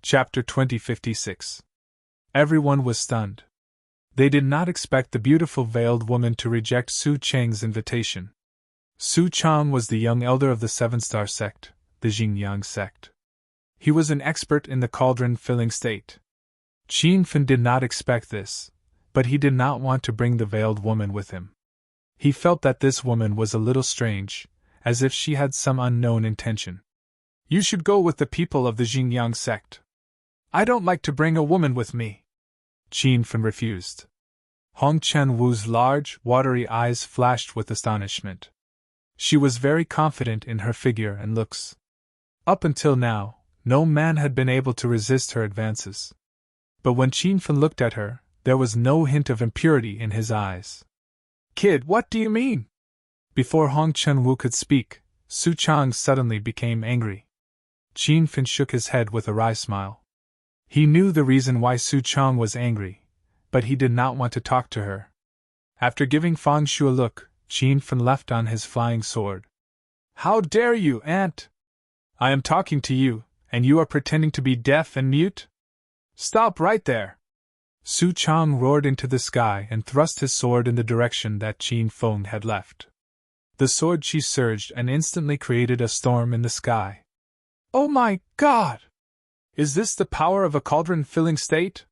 Chapter 2056. Everyone was stunned. They did not expect the beautiful veiled woman to reject Su Chang's invitation. Su Chang was the young elder of the Seven-Star sect, the Xingyang sect. He was an expert in the cauldron-filling state. Qin Fen did not expect this, but he did not want to bring the veiled woman with him. He felt that this woman was a little strange, as if she had some unknown intention. "You should go with the people of the Xingyang sect. I don't like to bring a woman with me." Qin Fen refused. Hong Chen Wu's large, watery eyes flashed with astonishment. She was very confident in her figure and looks. Up until now, no man had been able to resist her advances. But when Qin Fen looked at her, there was no hint of impurity in his eyes. "Kid, what do you mean?" Before Hong Chen Wu could speak, Su Chang suddenly became angry. Qin Fen shook his head with a wry smile. He knew the reason why Su Chang was angry, but he did not want to talk to her. After giving Fang Shu a look, Qin Fen left on his flying sword. "How dare you, aunt! I am talking to you, and you are pretending to be deaf and mute? Stop right there!" Su Chang roared into the sky and thrust his sword in the direction that Qin Fen had left. The sword chi surged and instantly created a storm in the sky. "Oh my God! Is this the power of a cauldron-filling state?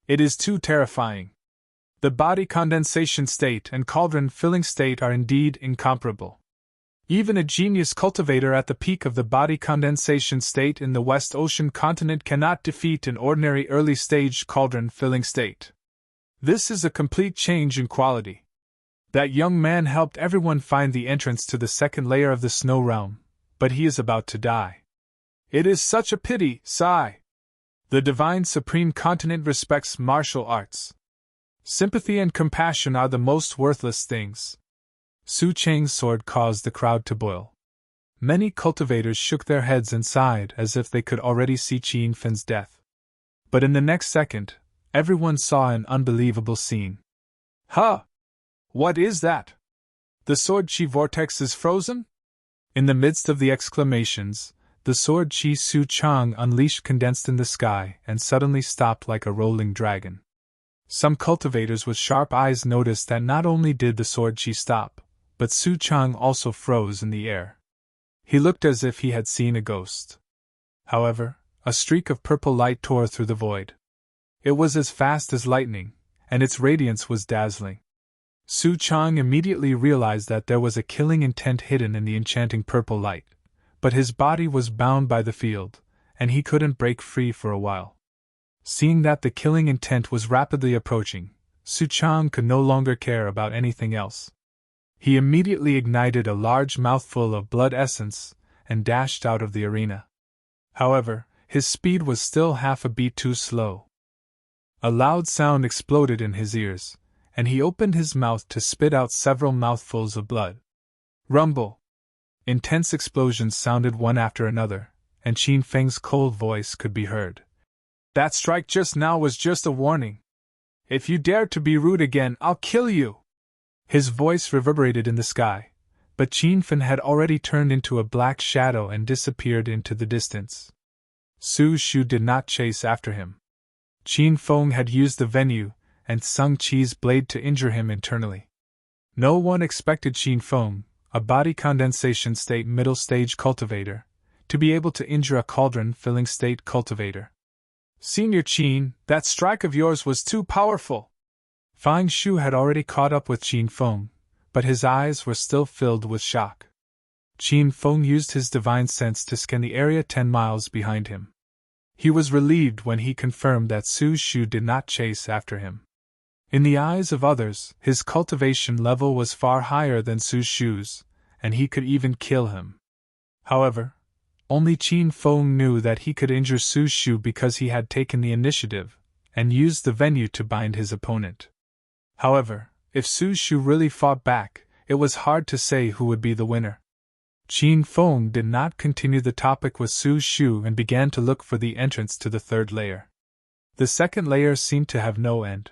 It is too terrifying. The body condensation state and cauldron-filling state are indeed incomparable. Even a genius cultivator at the peak of the body condensation state in the West Ocean continent cannot defeat an ordinary early-stage cauldron-filling state. This is a complete change in quality. That young man helped everyone find the entrance to the second layer of the snow realm, but he is about to die. It is such a pity, sigh. The divine supreme continent respects martial arts. Sympathy and compassion are the most worthless things." Su Chang's sword caused the crowd to boil. Many cultivators shook their heads and sighed as if they could already see Qin Fen's death. But in the next second, everyone saw an unbelievable scene. "Huh! What is that? The sword chi vortex is frozen?" In the midst of the exclamations, the sword chi Su Chang unleashed condensed in the sky and suddenly stopped like a rolling dragon. Some cultivators with sharp eyes noticed that not only did the sword chi stop, but Su Chang also froze in the air. He looked as if he had seen a ghost. However, a streak of purple light tore through the void. It was as fast as lightning, and its radiance was dazzling. Su Chang immediately realized that there was a killing intent hidden in the enchanting purple light. But his body was bound by the field, and he couldn't break free for a while. Seeing that the killing intent was rapidly approaching, Su Chang could no longer care about anything else. He immediately ignited a large mouthful of blood essence and dashed out of the arena. However, his speed was still half a beat too slow. A loud sound exploded in his ears, and he opened his mouth to spit out several mouthfuls of blood. Rumble! Intense explosions sounded one after another, and Qin Feng's cold voice could be heard. "That strike just now was just a warning. If you dare to be rude again, I'll kill you!" His voice reverberated in the sky, but Qin Fen had already turned into a black shadow and disappeared into the distance. Su Shu did not chase after him. Qin Feng had used the venue and Sung Chi's blade to injure him internally. No one expected Qin Feng, a body condensation state middle stage cultivator, to be able to injure a cauldron-filling state cultivator. "Senior Qin, that strike of yours was too powerful." Fang Shu had already caught up with Qin Feng, but his eyes were still filled with shock. Qin Feng used his divine sense to scan the area 10 miles behind him. He was relieved when he confirmed that Su Shu did not chase after him. In the eyes of others, his cultivation level was far higher than Su Shu's, and he could even kill him. However, only Qin Feng knew that he could injure Su Shu because he had taken the initiative and used the venue to bind his opponent. However, if Su Shu really fought back, it was hard to say who would be the winner. Qin Feng did not continue the topic with Su Shu and began to look for the entrance to the third layer. The second layer seemed to have no end.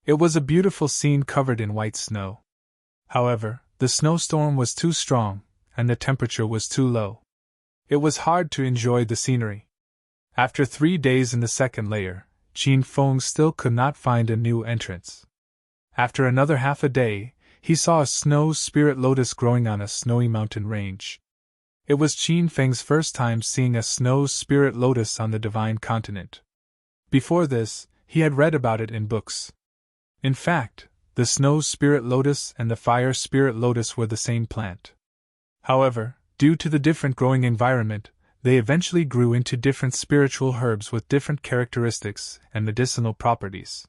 It was a beautiful scene covered in white snow. However, the snowstorm was too strong, and the temperature was too low. It was hard to enjoy the scenery. After 3 days in the second layer, Qin Feng still could not find a new entrance. After another half a day, he saw a snow spirit lotus growing on a snowy mountain range. It was Qin Feng's first time seeing a snow spirit lotus on the divine continent. Before this, he had read about it in books. In fact, the snow spirit lotus and the fire spirit lotus were the same plant. However, due to the different growing environment, they eventually grew into different spiritual herbs with different characteristics and medicinal properties.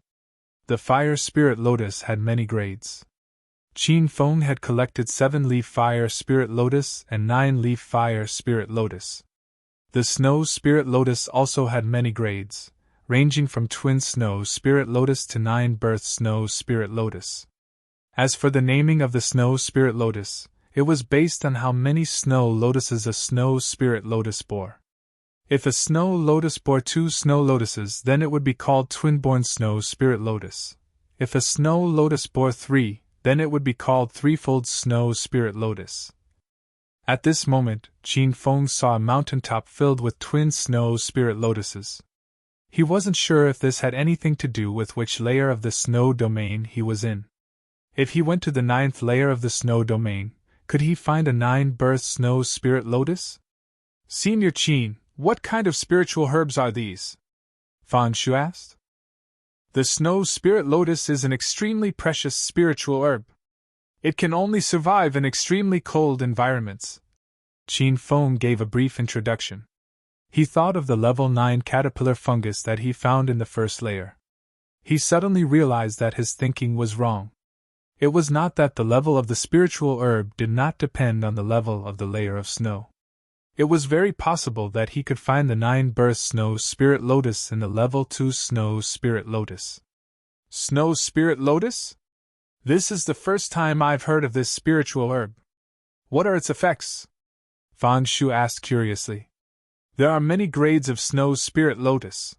The fire spirit lotus had many grades. Qin Feng had collected 7-leaf fire spirit lotus and 9-leaf fire spirit lotus. The snow spirit lotus also had many grades, ranging from twin snow spirit lotus to 9-birth snow spirit lotus. As for the naming of the snow spirit lotus, it was based on how many snow lotuses a snow spirit lotus bore. If a snow lotus bore 2 snow lotuses, then it would be called twin-born snow spirit lotus. If a snow lotus bore 3, then it would be called threefold snow spirit lotus. At this moment, Qin Feng saw a mountaintop filled with twin snow spirit lotuses. He wasn't sure if this had anything to do with which layer of the snow domain he was in. If he went to the 9th layer of the snow domain, could he find a 9-birth snow spirit lotus? Senior Qin, what kind of spiritual herbs are these? Fan Shu asked. The snow spirit lotus is an extremely precious spiritual herb. It can only survive in extremely cold environments. Qin Feng gave a brief introduction. He thought of the level 9 caterpillar fungus that he found in the first layer. He suddenly realized that his thinking was wrong. It was not that the level of the spiritual herb did not depend on the level of the layer of snow. It was very possible that he could find the 9-birth snow spirit lotus in the level 2 snow spirit lotus. Snow spirit lotus? This is the first time I've heard of this spiritual herb. What are its effects? Fan Shu asked curiously. There are many grades of snow spirit lotus.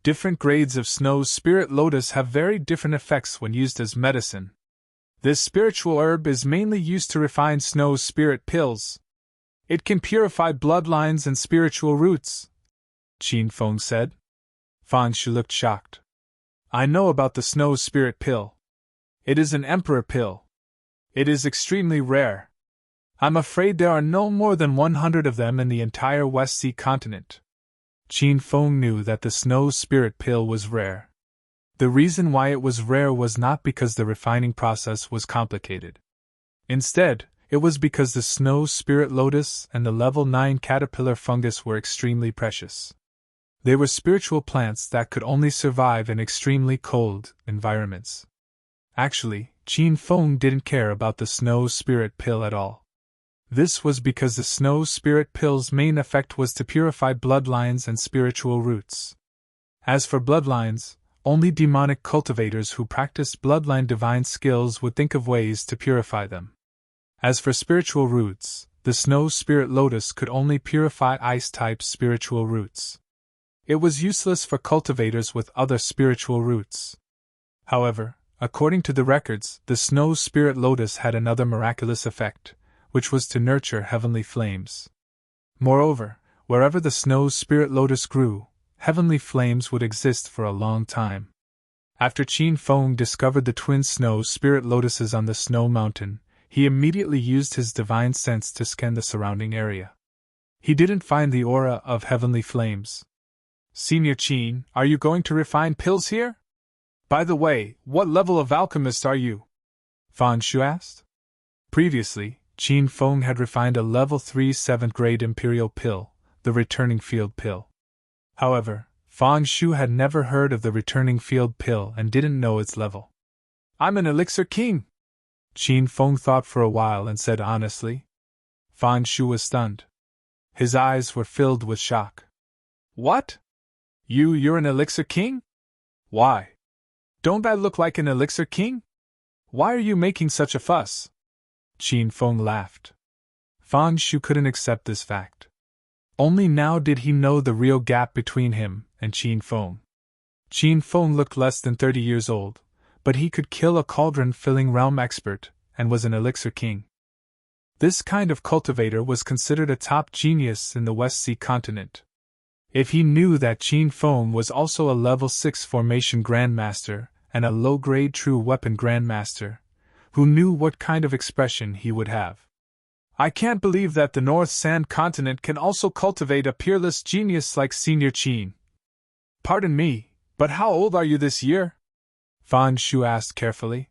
Different grades of snow spirit lotus have very different effects when used as medicine. This spiritual herb is mainly used to refine snow spirit pills. It can purify bloodlines and spiritual roots, Qin Feng said. Fan Shu looked shocked. I know about the snow spirit pill. It is an emperor pill. It is extremely rare. I'm afraid there are no more than 100 of them in the entire West Sea continent. Qin Feng knew that the snow spirit pill was rare. The reason why it was rare was not because the refining process was complicated. Instead, it was because the snow spirit lotus and the level 9 caterpillar fungus were extremely precious. They were spiritual plants that could only survive in extremely cold environments. Actually, Qin Feng didn't care about the snow spirit pill at all. This was because the snow spirit pill's main effect was to purify bloodlines and spiritual roots. As for bloodlines, only demonic cultivators who practiced bloodline divine skills would think of ways to purify them. As for spiritual roots, the snow spirit lotus could only purify ice-type spiritual roots. It was useless for cultivators with other spiritual roots. However, according to the records, the snow spirit lotus had another miraculous effect, which was to nurture heavenly flames. Moreover, wherever the snow spirit lotus grew, heavenly flames would exist for a long time. After Qin Feng discovered the twin snow spirit lotuses on the snow mountain, he immediately used his divine sense to scan the surrounding area. He didn't find the aura of heavenly flames. Senior Qin, are you going to refine pills here? By the way, what level of alchemist are you? Fan Shu asked. Previously, Qin Feng had refined a level 3 7th grade imperial pill, the returning field pill. However, Fan Shu had never heard of the returning field pill and didn't know its level. I'm an elixir king. Qin Feng thought for a while and said honestly. Fan Shu was stunned. His eyes were filled with shock. What? You're an elixir king? Why? Don't I look like an elixir king? Why are you making such a fuss? Qin Feng laughed. Fan Shu couldn't accept this fact. Only now did he know the real gap between him and Qin Feng. Qin Feng looked less than 30 years old, but he could kill a cauldron-filling realm expert, and was an elixir king. This kind of cultivator was considered a top genius in the West Sea continent. If he knew that Qin Feng was also a level 6 formation grandmaster and a low-grade true weapon grandmaster, who knew what kind of expression he would have. I can't believe that the North Sand continent can also cultivate a peerless genius like Senior Qin. Pardon me, but how old are you this year? Fan Shu asked carefully.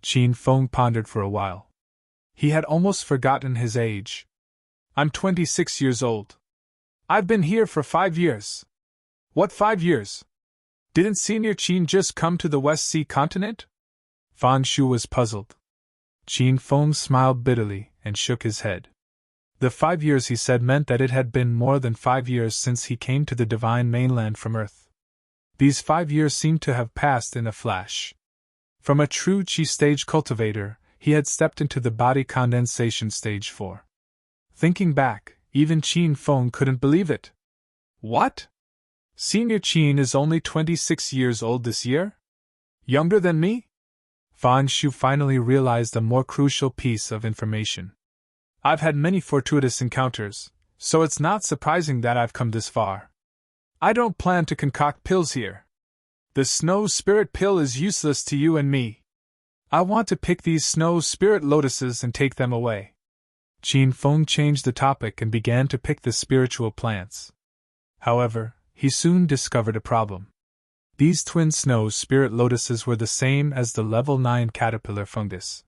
Qin Feng pondered for a while. He had almost forgotten his age. I'm 26 years old. I've been here for 5 years. What 5 years? Didn't Senior Qin just come to the West Sea continent? Fan Shu was puzzled. Qin Feng smiled bitterly and shook his head. The 5 years he said meant that it had been more than 5 years since he came to the divine mainland from Earth. These 5 years seemed to have passed in a flash. From a true Qi stage cultivator, he had stepped into the body condensation stage 4. Thinking back, even Qin Feng couldn't believe it. What? Senior Qin is only 26 years old this year? Younger than me? Fan Shu finally realized a more crucial piece of information. I've had many fortuitous encounters, so it's not surprising that I've come this far. I don't plan to concoct pills here. The snow spirit pill is useless to you and me. I want to pick these snow spirit lotuses and take them away. Qin Feng changed the topic and began to pick the spiritual plants. However, he soon discovered a problem. These twin snow spirit lotuses were the same as the level 9 caterpillar fungus.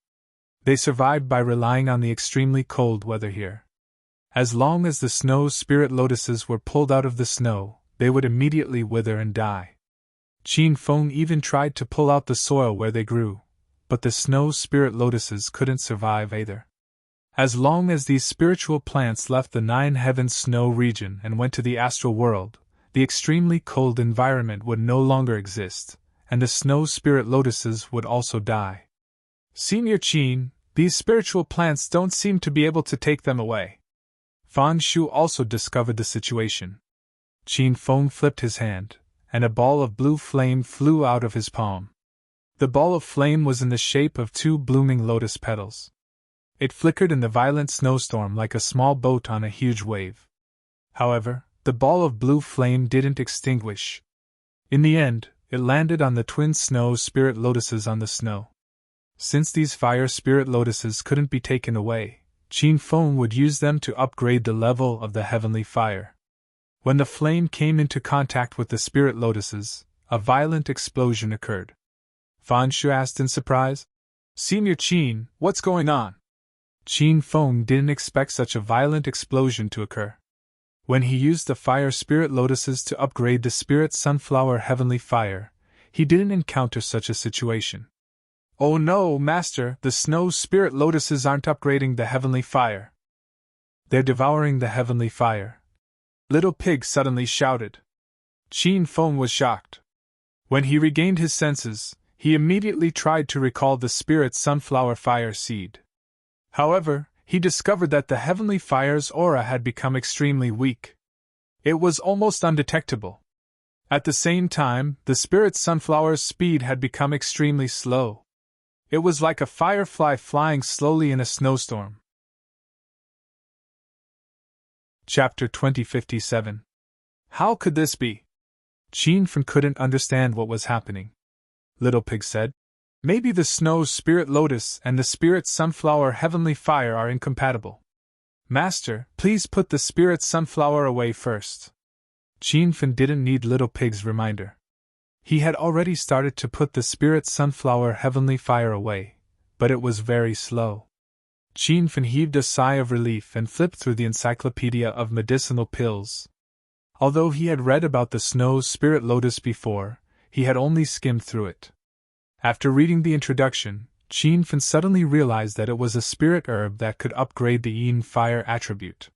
They survived by relying on the extremely cold weather here. As long as the snow spirit lotuses were pulled out of the snow, they would immediately wither and die. Qin Feng even tried to pull out the soil where they grew, but the snow spirit lotuses couldn't survive either. As long as these spiritual plants left the 9 heavens snow region and went to the astral world, the extremely cold environment would no longer exist, and the snow spirit lotuses would also die. Senior Qin, these spiritual plants don't seem to be able to take them away. Fan Shu also discovered the situation. Qin Feng flipped his hand, and a ball of blue flame flew out of his palm. The ball of flame was in the shape of 2 blooming lotus petals. It flickered in the violent snowstorm like a small boat on a huge wave. However, the ball of blue flame didn't extinguish. In the end, it landed on the twin snow spirit lotuses on the snow. Since these fire spirit lotuses couldn't be taken away, Qin Feng would use them to upgrade the level of the heavenly fire. When the flame came into contact with the spirit lotuses, a violent explosion occurred. Fan Shu asked in surprise, Senior Qin, what's going on? Qin Feng didn't expect such a violent explosion to occur. When he used the fire spirit lotuses to upgrade the spirit sunflower heavenly fire, he didn't encounter such a situation. Oh no, Master, the snow spirit lotuses aren't upgrading the heavenly fire. They're devouring the heavenly fire. Little Pig suddenly shouted. Qin Feng was shocked. When he regained his senses, he immediately tried to recall the spirit sunflower fire seed. However, he discovered that the heavenly fire's aura had become extremely weak. It was almost undetectable. At the same time, the spirit sunflower's speed had become extremely slow. It was like a firefly flying slowly in a snowstorm. Chapter 2057. How could this be? Qin Feng couldn't understand what was happening. Little Pig said, Maybe the snow spirit lotus and the spirit sunflower heavenly fire are incompatible. Master, please put the spirit sunflower away first. Qin Feng didn't need Little Pig's reminder. He had already started to put the spirit sunflower heavenly fire away, but it was very slow. Qin Feng heaved a sigh of relief and flipped through the encyclopedia of medicinal pills. Although he had read about the snow spirit lotus before, he had only skimmed through it. After reading the introduction, Qin Feng suddenly realized that it was a spirit herb that could upgrade the yin fire attribute.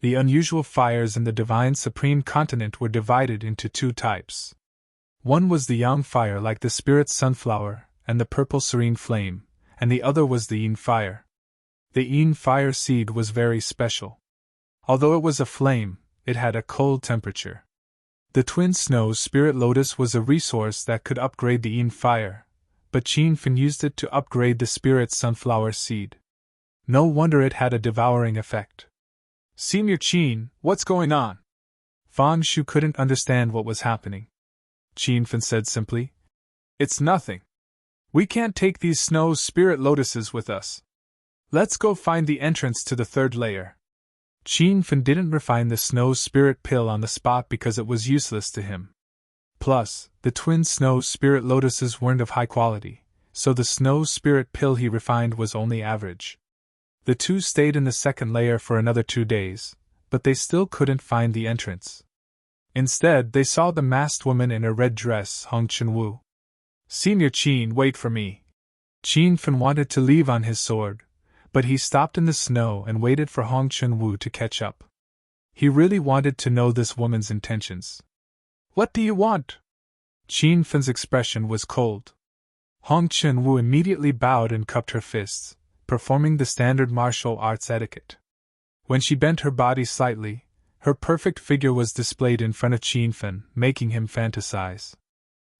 The unusual fires in the divine supreme continent were divided into 2 types. One was the yang fire like the spirit sunflower and the purple serene flame, and the other was the yin fire. The yin fire seed was very special. Although it was a flame, it had a cold temperature. The twin snow spirit lotus was a resource that could upgrade the yin fire, but Qin Feng used it to upgrade the spirit sunflower seed. No wonder it had a devouring effect. Senior Qin, what's going on? Fan Shu couldn't understand what was happening. Qin Fan said simply, "It's nothing. We can't take these snow spirit lotuses with us. Let's go find the entrance to the third layer." Qin Fan didn't refine the snow spirit pill on the spot because it was useless to him. Plus, the twin snow spirit lotuses weren't of high quality, so the snow spirit pill he refined was only average. The two stayed in the second layer for another 2 days, but they still couldn't find the entrance. Instead, they saw the masked woman in her red dress, Hong Chunwu. "Senior Qin, wait for me." Qin Fan wanted to leave on his sword, but he stopped in the snow and waited for Hong Chunwu to catch up. He really wanted to know this woman's intentions. "What do you want?" Qin Fan's expression was cold. Hong Chunwu immediately bowed and cupped her fists, performing the standard martial arts etiquette. When she bent her body slightly, her perfect figure was displayed in front of Qin Fan, making him fantasize.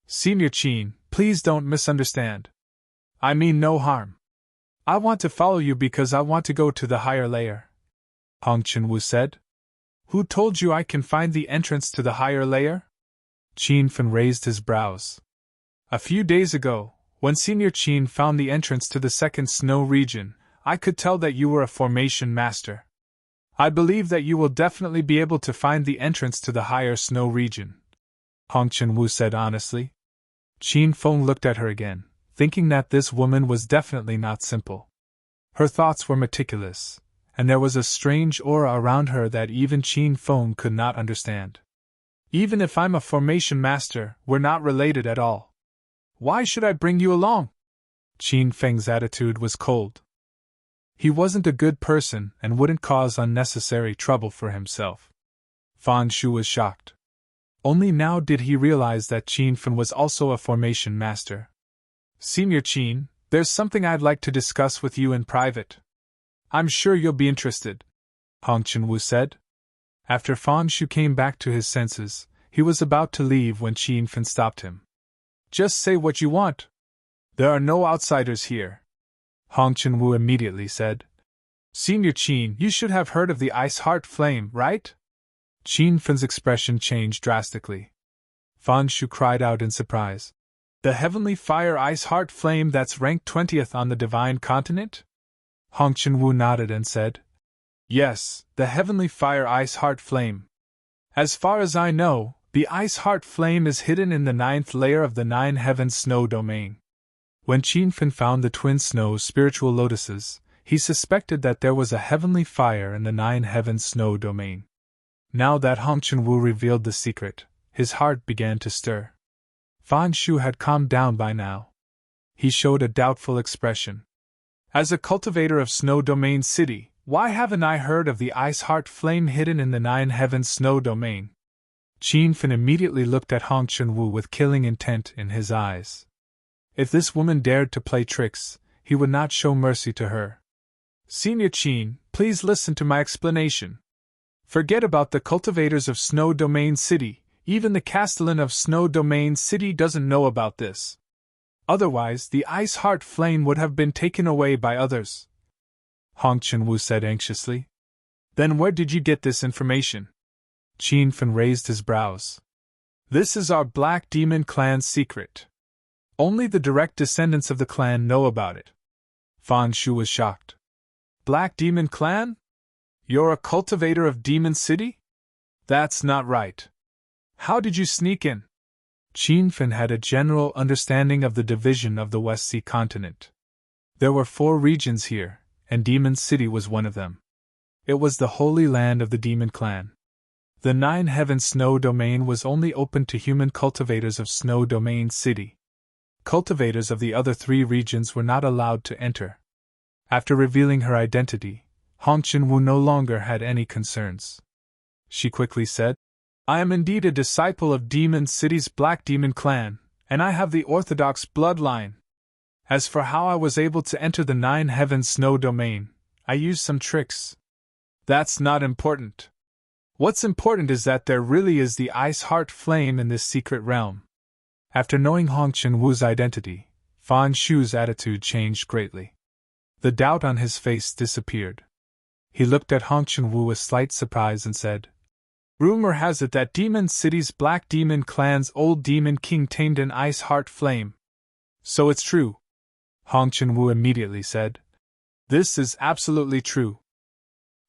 "Senior Qin, please don't misunderstand. I mean no harm. I want to follow you because I want to go to the higher layer," Hong Chunwu said. "Who told you I can find the entrance to the higher layer?" Qin Fan raised his brows. "A few days ago, when Senior Qin found the entrance to the second snow region, I could tell that you were a formation master. I believe that you will definitely be able to find the entrance to the higher snow region," Hong Chunwu said honestly. Qin Fan looked at her again, thinking that this woman was definitely not simple. Her thoughts were meticulous, and there was a strange aura around her that even Qin Fan could not understand. "Even if I'm a formation master, we're not related at all. Why should I bring you along?" Qin Feng's attitude was cold. He wasn't a good person and wouldn't cause unnecessary trouble for himself. Fan Shu was shocked. Only now did he realize that Qin Fan was also a formation master. "Senior Qin, there's something I'd like to discuss with you in private. I'm sure you'll be interested," Hong Chunwu said. After Fan Shu came back to his senses, he was about to leave when Qin Fan stopped him. "Just say what you want. There are no outsiders here," Hong Chunwu immediately said. "Senior Qin, you should have heard of the Ice Heart Flame, right?" Qin Fan's expression changed drastically. Fan Shu cried out in surprise. "The Heavenly Fire Ice Heart Flame that's ranked 20th on the Divine Continent?" Hong Chunwu nodded and said, "Yes, the Heavenly Fire Ice Heart Flame. As far as I know, the Ice Heart Flame is hidden in the 9th layer of the 9 Heavens Snow Domain." When Qin Fan found the twin snow spiritual lotuses, he suspected that there was a heavenly fire in the 9 Heavens Snow Domain. Now that Hong Chunwu revealed the secret, his heart began to stir. Fan Shu had calmed down by now. He showed a doubtful expression. "As a cultivator of Snow Domain City, why haven't I heard of the Ice Heart Flame hidden in the 9 Heavens Snow Domain?" Qin Fan immediately looked at Hong Chunwu with killing intent in his eyes. If this woman dared to play tricks, he would not show mercy to her. "Senior Qin, please listen to my explanation. Forget about the cultivators of Snow Domain City. Even the Castellan of Snow Domain City doesn't know about this. Otherwise, the Ice Heart Flame would have been taken away by others," Hong Chunwu said anxiously. "Then where did you get this information?" Qin Fan raised his brows. "This is our Black Demon Clan's secret. Only the direct descendants of the clan know about it." Fan Shu was shocked. "Black Demon Clan? You're a cultivator of Demon City? That's not right. How did you sneak in?" Qin Fan had a general understanding of the division of the West Sea continent. There were 4 regions here, and Demon City was one of them. It was the holy land of the Demon Clan. The 9 Heaven Snow Domain was only open to human cultivators of Snow Domain City. Cultivators of the other 3 regions were not allowed to enter. After revealing her identity, Hong Chunwu no longer had any concerns. She quickly said, "I am indeed a disciple of Demon City's Black Demon Clan, and I have the orthodox bloodline. As for how I was able to enter the 9 Heavens Snow Domain, I used some tricks. That's not important. What's important is that there really is the Ice Heart Flame in this secret realm." After knowing Hong Chunwu's identity, Fan Shu's attitude changed greatly. The doubt on his face disappeared. He looked at Hong Chunwu with slight surprise and said, Rumor has it that Demon City's Black Demon Clan's old Demon King tamed an ice heart flame. So it's true, Hong Chun-woo immediately said. This is absolutely true.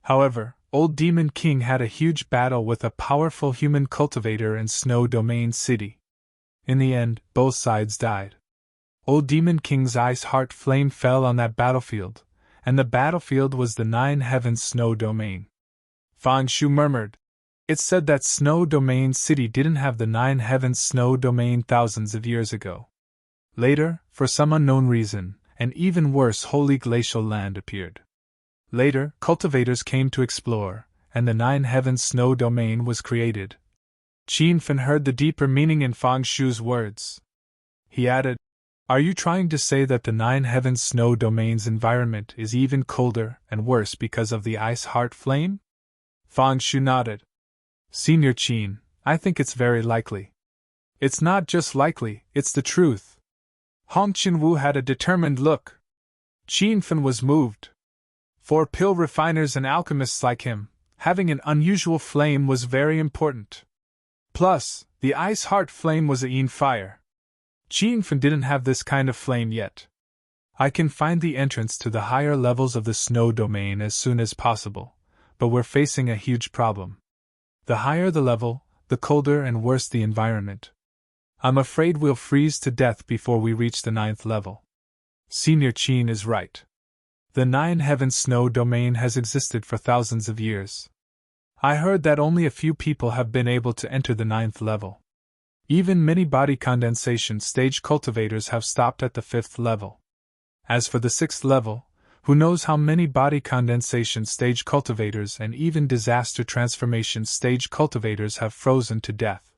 However, old Demon King had a huge battle with a powerful human cultivator in Snow Domain City. In the end, both sides died. Old Demon King's ice heart flame fell on that battlefield, and the battlefield was the Nine Heavens Snow Domain. Fang Shu murmured. It's said that Snow Domain City didn't have the Nine Heavens Snow Domain thousands of years ago. Later, for some unknown reason, an even worse holy glacial land appeared. Later, cultivators came to explore, and the Nine Heavens Snow Domain was created. Qin Fan heard the deeper meaning in Fang Shu's words. He added, "Are you trying to say that the Nine Heavens Snow Domain's environment is even colder and worse because of the ice heart flame?" Fang Shu nodded. "Senior Qin, I think it's very likely. It's not just likely, it's the truth." Hong Chun-woo had a determined look. Qin Fan was moved. For pill refiners and alchemists like him, having an unusual flame was very important. Plus, the ice heart flame was a yin fire. Qin Fan didn't have this kind of flame yet. "I can find the entrance to the higher levels of the snow domain as soon as possible, but we're facing a huge problem. The higher the level, the colder and worse the environment. I'm afraid we'll freeze to death before we reach the 9th level." Senior Qin is right. The Nine Heavens Snow Domain has existed for thousands of years. I heard that only a few people have been able to enter the 9th level. Even many body condensation stage cultivators have stopped at the 5th level. As for the 6th level, who knows how many body condensation stage cultivators and even disaster transformation stage cultivators have frozen to death.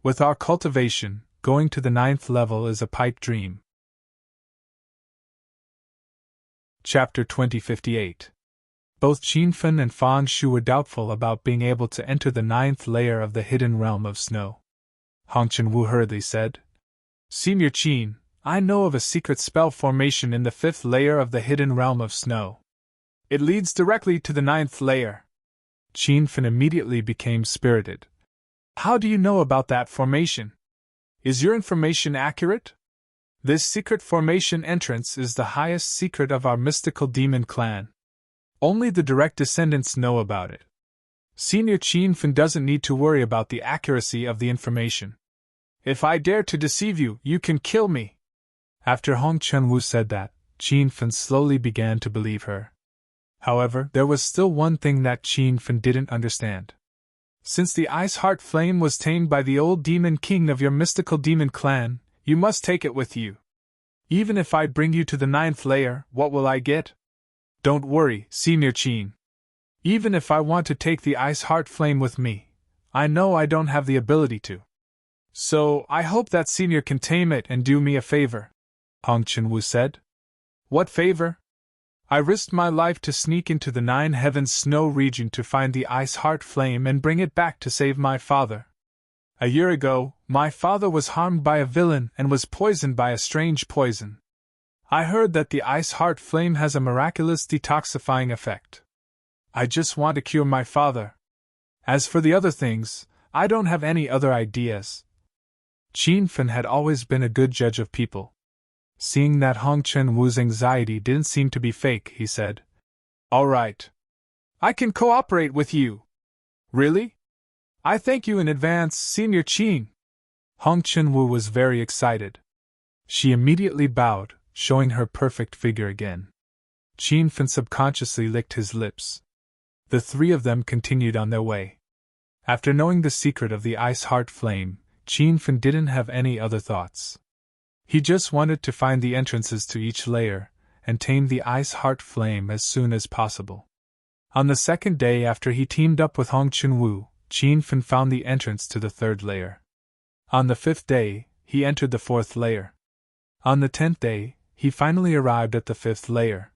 With our cultivation, going to the 9th level is a pipe dream. Chapter 2058. Both Qin Fan and Fang Shu were doubtful about being able to enter the 9th layer of the hidden realm of snow. Hong Chun-woo hurriedly said, "Senior Qin, I know of a secret spell formation in the 5th layer of the hidden realm of snow. It leads directly to the 9th layer." Qin Fan immediately became spirited. "How do you know about that formation? Is your information accurate? This secret formation entrance is the highest secret of our mystical demon clan. Only the direct descendants know about it. Senior Qin Fan doesn't need to worry about the accuracy of the information. If I dare to deceive you, you can kill me." After Hong Chun-woo said that, Qin Fan slowly began to believe her. However, there was still one thing that Qin Fan didn't understand. "Since the ice heart flame was tamed by the old demon king of your mystical demon clan, you must take it with you. Even if I bring you to the 9th layer, what will I get? Don't worry, Senior Qin. Even if I want to take the ice heart flame with me, I know I don't have the ability to. So, I hope that Senior can tame it and do me a favor," Hong Chun-woo said. "What favor?" "I risked my life to sneak into the Nine Heavens snow region to find the ice heart flame and bring it back to save my father. A year ago, my father was harmed by a villain and was poisoned by a strange poison. I heard that the ice heart flame has a miraculous detoxifying effect. I just want to cure my father. As for the other things, I don't have any other ideas." Qin Fan had always been a good judge of people. Seeing that Hong Chun-woo's anxiety didn't seem to be fake, he said, "All right. I can cooperate with you." "Really? I thank you in advance, Senior Qin." Hong Chun-woo was very excited. She immediately bowed, showing her perfect figure again. Qin Fan subconsciously licked his lips. The three of them continued on their way. After knowing the secret of the ice heart flame, Qin Fan didn't have any other thoughts. He just wanted to find the entrances to each layer, and tame the ice heart flame as soon as possible. On the 2nd day after he teamed up with Hong Chun-woo, Qin Fan found the entrance to the 3rd layer. On the 5th day, he entered the 4th layer. On the 10th day, he finally arrived at the 5th layer.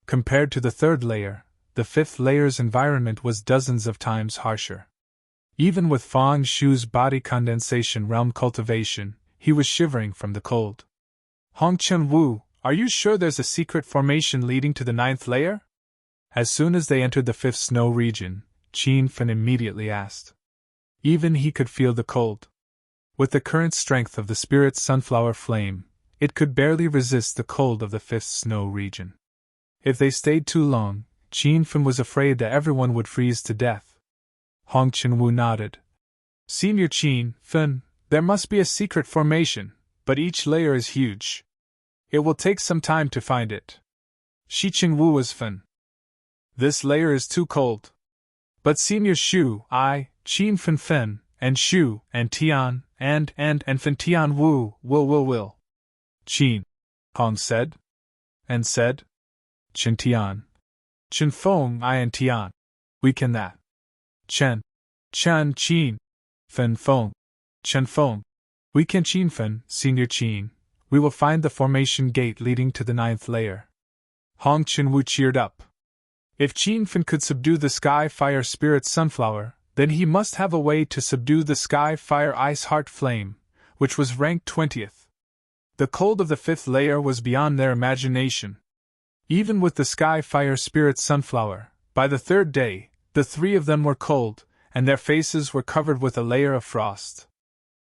Compared to the 3rd layer, the 5th layer's environment was dozens of times harsher. Even with Fang Shu's body condensation realm cultivation, he was shivering from the cold. "Hong Chun-woo, are you sure there's a secret formation leading to the 9th layer?" As soon as they entered the 5th snow region, Qin Fan immediately asked. Even he could feel the cold. With the current strength of the spirit's sunflower flame, it could barely resist the cold of the fifth snow region. If they stayed too long, Qin Fen was afraid that everyone would freeze to death. Hong Chen-Wu nodded. Senior Qin Fen, there must be a secret formation, but each layer is huge. It will take some time to find it. Shi Qingwu was Fen. This layer is too cold. But Senior Shu, I, Qin Fen Fen, and Shu, and Tian, and Fen Tian Wu, will. Qin, Hong said. And said? Chen Tian. Chen Feng, I and Tian. We can that. Chen Qin. Fen Feng. Chen Feng. We can Qin Fen, Senior Qin. We will find the formation gate leading to the 9th layer. Hong Chen-Wu cheered up. If Qin Fen could subdue the Sky Fire Spirit Sunflower, then he must have a way to subdue the Sky Fire Ice Heart Flame, which was ranked 20th. The cold of the 5th layer was beyond their imagination. Even with the Sky Fire Spirit Sunflower, by the 3rd day, the 3 of them were cold, and their faces were covered with a layer of frost.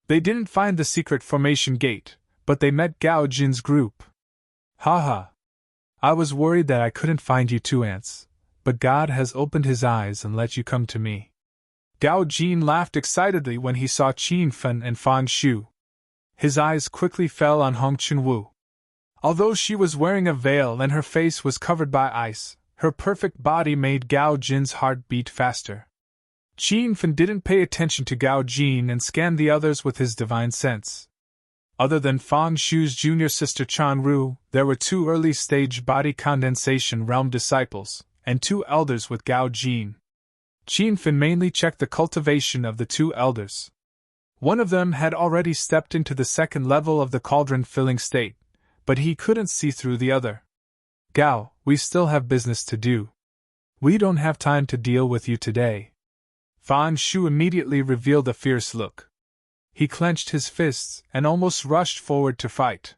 They didn't find the secret formation gate, but they met Gao Jin's group. Ha! I was worried that I couldn't find you 2 ants, but God has opened his eyes and let you come to me. Gao Jin laughed excitedly when he saw Qin Fen and Fang Shu. His eyes quickly fell on Hong Chen-Wu. Although she was wearing a veil and her face was covered by ice, her perfect body made Gao Jin's heart beat faster. Qin Fen didn't pay attention to Gao Jin and scanned the others with his divine sense. Other than Fang Shu's junior sister Chan Ru, there were 2 early-stage body condensation realm disciples, and 2 elders with Gao Jin. Qin Fen mainly checked the cultivation of the 2 elders. One of them had already stepped into the 2nd level of the cauldron-filling state, but he couldn't see through the other. Gao, we still have business to do. We don't have time to deal with you today. Fang Shu immediately revealed a fierce look. He clenched his fists and almost rushed forward to fight.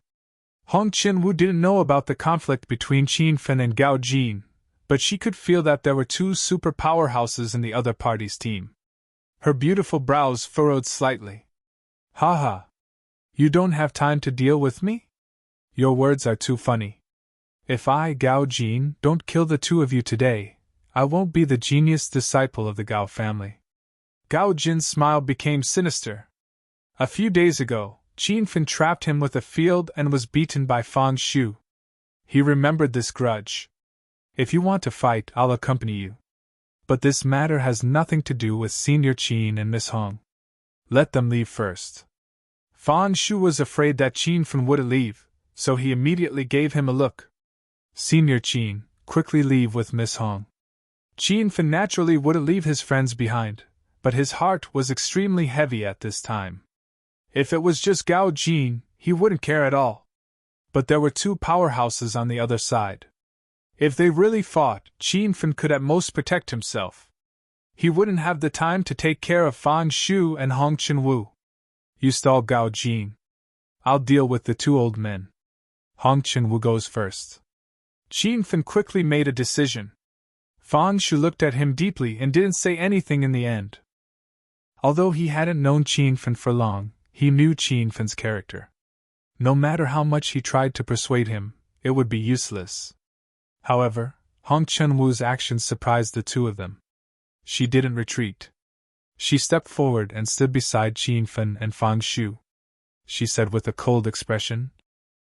Hong Chen-Wu didn't know about the conflict between Qin Fen and Gao Jin, but she could feel that there were 2 super powerhouses in the other party's team. Her beautiful brows furrowed slightly. Ha! You don't have time to deal with me? Your words are too funny. If I, Gao Jin, don't kill the 2 of you today, I won't be the genius disciple of the Gao family. Gao Jin's smile became sinister. A few days ago, Qin Fen trapped him with a field and was beaten by Fang Shu. He remembered this grudge. If you want to fight, I'll accompany you. But this matter has nothing to do with Senior Qin and Miss Hong. Let them leave first. Fang Shu was afraid that Qin Fen would leave, so he immediately gave him a look. Senior Qin, quickly leave with Miss Hong. Qin Fen naturally would leave his friends behind, but his heart was extremely heavy at this time. If it was just Gao Jin, he wouldn't care at all. But there were 2 powerhouses on the other side. If they really fought, Qin Fen could at most protect himself. He wouldn't have the time to take care of Fang Shu and Hong Chen-Wu. You stall Gao Jin. I'll deal with the 2 old men. Hong Chen-Wu goes first. Qin Fen quickly made a decision. Fang Shu looked at him deeply and didn't say anything in the end. Although he hadn't known Qin Fen for long, he knew Qin Fen's character. No matter how much he tried to persuade him, it would be useless. However, Hong Chen-Wu's actions surprised the 2 of them. She didn't retreat. She stepped forward and stood beside Qin Fen and Fang Shu. She said with a cold expression,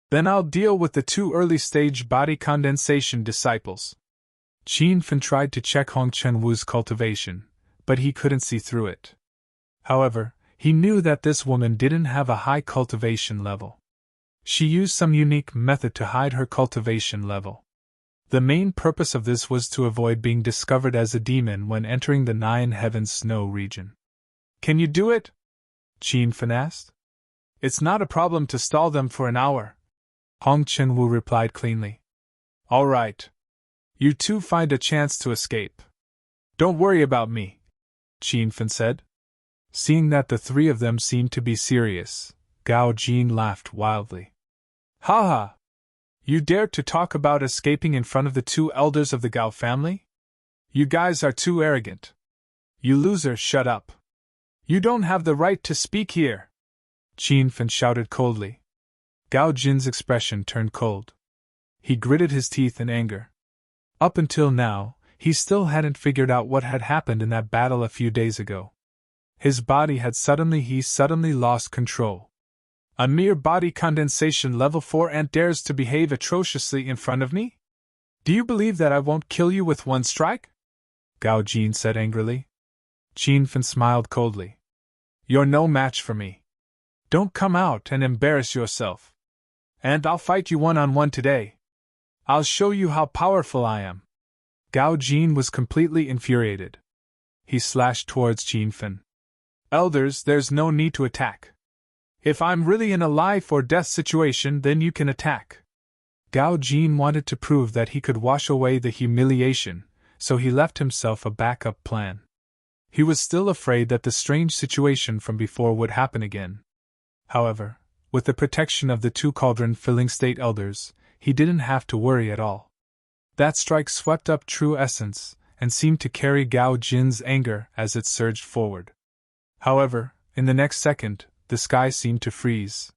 "Then I'll deal with the 2 early-stage body condensation disciples." Qin Fen tried to check Hong Chen-Wu's cultivation, but he couldn't see through it. However, he knew that this woman didn't have a high cultivation level. She used some unique method to hide her cultivation level. The main purpose of this was to avoid being discovered as a demon when entering the 9 Heavens Snow region. Can you do it? Qin Fen asked. It's not a problem to stall them for an hour. Hong Chen-Wu replied cleanly. All right. You 2 find a chance to escape. Don't worry about me, Qin Fen said. Seeing that the 3 of them seemed to be serious, Gao Jin laughed wildly. Ha ha! You dare to talk about escaping in front of the 2 elders of the Gao family? You guys are too arrogant. You loser, shut up. You don't have the right to speak here! Qin Fen shouted coldly. Gao Jin's expression turned cold. He gritted his teeth in anger. Up until now, he still hadn't figured out what had happened in that battle a few days ago. His body had suddenly lost control. A mere body condensation level 4 ant dares to behave atrociously in front of me? Do you believe that I won't kill you with one strike? Gao Jin said angrily. Qin Fen smiled coldly. You're no match for me. Don't come out and embarrass yourself. And I'll fight you one-on-one today. I'll show you how powerful I am. Gao Jin was completely infuriated. He slashed towards Qin Fen. Elders, there's no need to attack. If I'm really in a life-or-death situation, then you can attack. Gao Jin wanted to prove that he could wash away the humiliation, so he left himself a backup plan. He was still afraid that the strange situation from before would happen again. However, with the protection of the two cauldron-filling state elders, he didn't have to worry at all. That strike swept up true essence, and seemed to carry Gao Jin's anger as it surged forward. However, in the next second, the sky seemed to freeze.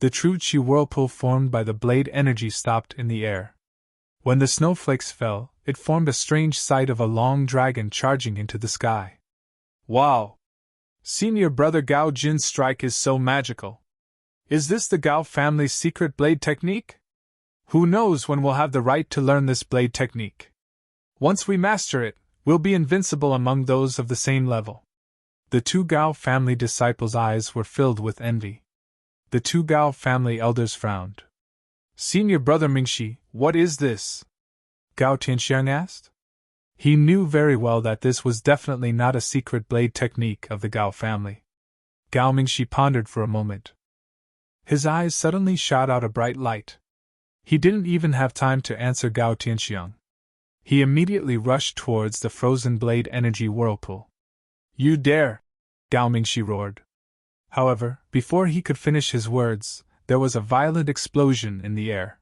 The true Qi whirlpool formed by the blade energy stopped in the air. When the snowflakes fell, it formed a strange sight of a long dragon charging into the sky. Wow! Senior brother Gao Jin's strike is so magical. Is this the Gao family's secret blade technique? Who knows when we'll have the right to learn this blade technique? Once we master it, we'll be invincible among those of the same level. The two Gao family disciples' eyes were filled with envy. The two Gao family elders frowned. Senior brother Mingxi, what is this? Gao Tianxiang asked. He knew very well that this was definitely not a secret blade technique of the Gao family. Gao Mingxi pondered for a moment. His eyes suddenly shot out a bright light. He didn't even have time to answer Gao Tianxiang. He immediately rushed towards the frozen blade energy whirlpool. You dare! Gao Mingxi roared. However, before he could finish his words, there was a violent explosion in the air.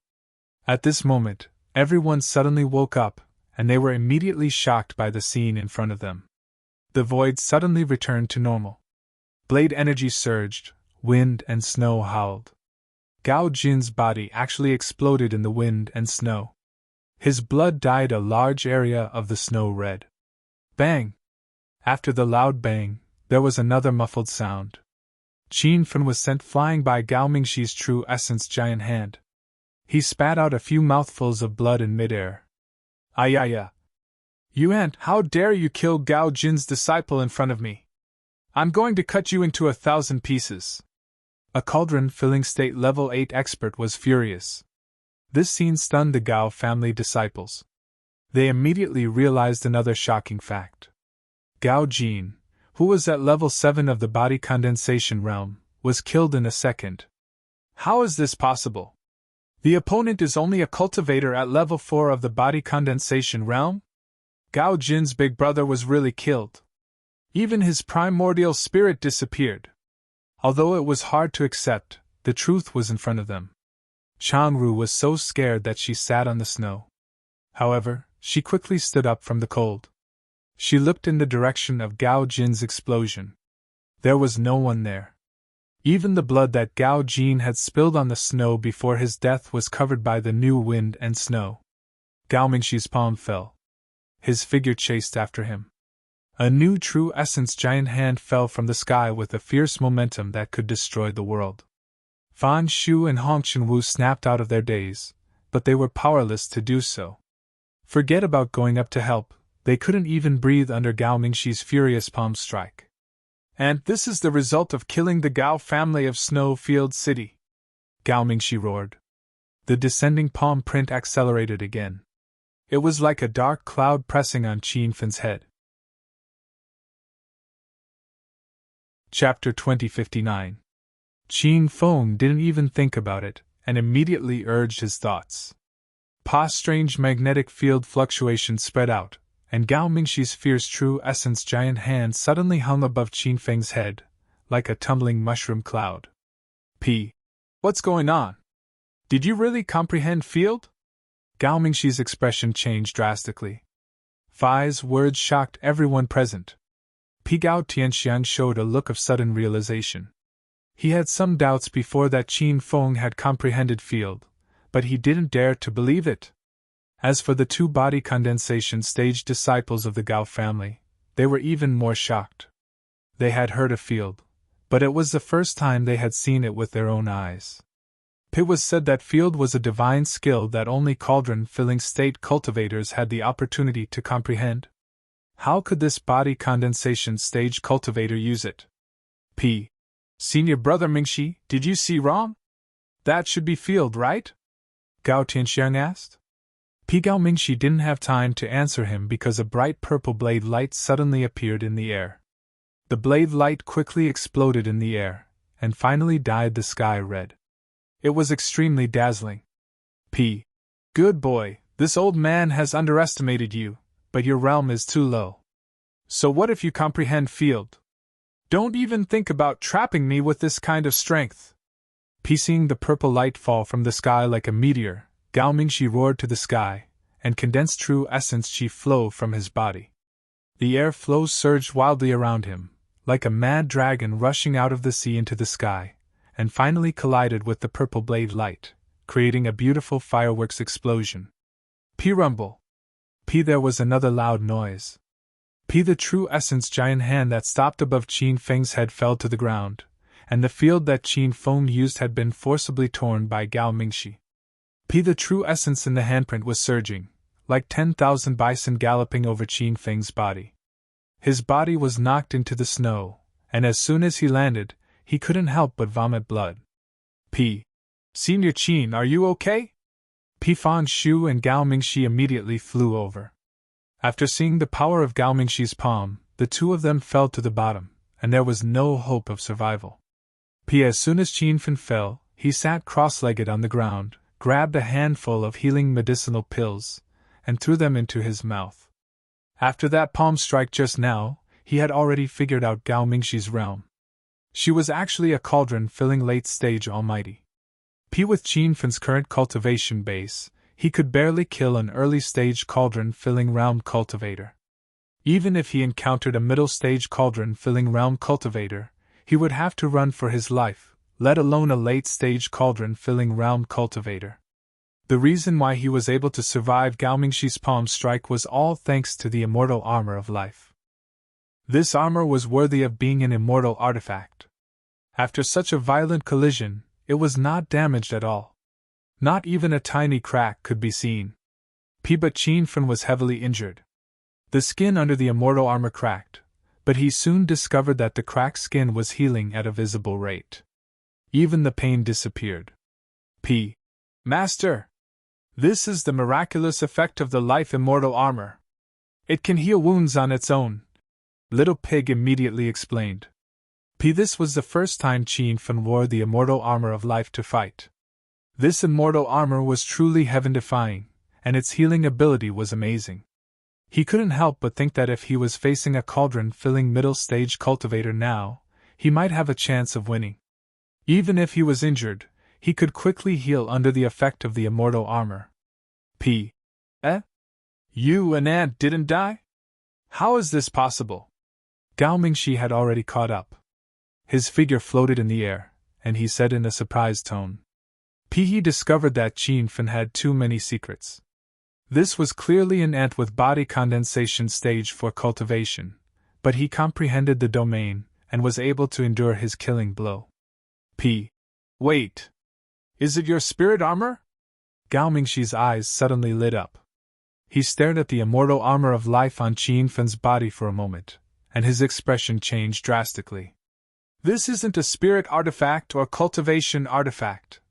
At this moment, everyone suddenly woke up, and they were immediately shocked by the scene in front of them. The void suddenly returned to normal. Blade energy surged, wind and snow howled. Gao Jin's body actually exploded in the wind and snow. His blood dyed a large area of the snow red. Bang! After the loud bang, there was another muffled sound. Qin Fen was sent flying by Gao Mingxi's true essence giant hand. He spat out a few mouthfuls of blood in midair. Ayaya! You ant, how dare you kill Gao Jin's disciple in front of me? I'm going to cut you into 1,000 pieces. A cauldron-filling state level 8 expert was furious. This scene stunned the Gao family disciples. They immediately realized another shocking fact. Gao Jin, who was at level 7 of the body condensation realm, was killed in a second. How is this possible? The opponent is only a cultivator at level 4 of the body condensation realm? Gao Jin's big brother was really killed. Even his primordial spirit disappeared. Although it was hard to accept, the truth was in front of them. Changru was so scared that she sat on the snow. However, she quickly stood up from the cold. She looked in the direction of Gao Jin's explosion. There was no one there. Even the blood that Gao Jin had spilled on the snow before his death was covered by the new wind and snow. Gao Mingxi's palm fell. His figure chased after him. A new true essence giant hand fell from the sky with a fierce momentum that could destroy the world. Fan Shu and Hong Chenwu snapped out of their daze, but they were powerless to do so. Forget about going up to help, they couldn't even breathe under Gao Mingxi's furious palm strike. And this is the result of killing the Gao family of Snowfield City. Gao Mingxi roared. The descending palm print accelerated again. It was like a dark cloud pressing on Qin Fen's head. Chapter 2059. Qin Feng didn't even think about it, and immediately urged his thoughts. Pa's strange magnetic field fluctuations spread out, and Gao Mingxi's fierce true essence giant hand suddenly hung above Qin Feng's head, like a tumbling mushroom cloud. P. What's going on? Did you really comprehend field? Gao Mingxi's expression changed drastically. Fai's words shocked everyone present. P. Gao Tianxiang showed a look of sudden realization. He had some doubts before that Qin Feng had comprehended field, but he didn't dare to believe it. As for the two body condensation stage disciples of the Gao family, they were even more shocked. They had heard of field, but it was the first time they had seen it with their own eyes. It was said that field was a divine skill that only cauldron-filling state cultivators had the opportunity to comprehend. How could this body condensation stage cultivator use it? P. Senior brother Mingxi, did you see wrong? That should be field, right? Gao Tianxiang asked. P. Gao Mingxi didn't have time to answer him because a bright purple blade light suddenly appeared in the air. The blade light quickly exploded in the air, and finally dyed the sky red. It was extremely dazzling. P. Good boy, this old man has underestimated you, but your realm is too low. So what if you comprehend field? Don't even think about trapping me with this kind of strength. P. Seeing the purple light fall from the sky like a meteor, Gao Mingxi roared to the sky, and condensed true essence qi flow from his body. The air flows surged wildly around him, like a mad dragon rushing out of the sea into the sky, and finally collided with the purple blade light, creating a beautiful fireworks explosion. P. Rumble. P. There was another loud noise. P. The true essence giant hand that stopped above Qin Feng's head fell to the ground, and the field that Qin Feng used had been forcibly torn by Gao Mingxi. P. The true essence in the handprint was surging, like 10,000 bison galloping over Qin Feng's body. His body was knocked into the snow, and as soon as he landed, he couldn't help but vomit blood. P. Senior Qin, are you okay? P. Fan Shu and Gao Mingxi immediately flew over. After seeing the power of Gao Mingxi's palm, the two of them fell to the bottom, and there was no hope of survival. P. As soon as Qin Fen fell, he sat cross-legged on the ground, grabbed a handful of healing medicinal pills, and threw them into his mouth. After that palm strike just now, he had already figured out Gao Mingxi's realm. She was actually a cauldron-filling late-stage almighty. P. With Qin Fen's current cultivation base, he could barely kill an early-stage cauldron-filling realm cultivator. Even if he encountered a middle-stage cauldron-filling realm cultivator, he would have to run for his life, let alone a late-stage cauldron-filling realm cultivator. The reason why he was able to survive Gao Mingxi's palm strike was all thanks to the immortal armor of life. This armor was worthy of being an immortal artifact. After such a violent collision, it was not damaged at all. Not even a tiny crack could be seen. But Qin Fen was heavily injured. The skin under the immortal armor cracked, but he soon discovered that the cracked skin was healing at a visible rate. Even the pain disappeared. Master! This is the miraculous effect of the life immortal armor. It can heal wounds on its own. Little Pig immediately explained. This was the first time Qin Fen wore the immortal armor of life to fight. This immortal armor was truly heaven-defying, and its healing ability was amazing. He couldn't help but think that if he was facing a cauldron-filling middle-stage cultivator now, he might have a chance of winning. Even if he was injured, he could quickly heal under the effect of the immortal armor. You and Ant didn't die? How is this possible? Gao Mingxi had already caught up. His figure floated in the air, and he said in a surprised tone. He discovered that Qin Fen had too many secrets. This was clearly an ant with body condensation stage for cultivation, but he comprehended the domain, and was able to endure his killing blow. Wait! Is it your spirit armor? Gao Mingxi's eyes suddenly lit up. He stared at the immortal armor of life on Qin Fen's body for a moment, and his expression changed drastically. This isn't a spirit artifact or cultivation artifact.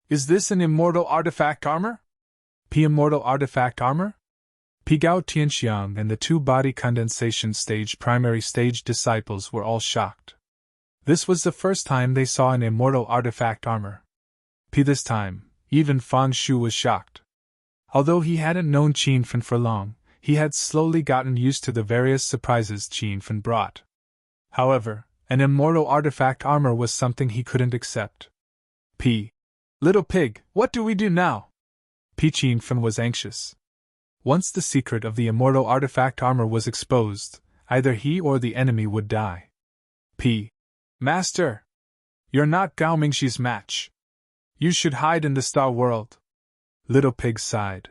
Is this an immortal artifact armor? Immortal artifact armor? Gao Tianxiang and the two body condensation stage primary stage disciples were all shocked. This was the first time they saw an immortal artifact armor. This time, even Fan Shu was shocked. Although he hadn't known Qin Fen for long, he had slowly gotten used to the various surprises Qin Fen brought. However, an immortal artifact armor was something he couldn't accept. Little Pig, what do we do now? Qin Fen was anxious. Once the secret of the immortal artifact armor was exposed, either he or the enemy would die. Master! You're not Gao Mingxi's match. You should hide in the star world. Little Pig sighed.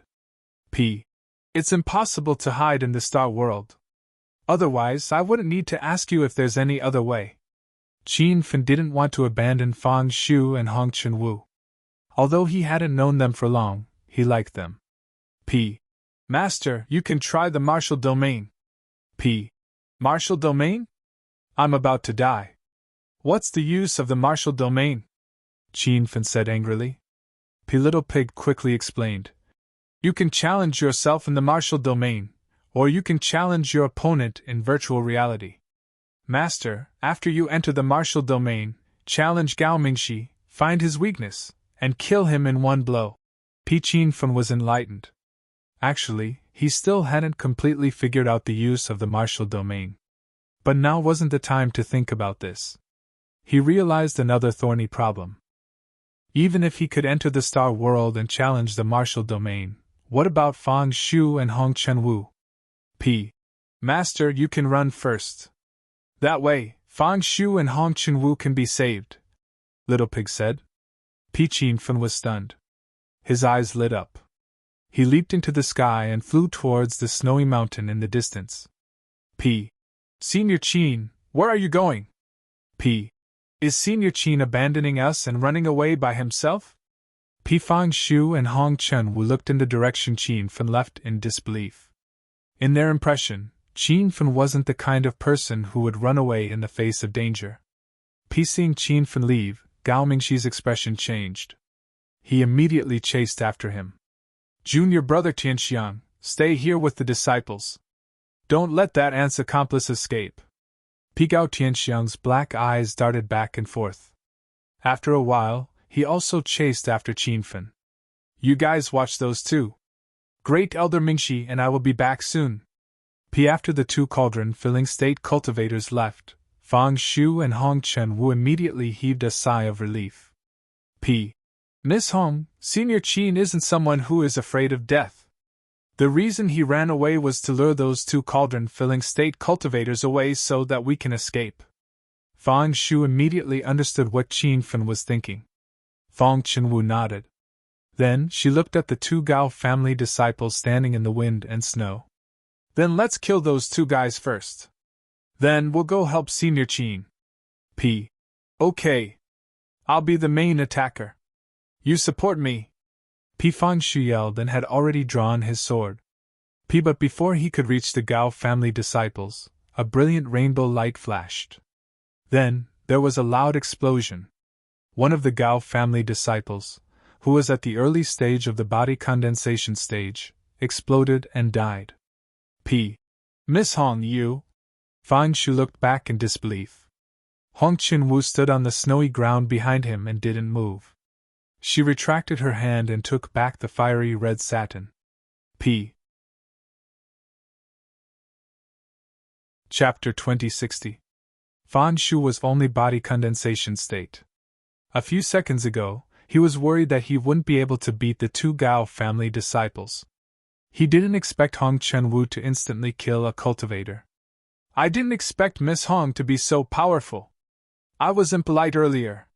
It's impossible to hide in the star world. Otherwise, I wouldn't need to ask you if there's any other way. Qin Fen didn't want to abandon Fang Shu and Hong Chunwu. Although he hadn't known them for long, he liked them. Master, you can try the martial domain. Martial domain? I'm about to die. What's the use of the martial domain? Qin Fen said angrily. Little Pig quickly explained. You can challenge yourself in the martial domain, or you can challenge your opponent in virtual reality. Master, after you enter the martial domain, challenge Gao Mingxi, find his weakness, and kill him in one blow. Qin Fen was enlightened. Actually, he still hadn't completely figured out the use of the martial domain. But now wasn't the time to think about this. He realized another thorny problem. Even if he could enter the star world and challenge the martial domain, what about Fang Shu and Hong Chunwu? Master, you can run first. That way, Fang Shu and Hong Chunwu can be saved, Little Pig said. Qin Fen was stunned. His eyes lit up. He leaped into the sky and flew towards the snowy mountain in the distance. Senior Qin, where are you going? Is Senior Qin abandoning us and running away by himself? Fang Shu and Hong Chunwu looked in the direction Qin Fen left in disbelief. In their impression, Qin Fen wasn't the kind of person who would run away in the face of danger. Seeing Qin Fen leave, Gao Mingxi's expression changed. He immediately chased after him. Junior brother Tianxiang, stay here with the disciples. Don't let that aunt's accomplice escape. Gao Tianxiang's black eyes darted back and forth. After a while, he also chased after Qin Fen. You guys watch those two. Great Elder Mingxi and I will be back soon. After the two cauldron-filling state cultivators left, Fang Shu and Hong Chunwu immediately heaved a sigh of relief. Miss Hong, Senior Qin isn't someone who is afraid of death. The reason he ran away was to lure those two cauldron-filling state cultivators away so that we can escape. Fang Shu immediately understood what Qin Fen was thinking. Fang Chunwu nodded. Then she looked at the two Gao family disciples standing in the wind and snow. Then let's kill those two guys first. Then we'll go help Senior Qin. Okay. I'll be the main attacker. You support me. Fang Shu yelled and had already drawn his sword. But before he could reach the Gao family disciples, a brilliant rainbow light flashed. Then, there was a loud explosion. One of the Gao family disciples, who was at the early stage of the body condensation stage, exploded and died. Miss Hong, you? Fang Shu looked back in disbelief. Hong Chunwu stood on the snowy ground behind him and didn't move. She retracted her hand and took back the fiery red satin. Chapter 2060. Fang Shu was only body condensation state. A few seconds ago, he was worried that he wouldn't be able to beat the two Gao family disciples. He didn't expect Hong Chunwu to instantly kill a cultivator. I didn't expect Miss Hong to be so powerful. I was impolite earlier.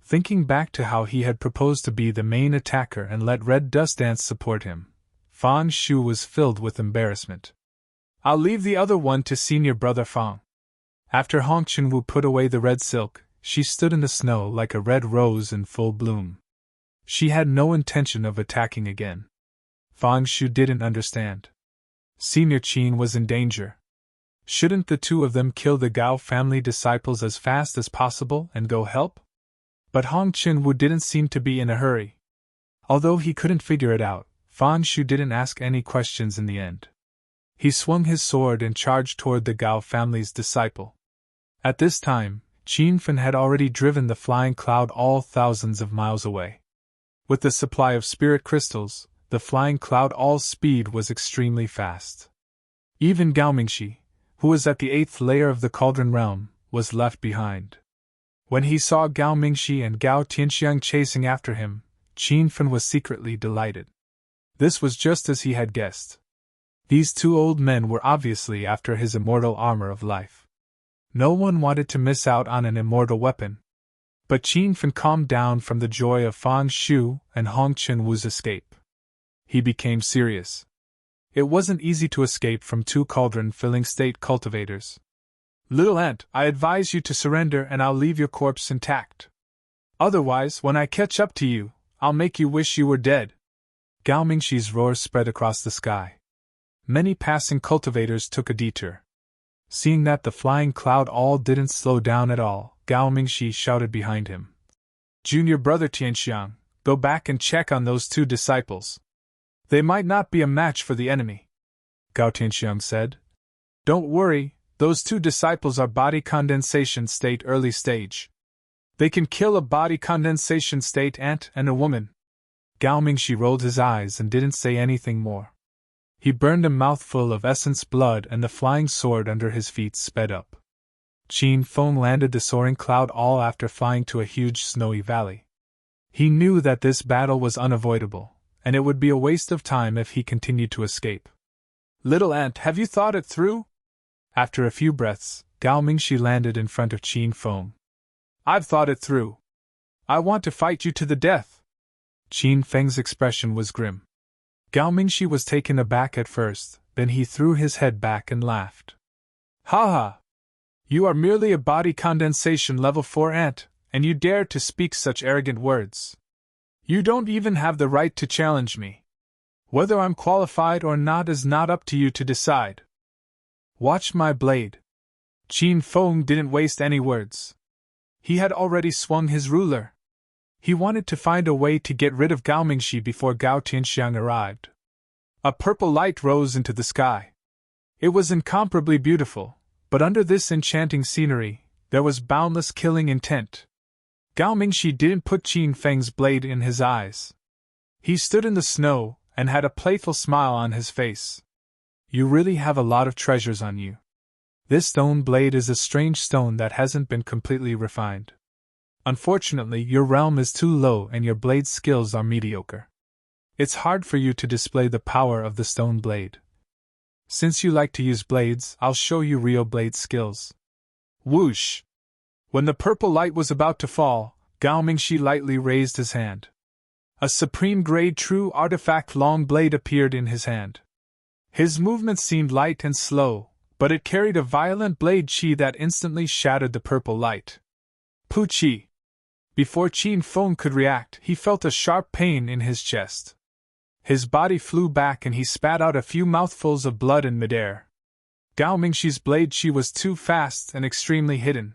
Thinking back to how he had proposed to be the main attacker and let Red Dust Dance support him, Fang Shu was filled with embarrassment. I'll leave the other one to Senior Brother Fang. After Hong Chunwu put away the red silk, she stood in the snow like a red rose in full bloom. She had no intention of attacking again. Fang Shu didn't understand. Senior Qin was in danger. Shouldn't the two of them kill the Gao family disciples as fast as possible and go help? But Hong Chunwu didn't seem to be in a hurry. Although he couldn't figure it out, Fang Shu didn't ask any questions in the end. He swung his sword and charged toward the Gao family's disciple. At this time, Qin Fen had already driven the flying cloud all thousands of miles away. With the supply of spirit crystals, the flying cloud all speed was extremely fast. Even Gao Mingxi, who was at the 8th layer of the cauldron realm, was left behind. When he saw Gao Mingxi and Gao Tianxiang chasing after him, Qin Fen was secretly delighted. This was just as he had guessed. These two old men were obviously after his immortal armor of life. No one wanted to miss out on an immortal weapon. But Qin Fan calmed down from the joy of Fang Shu and Hong Chun-Wu's escape. He became serious. It wasn't easy to escape from two cauldron-filling state cultivators. Little ant, I advise you to surrender and I'll leave your corpse intact. Otherwise, when I catch up to you, I'll make you wish you were dead. Gao Mingxi's roar spread across the sky. Many passing cultivators took a detour. Seeing that the flying cloud all didn't slow down at all, Gao Mingxi shouted behind him. Junior brother Tianxiang, go back and check on those two disciples. They might not be a match for the enemy. Gao Tianxiang said. Don't worry, those two disciples are body condensation state early stage. They can kill a body condensation state ant and a woman. Gao Mingxi rolled his eyes and didn't say anything more. He burned a mouthful of essence blood and the flying sword under his feet sped up. Qin Feng landed the soaring cloud all after flying to a huge snowy valley. He knew that this battle was unavoidable, and it would be a waste of time if he continued to escape. Little ant, have you thought it through? After a few breaths, Gao Mingxi landed in front of Qin Feng. I've thought it through. I want to fight you to the death. Qin Feng's expression was grim. Gao Mingxi was taken aback at first, then he threw his head back and laughed. Ha ha! You are merely a body condensation level 4 ant, and you dare to speak such arrogant words. You don't even have the right to challenge me. Whether I'm qualified or not is not up to you to decide. Watch my blade. Qin Feng didn't waste any words. He had already swung his ruler. He wanted to find a way to get rid of Gao Mingxi before Gao Tianxiang arrived. A purple light rose into the sky. It was incomparably beautiful, but under this enchanting scenery, there was boundless killing intent. Gao Mingxi didn't put Qin Feng's blade in his eyes. He stood in the snow and had a playful smile on his face. You really have a lot of treasures on you. This stone blade is a strange stone that hasn't been completely refined. Unfortunately, your realm is too low and your blade skills are mediocre. It's hard for you to display the power of the stone blade. Since you like to use blades, I'll show you real blade skills. Whoosh! When the purple light was about to fall, Gao Mingxi lightly raised his hand. A supreme grade true artifact long blade appeared in his hand. His movement seemed light and slow, but it carried a violent blade chi that instantly shattered the purple light. Pu chi! Before Qin Feng could react, he felt a sharp pain in his chest. His body flew back and he spat out a few mouthfuls of blood in midair. Gao Mingxi's blade chi was too fast and extremely hidden.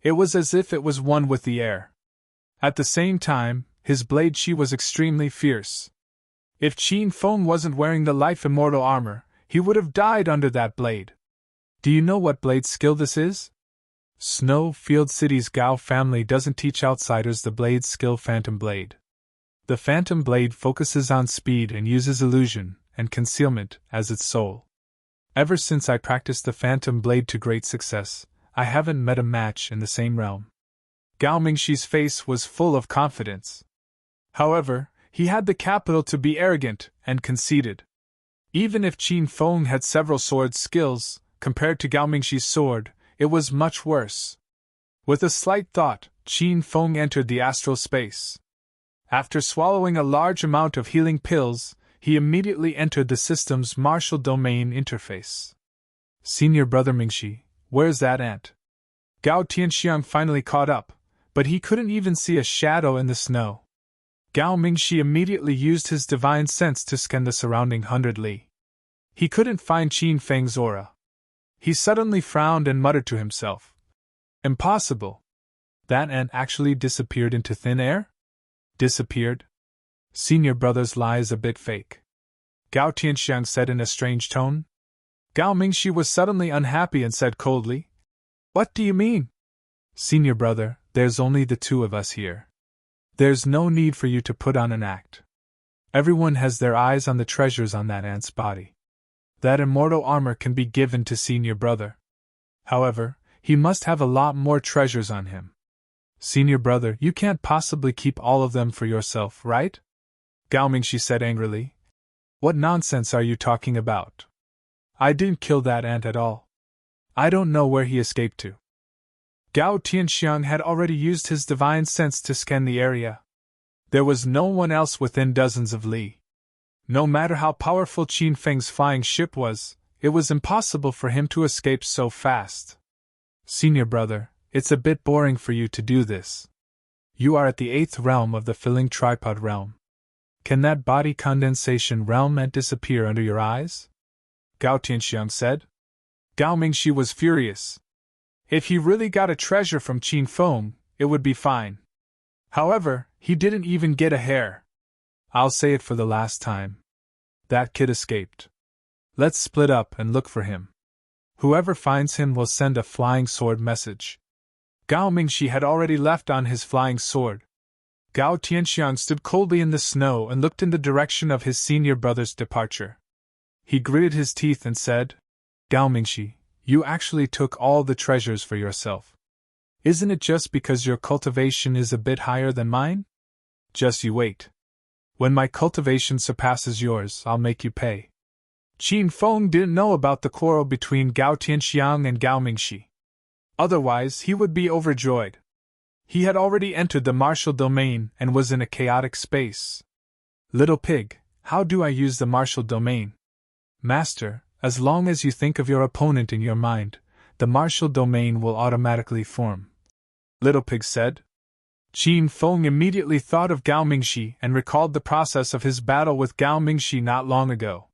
It was as if it was one with the air. At the same time, his blade chi was extremely fierce. If Qin Feng wasn't wearing the life immortal armor, he would have died under that blade. Do you know what blade skill this is? Snowfield City's Gao family doesn't teach outsiders the blade skill Phantom Blade. The Phantom Blade focuses on speed and uses illusion and concealment as its soul. Ever since I practiced the Phantom Blade to great success, I haven't met a match in the same realm. Gao Mingxi's face was full of confidence. However, he had the capital to be arrogant and conceited. Even if Qin Feng had several sword skills, compared to Gao Mingxi's sword, it was much worse. With a slight thought, Qin Feng entered the astral space. After swallowing a large amount of healing pills, he immediately entered the system's martial domain interface. Senior brother Mingxi, where's that ant? Gao Tianxiang finally caught up, but he couldn't even see a shadow in the snow. Gao Mingxi immediately used his divine sense to scan the surrounding 100 li. He couldn't find Qin Feng's aura. He suddenly frowned and muttered to himself. Impossible! That ant actually disappeared into thin air? Disappeared? Senior brother's lie is a bit fake. Gao Tianxiang said in a strange tone. Gao Mingxi was suddenly unhappy and said coldly, What do you mean? Senior brother, there's only the two of us here. There's no need for you to put on an act. Everyone has their eyes on the treasures on that ant's body. That immortal armor can be given to senior brother. However, he must have a lot more treasures on him. Senior brother, you can't possibly keep all of them for yourself, right? Gao Mingxi said angrily. What nonsense are you talking about? I didn't kill that ant at all. I don't know where he escaped to. Gao Tianxiang had already used his divine sense to scan the area. There was no one else within dozens of li. No matter how powerful Qin Feng's flying ship was, it was impossible for him to escape so fast. Senior brother, it's a bit boring for you to do this. You are at the 8th realm of the filling tripod realm. Can that body condensation realm ant disappear under your eyes? Gao Tianxiang said. Gao Mingxi was furious. If he really got a treasure from Qin Feng, it would be fine. However, he didn't even get a hair. I'll say it for the last time. That kid escaped. Let's split up and look for him. Whoever finds him will send a flying sword message. Gao Mingxi had already left on his flying sword. Gao Tianxiang stood coldly in the snow and looked in the direction of his senior brother's departure. He gritted his teeth and said, Gao Mingxi, you actually took all the treasures for yourself. Isn't it just because your cultivation is a bit higher than mine? Just you wait. When my cultivation surpasses yours, I'll make you pay. Qin Feng didn't know about the quarrel between Gao Tianxiang and Gao Mingxi. Otherwise, he would be overjoyed. He had already entered the martial domain and was in a chaotic space. Little pig, how do I use the martial domain? Master, as long as you think of your opponent in your mind, the martial domain will automatically form. Little pig said. Qin Feng immediately thought of Gao Mingxi and recalled the process of his battle with Gao Mingxi not long ago.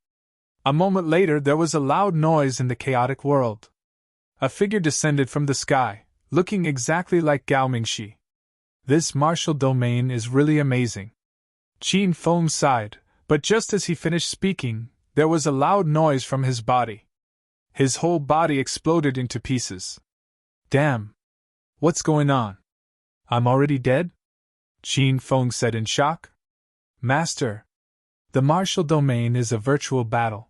A moment later there was a loud noise in the chaotic world. A figure descended from the sky, looking exactly like Gao Mingxi. This martial domain is really amazing. Qin Feng sighed, but just as he finished speaking, there was a loud noise from his body. His whole body exploded into pieces. Damn! What's going on? I'm already dead? Qin Feng said in shock. Master, the martial domain is a virtual battle.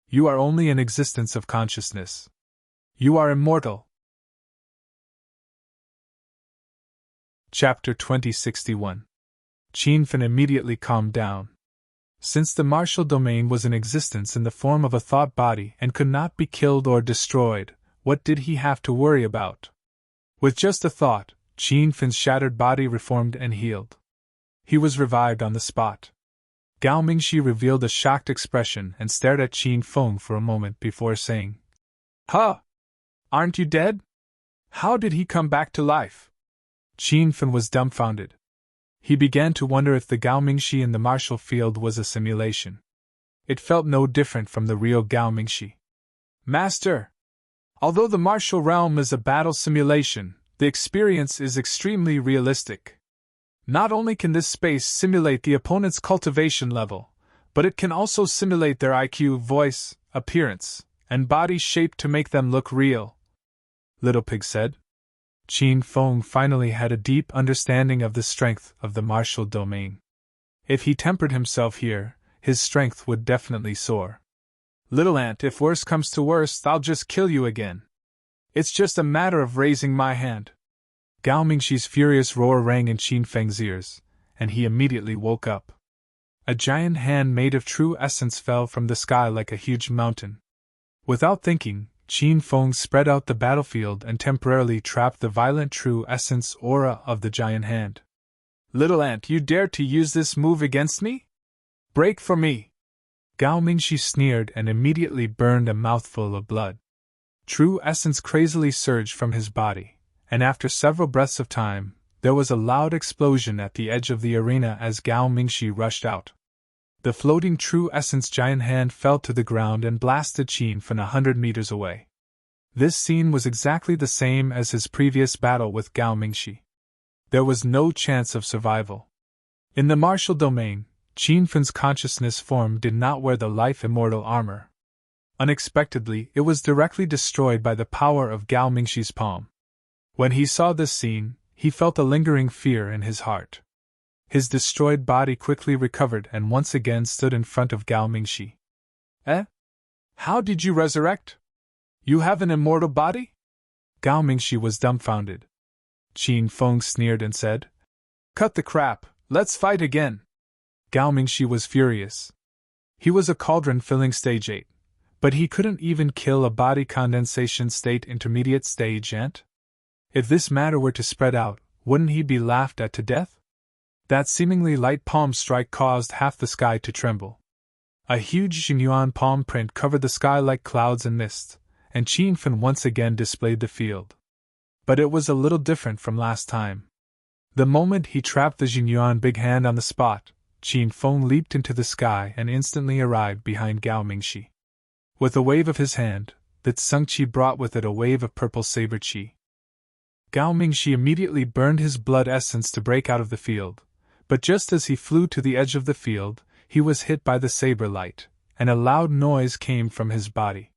You are only an existence of consciousness. You are immortal. Chapter 2061. Qin Feng immediately calmed down. Since the martial domain was in existence in the form of a thought body and could not be killed or destroyed, what did he have to worry about? With just a thought, Qin Feng's shattered body reformed and healed. He was revived on the spot. Gao Mingxi revealed a shocked expression and stared at Qin Feng for a moment before saying, Huh! Aren't you dead? How did he come back to life? Qin Feng was dumbfounded. He began to wonder if the Gao Mingxi in the martial field was a simulation. It felt no different from the real Gao Mingxi. Master! Although the martial realm is a battle simulation, the experience is extremely realistic. Not only can this space simulate the opponent's cultivation level, but it can also simulate their IQ, voice, appearance, and body shape to make them look real. Little Pig said. Qin Feng finally had a deep understanding of the strength of the martial domain. If he tempered himself here, his strength would definitely soar. Little ant, if worse comes to worst, I'll just kill you again. It's just a matter of raising my hand. Gao Mingxi's furious roar rang in Qin Feng's ears, and he immediately woke up. A giant hand made of true essence fell from the sky like a huge mountain. Without thinking, Qin Feng spread out the battlefield and temporarily trapped the violent true essence aura of the giant hand. Little ant, you dare to use this move against me? Break for me! Gao Mingxi sneered and immediately burned a mouthful of blood. True essence crazily surged from his body, and after several breaths of time, there was a loud explosion at the edge of the arena as Gao Mingxi rushed out. The floating true essence giant hand fell to the ground and blasted Qin Feng 100 meters away. This scene was exactly the same as his previous battle with Gao Mingxi. There was no chance of survival. In the martial domain, Qin Feng's consciousness form did not wear the life immortal armor. Unexpectedly, it was directly destroyed by the power of Gao Mingxi's palm. When he saw this scene, he felt a lingering fear in his heart. His destroyed body quickly recovered and once again stood in front of Gao Mingxi. Eh? How did you resurrect? You have an immortal body? Gao Mingxi was dumbfounded. Qin Feng sneered and said, Cut the crap, let's fight again. Gao Mingxi was furious. He was a cauldron filling stage 8, But he couldn't even kill a body condensation state intermediate stage ant? If this matter were to spread out, wouldn't he be laughed at to death? That seemingly light palm strike caused half the sky to tremble. A huge Xingyuan palm print covered the sky like clouds and mist, and Qin Fen once again displayed the field. But it was a little different from last time. The moment he trapped the Xingyuan big hand on the spot, Qin Feng leaped into the sky and instantly arrived behind Gao Mingxi. With a wave of his hand, that Tsung Qi brought with it a wave of purple saber qi. Gao Mingxi immediately burned his blood essence to break out of the field, but just as he flew to the edge of the field, he was hit by the saber light, and a loud noise came from his body.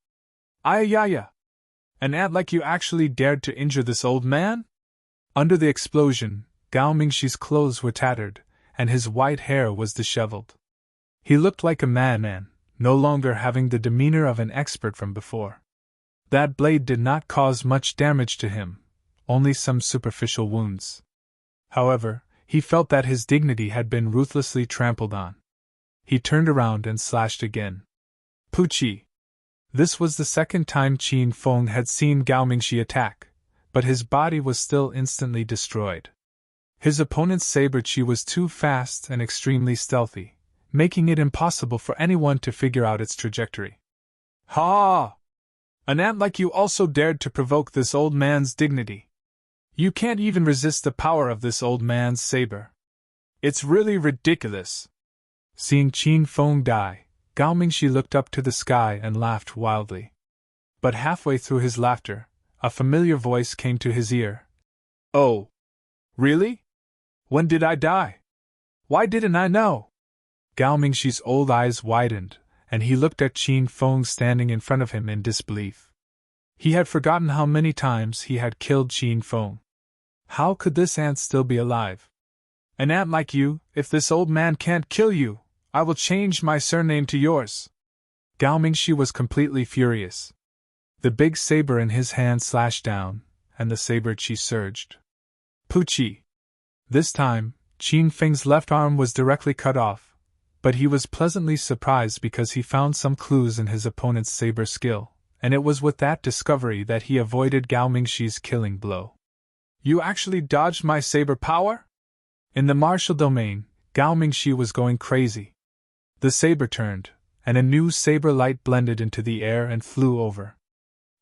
Ayayaya! An ant like you actually dared to injure this old man? Under the explosion, Gao Mingxi's clothes were tattered, and his white hair was disheveled. He looked like a madman, no longer having the demeanor of an expert from before. That blade did not cause much damage to him, only some superficial wounds. However, he felt that his dignity had been ruthlessly trampled on. He turned around and slashed again. Puchi! This was the second time Qin Feng had seen Gao Mingxi attack, but his body was still instantly destroyed. His opponent's saber qi was too fast and extremely stealthy, making it impossible for anyone to figure out its trajectory. Ha! An ant like you also dared to provoke this old man's dignity. You can't even resist the power of this old man's saber. It's really ridiculous. Seeing Qin Feng die, Gao Mingxi looked up to the sky and laughed wildly. But halfway through his laughter, a familiar voice came to his ear. Oh! Really? When did I die? Why didn't I know? Gao Mingxi's old eyes widened, and he looked at Qin Feng standing in front of him in disbelief. He had forgotten how many times he had killed Qin Feng. How could this ant still be alive? An ant like you, if this old man can't kill you, I will change my surname to yours. Gao Mingxi was completely furious. The big saber in his hand slashed down, and the saber qi surged. Puchi! This time, Qin Feng's left arm was directly cut off, but he was pleasantly surprised because he found some clues in his opponent's saber skill, and it was with that discovery that he avoided Gao Mingxi's killing blow. You actually dodged my saber power? In the martial domain, Gao Mingxi was going crazy. The saber turned, and a new saber light blended into the air and flew over.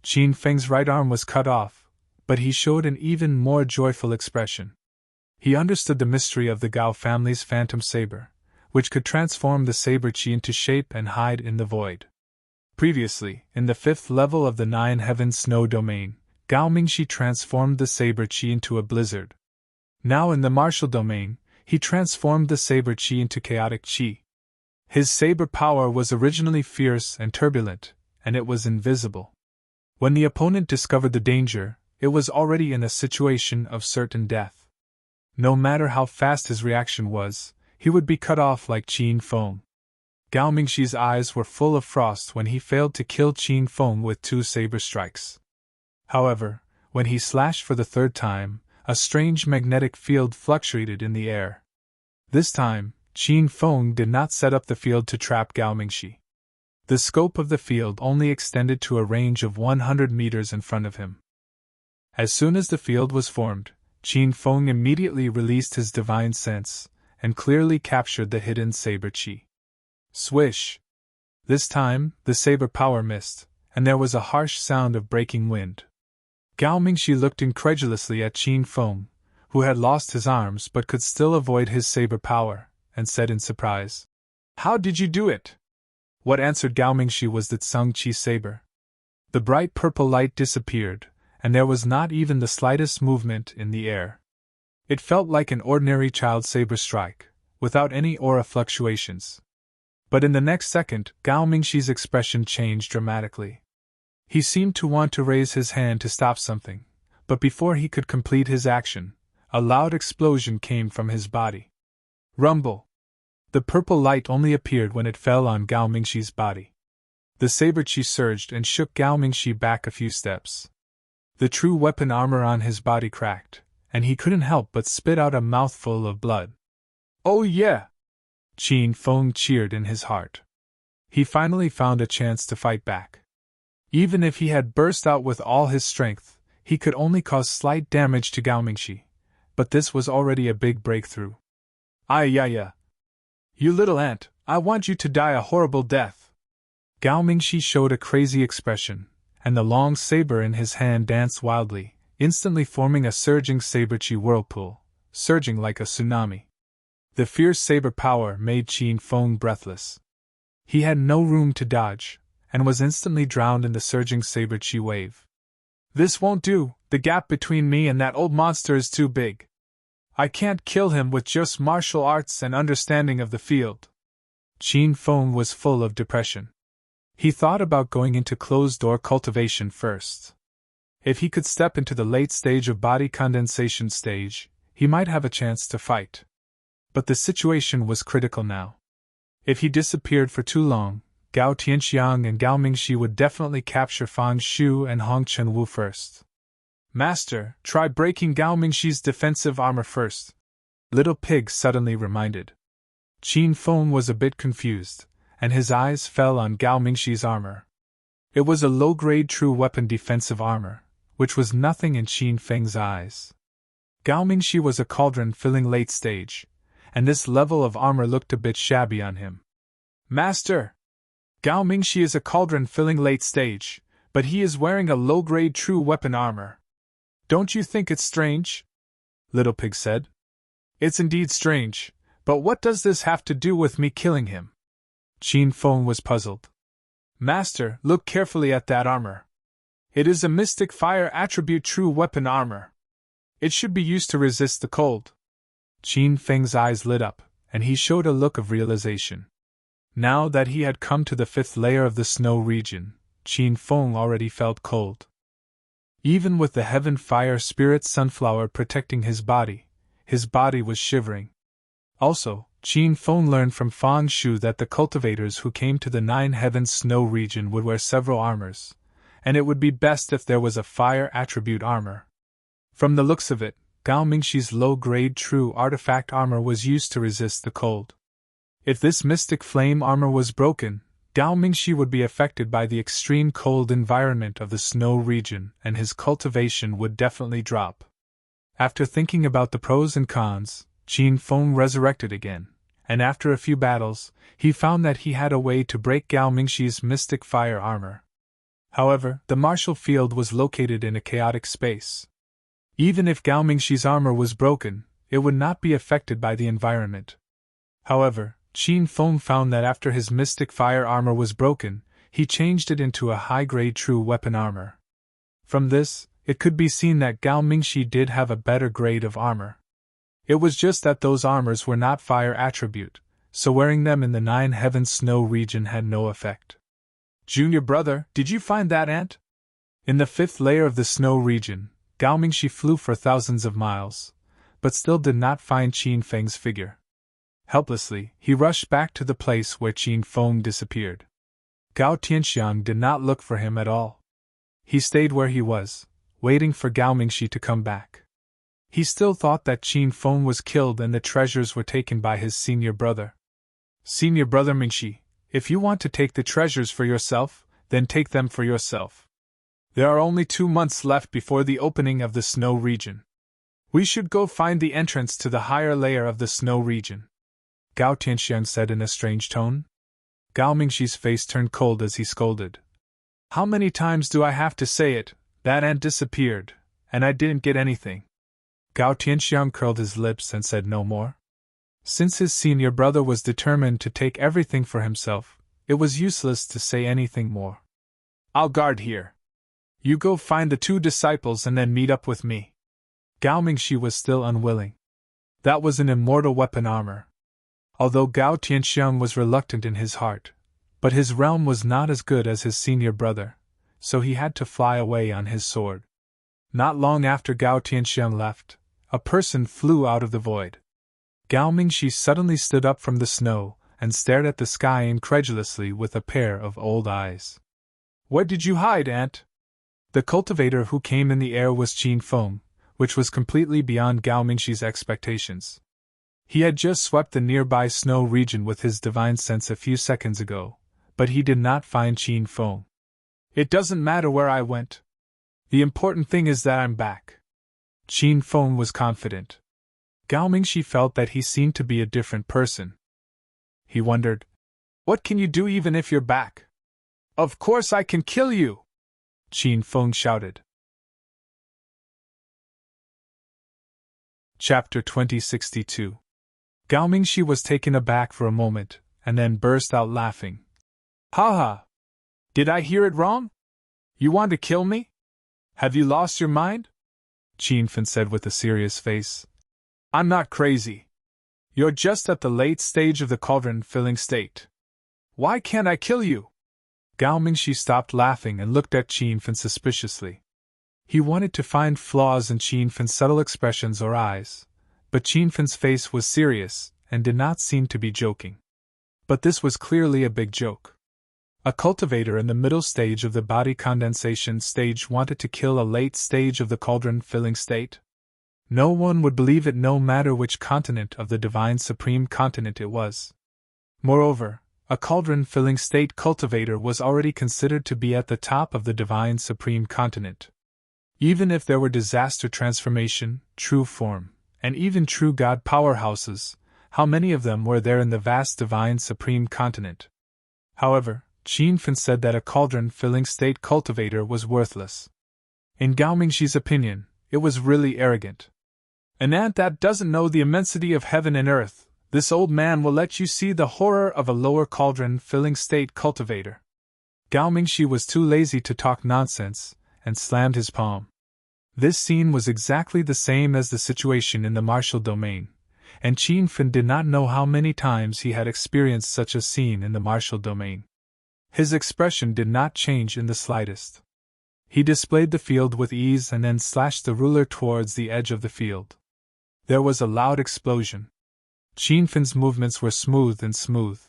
Qin Feng's right arm was cut off, but he showed an even more joyful expression. He understood the mystery of the Gao family's phantom saber, which could transform the saber qi into shape and hide in the void. Previously, in the 5th level of the 9 Heaven Snow domain, Gao Mingxi transformed the saber qi into a blizzard. Now in the martial domain, he transformed the saber qi into chaotic qi. His saber power was originally fierce and turbulent, and it was invisible. When the opponent discovered the danger, it was already in a situation of certain death. No matter how fast his reaction was, he would be cut off like Qin Feng. Gao Mingxi's eyes were full of frost when he failed to kill Qin Feng with 2 saber strikes. However, when he slashed for the 3rd time, a strange magnetic field fluctuated in the air. This time, Qin Feng did not set up the field to trap Gao Mingxi. The scope of the field only extended to a range of 100 meters in front of him. As soon as the field was formed, Qin Feng immediately released his divine sense, and clearly captured the hidden saber qi. Swish! This time, the saber power missed, and there was a harsh sound of breaking wind. Gao Mingxi looked incredulously at Qin Feng, who had lost his arms but could still avoid his saber power, and said in surprise, "How did you do it?" What answered Gao Mingxi was the Tsung Qi saber. The bright purple light disappeared, and there was not even the slightest movement in the air. It felt like an ordinary child saber strike, without any aura fluctuations. But in the next second, Gao Mingxi's expression changed dramatically. He seemed to want to raise his hand to stop something, but before he could complete his action, a loud explosion came from his body. Rumble! The purple light only appeared when it fell on Gao Mingxi's body. The saber qi surged and shook Gao Mingxi back a few steps. The true weapon armor on his body cracked, and he couldn't help but spit out a mouthful of blood. "Oh yeah!" Qin Feng cheered in his heart. He finally found a chance to fight back. Even if he had burst out with all his strength, he could only cause slight damage to Gao Mingxi, but this was already a big breakthrough. Yeah. You little ant, I want you to die a horrible death. Gao Mingxi showed a crazy expression, and the long saber in his hand danced wildly, instantly forming a surging saber-chi whirlpool, surging like a tsunami. The fierce saber power made Qin Feng breathless. He had no room to dodge, and was instantly drowned in the surging saber-chi wave. This won't do, the gap between me and that old monster is too big. I can't kill him with just martial arts and understanding of the field. Qin Feng was full of depression. He thought about going into closed-door cultivation first. If he could step into the late stage of body condensation stage, he might have a chance to fight. But the situation was critical now. If he disappeared for too long, Gao Tianxiang and Gao Mingxi would definitely capture Fang Shu and Hong Chenwu first. Master, try breaking Gao Mingxi's defensive armor first, Little Pig suddenly reminded. Qin Feng was a bit confused, and his eyes fell on Gao Mingxi's armor. It was a low-grade true weapon defensive armor, which was nothing in Qin Feng's eyes. Gao Mingxi was a cauldron-filling late stage, and this level of armor looked a bit shabby on him. Master! Gao Mingxi is a cauldron-filling late stage, but he is wearing a low-grade true weapon armor. Don't you think it's strange? Little Pig said. It's indeed strange, but what does this have to do with me killing him? Qin Feng was puzzled. Master, look carefully at that armor. It is a mystic fire attribute true weapon armor. It should be used to resist the cold. Qin Feng's eyes lit up, and he showed a look of realization. Now that he had come to the 5th layer of the snow region, Qin Feng already felt cold. Even with the heaven fire spirit sunflower protecting his body was shivering. Also, Qin Feng learned from Fang Shu that the cultivators who came to the 9 heavens snow region would wear several armors, and it would be best if there was a fire attribute armor. From the looks of it, Gao Mingxi's low-grade true artifact armor was used to resist the cold. If this mystic flame armor was broken, Gao Mingxi would be affected by the extreme cold environment of the snow region and his cultivation would definitely drop. After thinking about the pros and cons, Qin Feng resurrected again, and after a few battles, he found that he had a way to break Gao Mingxi's mystic fire armor. However, the martial field was located in a chaotic space. Even if Gao Mingxi's armor was broken, it would not be affected by the environment. However, Qin Feng found that after his mystic fire armor was broken, he changed it into a high-grade true weapon armor. From this, it could be seen that Gao Mingxi did have a better grade of armor. It was just that those armors were not fire attribute, so wearing them in the 9 heavens snow region had no effect. Junior brother, did you find that ant? In the 5th layer of the snow region, Gao Mingxi flew for thousands of miles, but still did not find Qin Feng's figure. Helplessly, he rushed back to the place where Qin Feng disappeared. Gao Tianxiang did not look for him at all. He stayed where he was, waiting for Gao Mingxi to come back. He still thought that Qin Feng was killed and the treasures were taken by his senior brother. Senior brother Mingxi, if you want to take the treasures for yourself, then take them for yourself. There are only 2 months left before the opening of the snow region. We should go find the entrance to the higher layer of the snow region. Gao Tianxiang said in a strange tone. Gao Mingxi's face turned cold as he scolded. How many times do I have to say it? That ant disappeared, and I didn't get anything. Gao Tianxiang curled his lips and said no more. Since his senior brother was determined to take everything for himself, it was useless to say anything more. I'll guard here. You go find the 2 disciples and then meet up with me. Gao Mingxi was still unwilling. That was an immortal weapon armor. Although Gao Tianxiang was reluctant in his heart, but his realm was not as good as his senior brother, so he had to fly away on his sword. Not long after Gao Tianxiang left, a person flew out of the void. Gao Mingxi suddenly stood up from the snow and stared at the sky incredulously with a pair of old eyes. Where did you hide, ant? The cultivator who came in the air was Qin Feng, which was completely beyond Gao Mingxi's expectations. He had just swept the nearby snow region with his divine sense a few seconds ago, but he did not find Qin Feng. "It doesn't matter where I went. The important thing is that I'm back." Qin Feng was confident. Gao Mingxi felt that he seemed to be a different person. He wondered, "What can you do even if you're back?" "Of course I can kill you!" Qin Feng shouted. Chapter 2062. Gao Mingxi was taken aback for a moment, and then burst out laughing. "Ha ha! Did I hear it wrong? You want to kill me? Have you lost your mind?" Qin Fen said with a serious face. "I'm not crazy. You're just at the late stage of the cauldron-filling state. Why can't I kill you?" Gao Mingxi stopped laughing and looked at Qin Fen suspiciously. He wanted to find flaws in Qin Fen's subtle expressions or eyes, but Qin Fen's face was serious and did not seem to be joking. But this was clearly a big joke. A cultivator in the middle stage of the body condensation stage wanted to kill a late stage of the cauldron-filling state? No one would believe it, no matter which continent of the divine supreme continent it was. Moreover, a cauldron-filling state cultivator was already considered to be at the top of the divine supreme continent. Even if there were disaster transformation, true form, and even true God powerhouses, how many of them were there in the vast divine supreme continent? However, Qin Fen said that a cauldron-filling state cultivator was worthless. In Gao Mingxi's opinion, it was really arrogant. "An ant that doesn't know the immensity of heaven and earth, this old man will let you see the horror of a lower cauldron-filling state cultivator." Gao Mingxi was too lazy to talk nonsense, and slammed his palm. This scene was exactly the same as the situation in the martial domain, and Qin Fen did not know how many times he had experienced such a scene in the martial domain. His expression did not change in the slightest. He displayed the field with ease and then slashed the ruler towards the edge of the field. There was a loud explosion. Qin Fen's movements were smooth and smooth.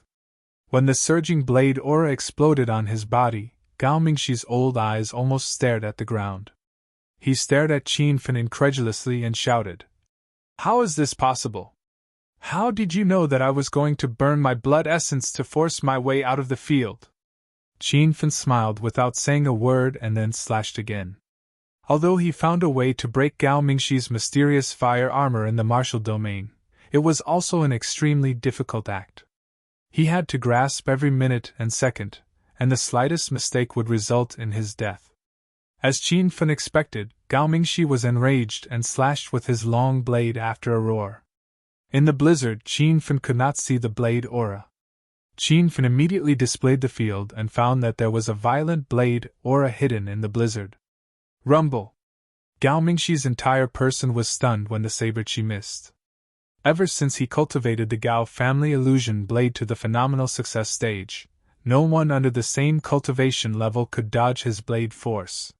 When the surging blade aura exploded on his body, Gao Mingxi's old eyes almost stared at the ground. He stared at Qin Fen incredulously and shouted, "How is this possible? How did you know that I was going to burn my blood essence to force my way out of the field?" Qin Fen smiled without saying a word and then slashed again. Although he found a way to break Gao Mingxi's mysterious fire armor in the martial domain, it was also an extremely difficult act. He had to grasp every minute and second, and the slightest mistake would result in his death. As Qin Fen expected, Gao Mingxi was enraged and slashed with his long blade after a roar. In the blizzard, Qin Fen could not see the blade aura. Qin Fen immediately displayed the field and found that there was a violent blade aura hidden in the blizzard. Rumble! Gao Mingxi's entire person was stunned when the saber qi missed. Ever since he cultivated the Gao family illusion blade to the phenomenal success stage, no one under the same cultivation level could dodge his blade force.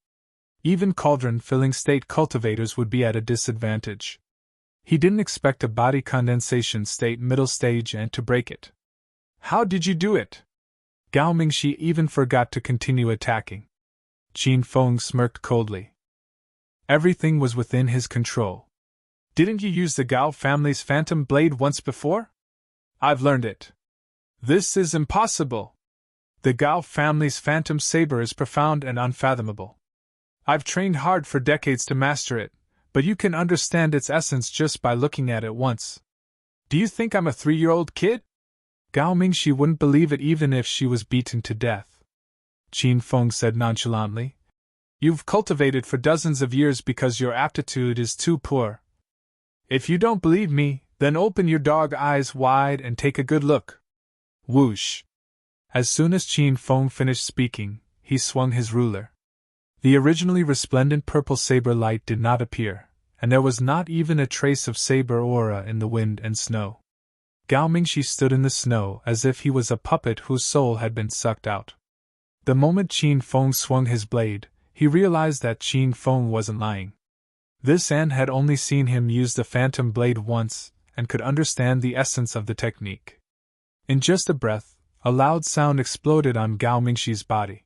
Even cauldron-filling state cultivators would be at a disadvantage. He didn't expect a body condensation state middle stage ant to break it. "How did you do it?" Gao Mingxi even forgot to continue attacking. Qin Feng smirked coldly. "Everything was within his control. Didn't you use the Gao family's phantom blade once before?" "I've learned it." "This is impossible. The Gao family's phantom saber is profound and unfathomable. I've trained hard for decades to master it, but you can understand its essence just by looking at it once. Do you think I'm a 3-year-old kid?" Gao Mingxi wouldn't believe it even if she was beaten to death. Qin Feng said nonchalantly, "You've cultivated for dozens of years because your aptitude is too poor. If you don't believe me, then open your dog eyes wide and take a good look." Whoosh! As soon as Qin Feng finished speaking, he swung his ruler. The originally resplendent purple saber light did not appear, and there was not even a trace of saber aura in the wind and snow. Gao Mingxi stood in the snow as if he was a puppet whose soul had been sucked out. The moment Qin Feng swung his blade, he realized that Qin Feng wasn't lying. This ant had only seen him use the phantom blade once, and could understand the essence of the technique. In just a breath, a loud sound exploded on Gao Mingxi's body.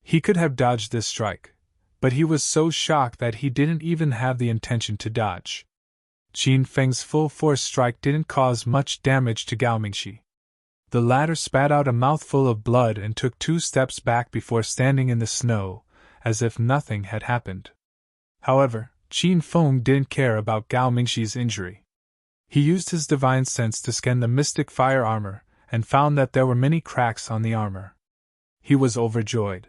He could have dodged this strike, but he was so shocked that he didn't even have the intention to dodge. Qin Feng's full-force strike didn't cause much damage to Gao Mingxi. The latter spat out a mouthful of blood and took 2 steps back before standing in the snow, as if nothing had happened. However, Qin Feng didn't care about Gao Mingxi's injury. He used his divine sense to scan the mystic fire armor, and found that there were many cracks on the armor. He was overjoyed.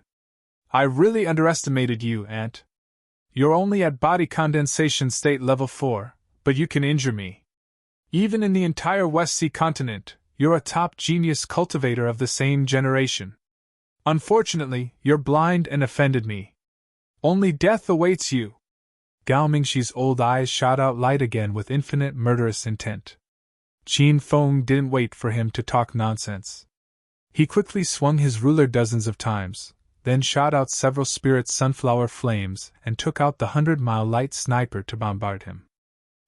I really underestimated you, Aunt. You're only at body condensation state level 4, but you can injure me. Even in the entire West Sea continent, you're a top genius cultivator of the same generation. Unfortunately, you're blind and offended me. Only death awaits you. Gao Mingxi's old eyes shot out light again with infinite murderous intent. Qin Feng didn't wait for him to talk nonsense. He quickly swung his ruler dozens of times, then shot out several spirit sunflower flames and took out the 100-mile light sniper to bombard him.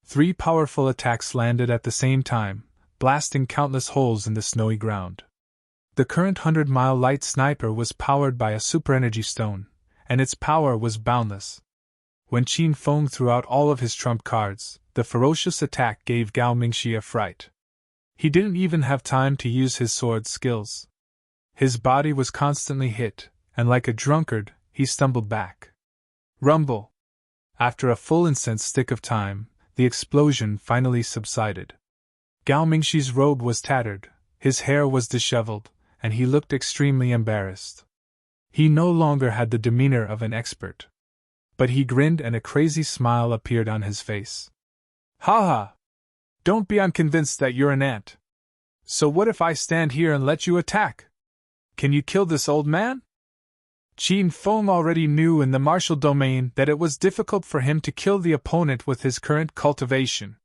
3 powerful attacks landed at the same time, blasting countless holes in the snowy ground. The current 100-mile light sniper was powered by a super-energy stone, and its power was boundless. When Qin Feng threw out all of his trump cards, the ferocious attack gave Gao Mingxi a fright. He didn't even have time to use his sword skills. His body was constantly hit, and like a drunkard, he stumbled back. Rumble! After a full incense stick of time, the explosion finally subsided. Gao Mingxi's robe was tattered, his hair was disheveled, and he looked extremely embarrassed. He no longer had the demeanor of an expert. But he grinned and a crazy smile appeared on his face. Ha ha! Don't be unconvinced that you're an ant. So what if I stand here and let you attack? Can you kill this old man? Qin Feng already knew in the martial domain that it was difficult for him to kill the opponent with his current cultivation.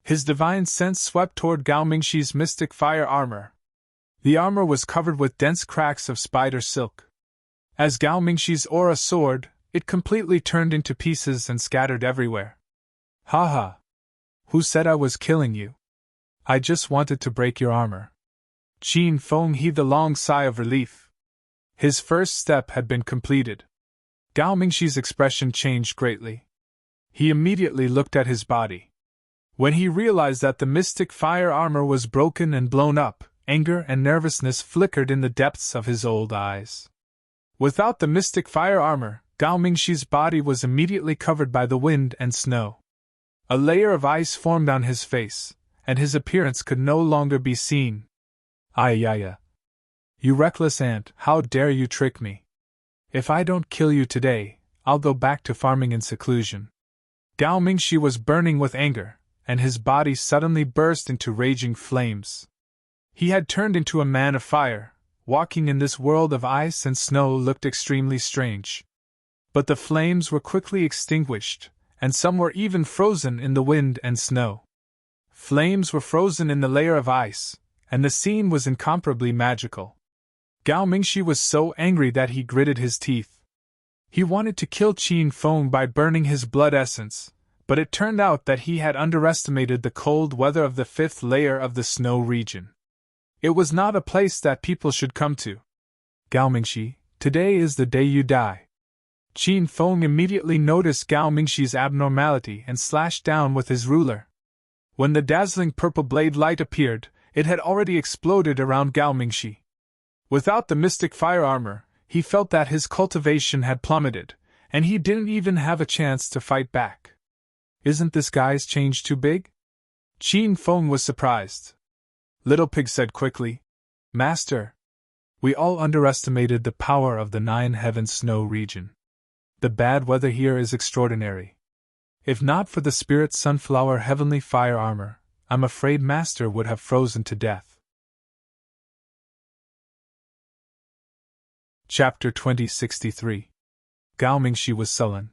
His divine sense swept toward Gao Mingxi's mystic fire armor. The armor was covered with dense cracks of spider silk. As Gao Mingxi's aura soared, it completely turned into pieces and scattered everywhere. Ha ha! Who said I was killing you? I just wanted to break your armor. Qin Feng heaved a long sigh of relief. His first step had been completed. Gao Mingxi's expression changed greatly. He immediately looked at his body. When he realized that the mystic fire armor was broken and blown up, anger and nervousness flickered in the depths of his old eyes. Without the mystic fire armor, Gao Mingxi's body was immediately covered by the wind and snow. A layer of ice formed on his face, and his appearance could no longer be seen. Ayaya! You reckless ant, how dare you trick me? If I don't kill you today, I'll go back to farming in seclusion. Gao Mingxi was burning with anger, and his body suddenly burst into raging flames. He had turned into a man of fire. Walking in this world of ice and snow looked extremely strange. But the flames were quickly extinguished, and some were even frozen in the wind and snow. Flames were frozen in the layer of ice, and the scene was incomparably magical. Gao Mingxi was so angry that he gritted his teeth. He wanted to kill Qin Feng by burning his blood essence, but it turned out that he had underestimated the cold weather of the 5th layer of the snow region. It was not a place that people should come to. Gao Mingxi, today is the day you die. Qin Feng immediately noticed Gao Mingxi's abnormality and slashed down with his ruler. When the dazzling purple blade light appeared, it had already exploded around Gao Mingxi. Without the mystic fire armor, he felt that his cultivation had plummeted, and he didn't even have a chance to fight back. Isn't this guy's change too big? Qin Feng was surprised. Little Pig said quickly, Master, we all underestimated the power of the 9 heaven snow region. The bad weather here is extraordinary. If not for the spirit sunflower heavenly fire armor, I'm afraid Master would have frozen to death. Chapter 2063. Gao Mingxi was sullen.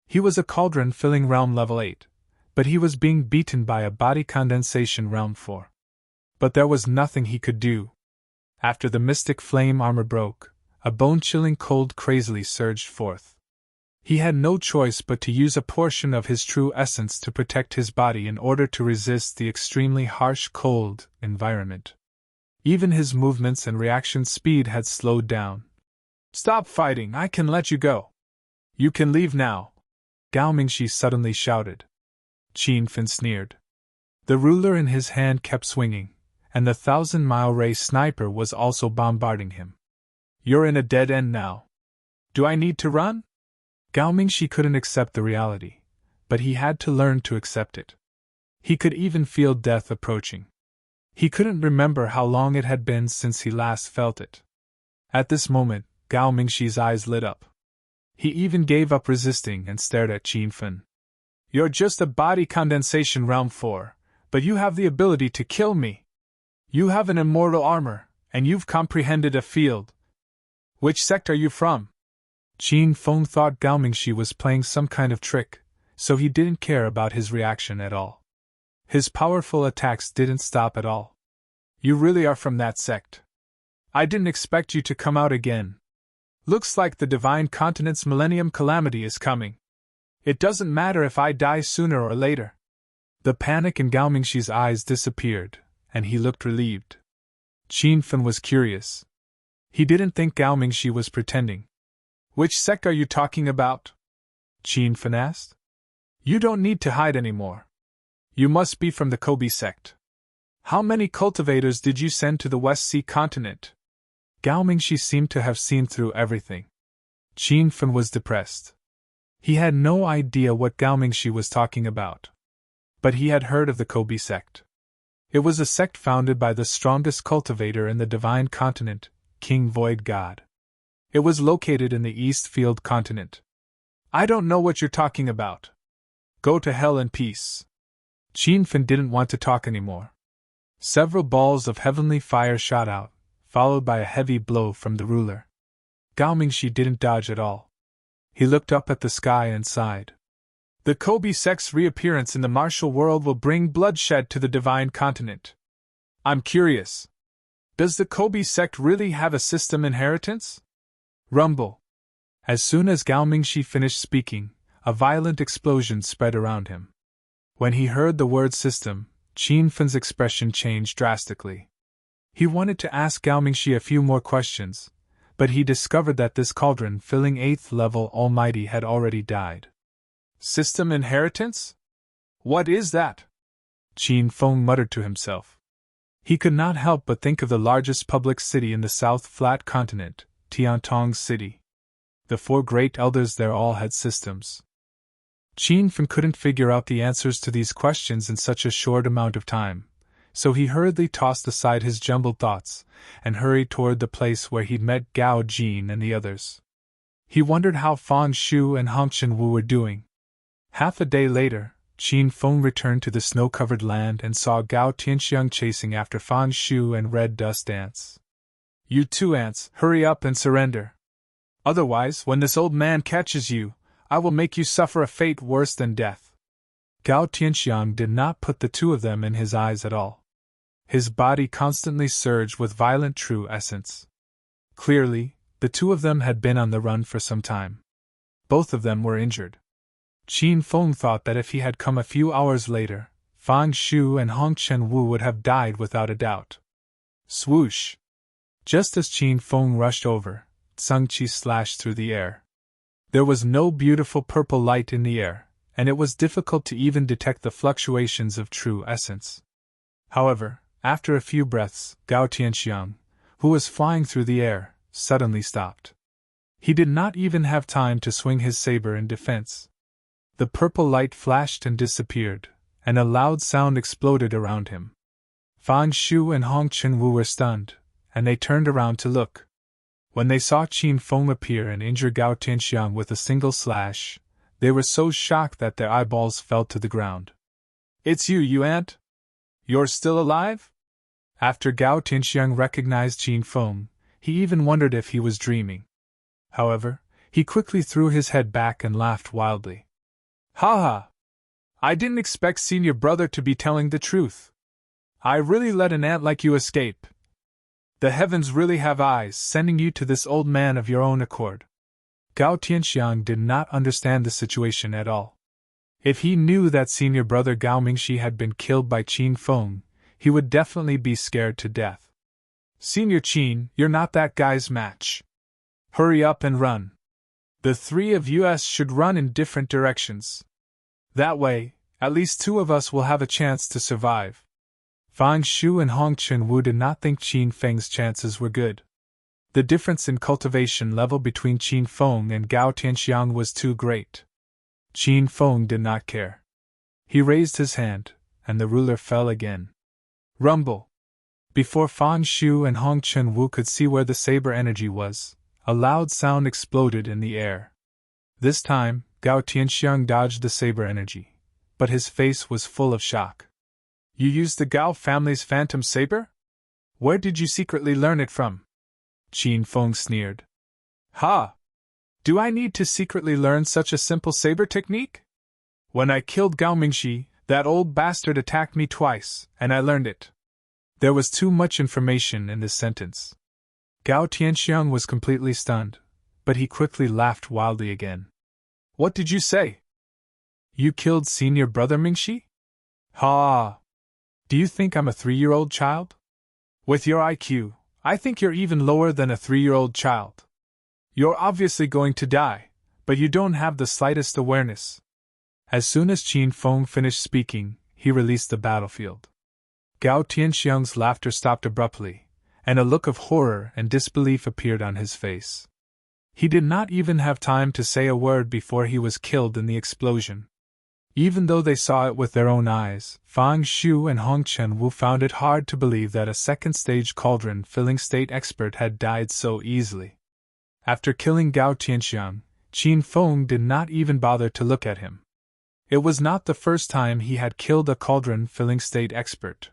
He was a cauldron filling realm level 8, but he was being beaten by a body condensation realm 4. But there was nothing he could do. After the mystic flame armor broke, a bone-chilling cold crazily surged forth. He had no choice but to use a portion of his true essence to protect his body in order to resist the extremely harsh cold environment. Even his movements and reaction speed had slowed down. Stop fighting, I can let you go. You can leave now, Gao Mingxi suddenly shouted. Qin Fin sneered. The ruler in his hand kept swinging, and the 1,000-mile ray sniper was also bombarding him. You're in a dead end now. Do I need to run? Gao Mingxi couldn't accept the reality, but he had to learn to accept it. He could even feel death approaching. He couldn't remember how long it had been since he last felt it. At this moment, Gao Mingxi's eyes lit up. He even gave up resisting and stared at Qin Fen. You're just a body condensation realm 4, but you have the ability to kill me. You have an immortal armor, and you've comprehended a field. Which sect are you from? Qin Fen thought Gao Mingxi was playing some kind of trick, so he didn't care about his reaction at all. His powerful attacks didn't stop at all. You really are from that sect. I didn't expect you to come out again. Looks like the Divine Continent's Millennium Calamity is coming. It doesn't matter if I die sooner or later. The panic in Gao Mingxi's eyes disappeared, and he looked relieved. Qin Fen was curious. He didn't think Gao Mingxi was pretending. Which sect are you talking about? Qin Fen asked. You don't need to hide anymore. You must be from the Kobe sect. How many cultivators did you send to the West Sea continent? Gao Mingxi seemed to have seen through everything. Qin Fen was depressed. He had no idea what Gao Mingxi was talking about. But he had heard of the Kobe sect. It was a sect founded by the strongest cultivator in the Divine Continent, King Void God. It was located in the East Field continent. I don't know what you're talking about. Go to hell in peace. Qin Fen didn't want to talk anymore. Several balls of heavenly fire shot out, followed by a heavy blow from the ruler. Gao Mingxi didn't dodge at all. He looked up at the sky and sighed. The Kobe sect's reappearance in the martial world will bring bloodshed to the Divine Continent. I'm curious. Does the Kobe sect really have a system inheritance? Rumble. As soon as Gao Mingxi finished speaking, a violent explosion spread around him. When he heard the word system, Qin Fen's expression changed drastically. He wanted to ask Gao Mingxi a few more questions, but he discovered that this cauldron-filling 8th level Almighty had already died. System inheritance? What is that? Qin Fen muttered to himself. He could not help but think of the largest public city in the South Flat Continent, Tiantong City. The 4 great elders there all had systems. Qin Fen couldn't figure out the answers to these questions in such a short amount of time, so he hurriedly tossed aside his jumbled thoughts and hurried toward the place where he'd met Gao Jin and the others. He wondered how Fang Shu and Hongchen Wu were doing. Half a day later, Qin Fen returned to the snow-covered land and saw Gao Tianxiang chasing after Fang Shu and Red Dust Ants. You 2 ants, hurry up and surrender. Otherwise, when this old man catches you, I will make you suffer a fate worse than death. Gao Tianxiang did not put the 2 of them in his eyes at all. His body constantly surged with violent true essence. Clearly, the 2 of them had been on the run for some time. Both of them were injured. Qin Fen thought that if he had come a few hours later, Fang Shu and Hongchen Wu would have died without a doubt. Swoosh! Just as Qin Fen rushed over, Tsung Chi slashed through the air. There was no beautiful purple light in the air, and it was difficult to even detect the fluctuations of true essence. However, after a few breaths, Gao Tianxiang, who was flying through the air, suddenly stopped. He did not even have time to swing his saber in defense. The purple light flashed and disappeared, and a loud sound exploded around him. Fang Shu and Hongchen Wu were stunned, and they turned around to look. When they saw Qin Fen appear and injure Gao Tianxiang with a single slash, they were so shocked that their eyeballs fell to the ground. It's you ant? You're still alive? After Gao Tianxiang recognized Qin Fen, he even wondered if he was dreaming. However, he quickly threw his head back and laughed wildly. Ha ha! I didn't expect senior brother to be telling the truth. I really let an ant like you escape. The heavens really have eyes sending you to this old man of your own accord. Gao Tianxiang did not understand the situation at all. If he knew that senior brother Gao Mingxi had been killed by Qin Fen, he would definitely be scared to death. Senior Qin, you're not that guy's match. Hurry up and run. The 3 of us should run in different directions. That way, at least 2 of us will have a chance to survive. Fang Shu and Hong Chen-Wu did not think Qin Feng's chances were good. The difference in cultivation level between Qin Feng and Gao Tianxiang was too great. Qin Feng did not care. He raised his hand, and the ruler fell again. Rumble! Before Fang Shu and Hong Chen-Wu could see where the saber energy was, a loud sound exploded in the air. This time, Gao Tianxiang dodged the saber energy, but his face was full of shock. You used the Gao family's phantom saber? Where did you secretly learn it from? Qin Feng sneered. Ha! Do I need to secretly learn such a simple saber technique? When I killed Gao Mingxi, that old bastard attacked me twice, and I learned it. There was too much information in this sentence. Gao Tianxiang was completely stunned, but he quickly laughed wildly again. What did you say? You killed senior brother Mingxi? Ha! Do you think I'm a 3-year-old child? With your IQ, I think you're even lower than a 3-year-old child. You're obviously going to die, but you don't have the slightest awareness. As soon as Qin Feng finished speaking, he released the battlefield. Gao Tianxiang's laughter stopped abruptly, and a look of horror and disbelief appeared on his face. He did not even have time to say a word before he was killed in the explosion. Even though they saw it with their own eyes, Fang Shu and Hong Chen-Wu found it hard to believe that a second-stage cauldron-filling state expert had died so easily. After killing Gao Tianxiang, Qin Feng did not even bother to look at him. It was not the first time he had killed a cauldron-filling state expert.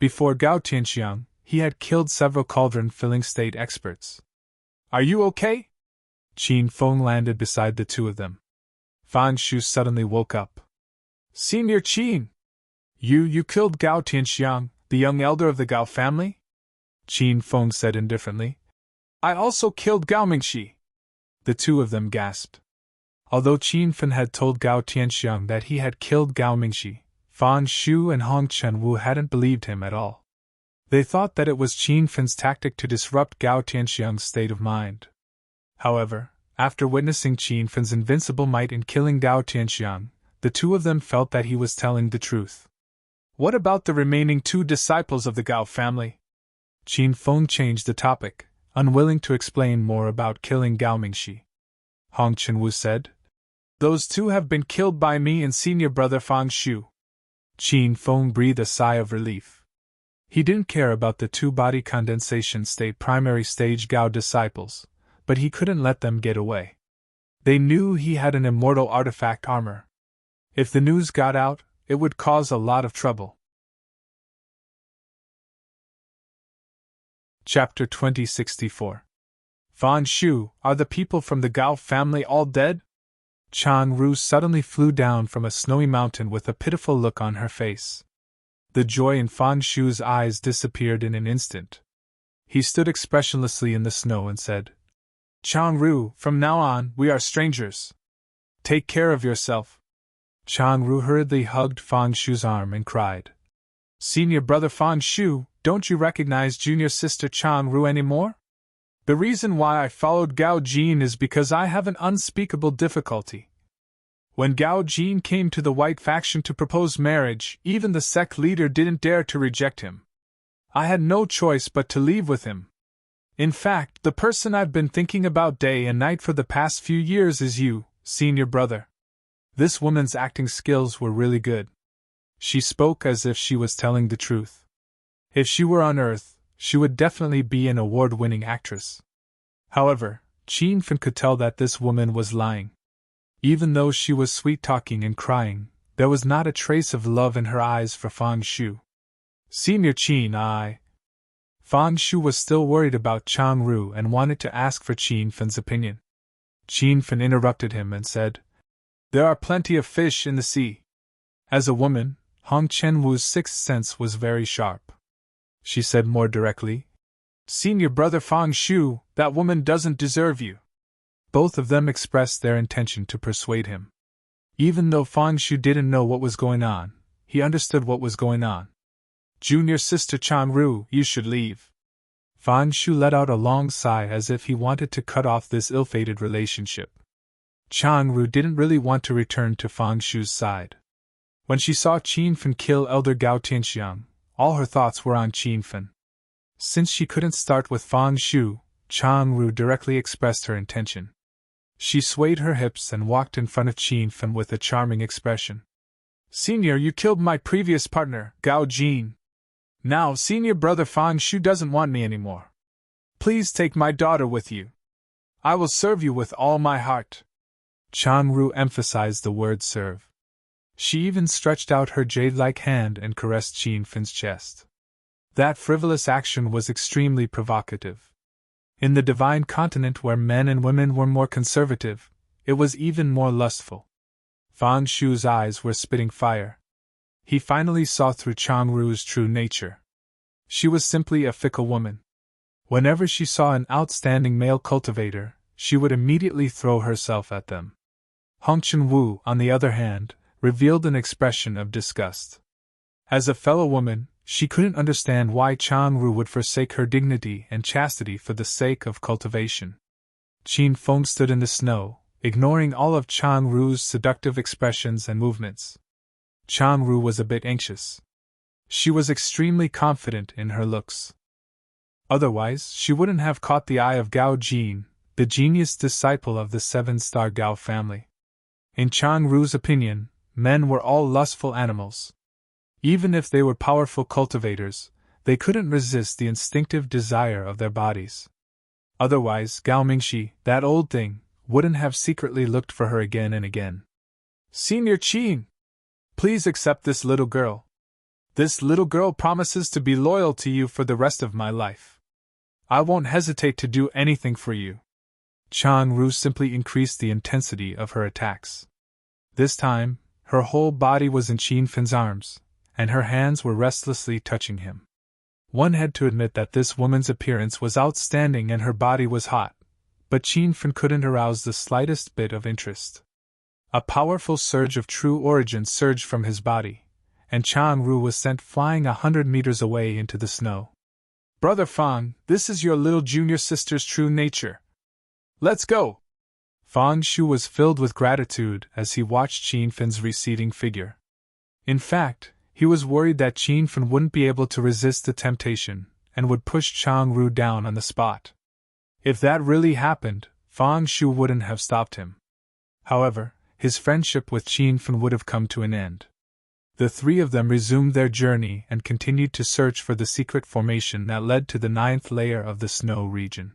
Before Gao Tianxiang, he had killed several cauldron-filling state experts. Are you okay? Qin Feng landed beside the two of them. Fang Shu suddenly woke up. Senior Qin! You killed Gao Tianxiang, the young elder of the Gao family? Qin Feng said indifferently. I also killed Gao Mingxi. The two of them gasped. Although Qin Fen had told Gao Tianxiang that he had killed Gao Mingxi, Fang Shu and Hong Chen-Wu hadn't believed him at all. They thought that it was Qin Fen's tactic to disrupt Gao Tianxiang's state of mind. However, after witnessing Qin Fen's invincible might in killing Gao Tianxiang, the two of them felt that he was telling the truth. What about the remaining 2 disciples of the Gao family? Qin Feng changed the topic, unwilling to explain more about killing Gao Mingxi. Hong Chen-Wu said, Those 2 have been killed by me and senior brother Fang Shu. Qin Feng breathed a sigh of relief. He didn't care about the 2 body condensation state primary stage Gao disciples, but he couldn't let them get away. They knew he had an immortal artifact armor. If the news got out, it would cause a lot of trouble. Chapter 2064. Fan Shu, are the people from the Gao family all dead? Chang Ru suddenly flew down from a snowy mountain with a pitiful look on her face. The joy in Fan Shu's eyes disappeared in an instant. He stood expressionlessly in the snow and said, Chang Ru, from now on, we are strangers. Take care of yourself. Chang Ru hurriedly hugged Fang Shu's arm and cried, Senior brother Fang Shu, don't you recognize junior sister Chang Ru anymore? The reason why I followed Gao Jin is because I have an unspeakable difficulty. When Gao Jin came to the White faction to propose marriage, even the sect leader didn't dare to reject him. I had no choice but to leave with him. In fact, the person I've been thinking about day and night for the past few years is you, senior brother. This woman's acting skills were really good. She spoke as if she was telling the truth. If she were on Earth, she would definitely be an award-winning actress. However, Qin Fen could tell that this woman was lying. Even though she was sweet-talking and crying, there was not a trace of love in her eyes for Fang Shu. Senior Qin, Fang Shu was still worried about Chang Ru and wanted to ask for Qin Fen's opinion. Qin Fen interrupted him and said, There are plenty of fish in the sea. As a woman, Hong Chen-Wu's sixth sense was very sharp. She said more directly, Senior brother Fang Shu, that woman doesn't deserve you. Both of them expressed their intention to persuade him. Even though Fang Shu didn't know what was going on, he understood what was going on. Junior sister Chang Ru, you should leave. Fang Shu let out a long sigh as if he wanted to cut off this ill-fated relationship. Chang Ru didn't really want to return to Fang Shu's side. When she saw Qin Fen kill Elder Gao Tianxiang, all her thoughts were on Qin Fen. Since she couldn't start with Fang Shu, Chang Ru directly expressed her intention. She swayed her hips and walked in front of Qin Fen with a charming expression. "Senior, you killed my previous partner, Gao Jin. Now, senior brother Fang Shu doesn't want me anymore. Please take my daughter with you. I will serve you with all my heart." Chang Ru emphasized the word serve. She even stretched out her jade-like hand and caressed Qin Fen's chest. That frivolous action was extremely provocative. In the divine continent where men and women were more conservative, it was even more lustful. Fang Shu's eyes were spitting fire. He finally saw through Chang Ru's true nature. She was simply a fickle woman. Whenever she saw an outstanding male cultivator, she would immediately throw herself at them. Hong Chen-Wu, on the other hand, revealed an expression of disgust. As a fellow woman, she couldn't understand why Chang Ru would forsake her dignity and chastity for the sake of cultivation. Qin Fen stood in the snow, ignoring all of Chang Ru's seductive expressions and movements. Chang Ru was a bit anxious. She was extremely confident in her looks. Otherwise, she wouldn't have caught the eye of Gao Jin, the genius disciple of the seven-star Gao family. In Chang Ru's opinion, men were all lustful animals. Even if they were powerful cultivators, they couldn't resist the instinctive desire of their bodies. Otherwise, Gao Mingxi, that old thing, wouldn't have secretly looked for her again and again. "Senior Qin, please accept this little girl. This little girl promises to be loyal to you for the rest of my life. I won't hesitate to do anything for you." Chang Ru simply increased the intensity of her attacks. This time, her whole body was in Qin Fen's arms, and her hands were restlessly touching him. One had to admit that this woman's appearance was outstanding and her body was hot, but Qin Fen couldn't arouse the slightest bit of interest. A powerful surge of true origin surged from his body, and Chang Ru was sent flying 100 meters away into the snow. "Brother Fang, this is your little junior sister's true nature. Let's go!" Fang Shu was filled with gratitude as he watched Qin Fen's receding figure. In fact, he was worried that Qin Fen wouldn't be able to resist the temptation and would push Chang Ru down on the spot. If that really happened, Fang Shu wouldn't have stopped him. However, his friendship with Qin Fen would have come to an end. The three of them resumed their journey and continued to search for the secret formation that led to the 9th layer of the snow region.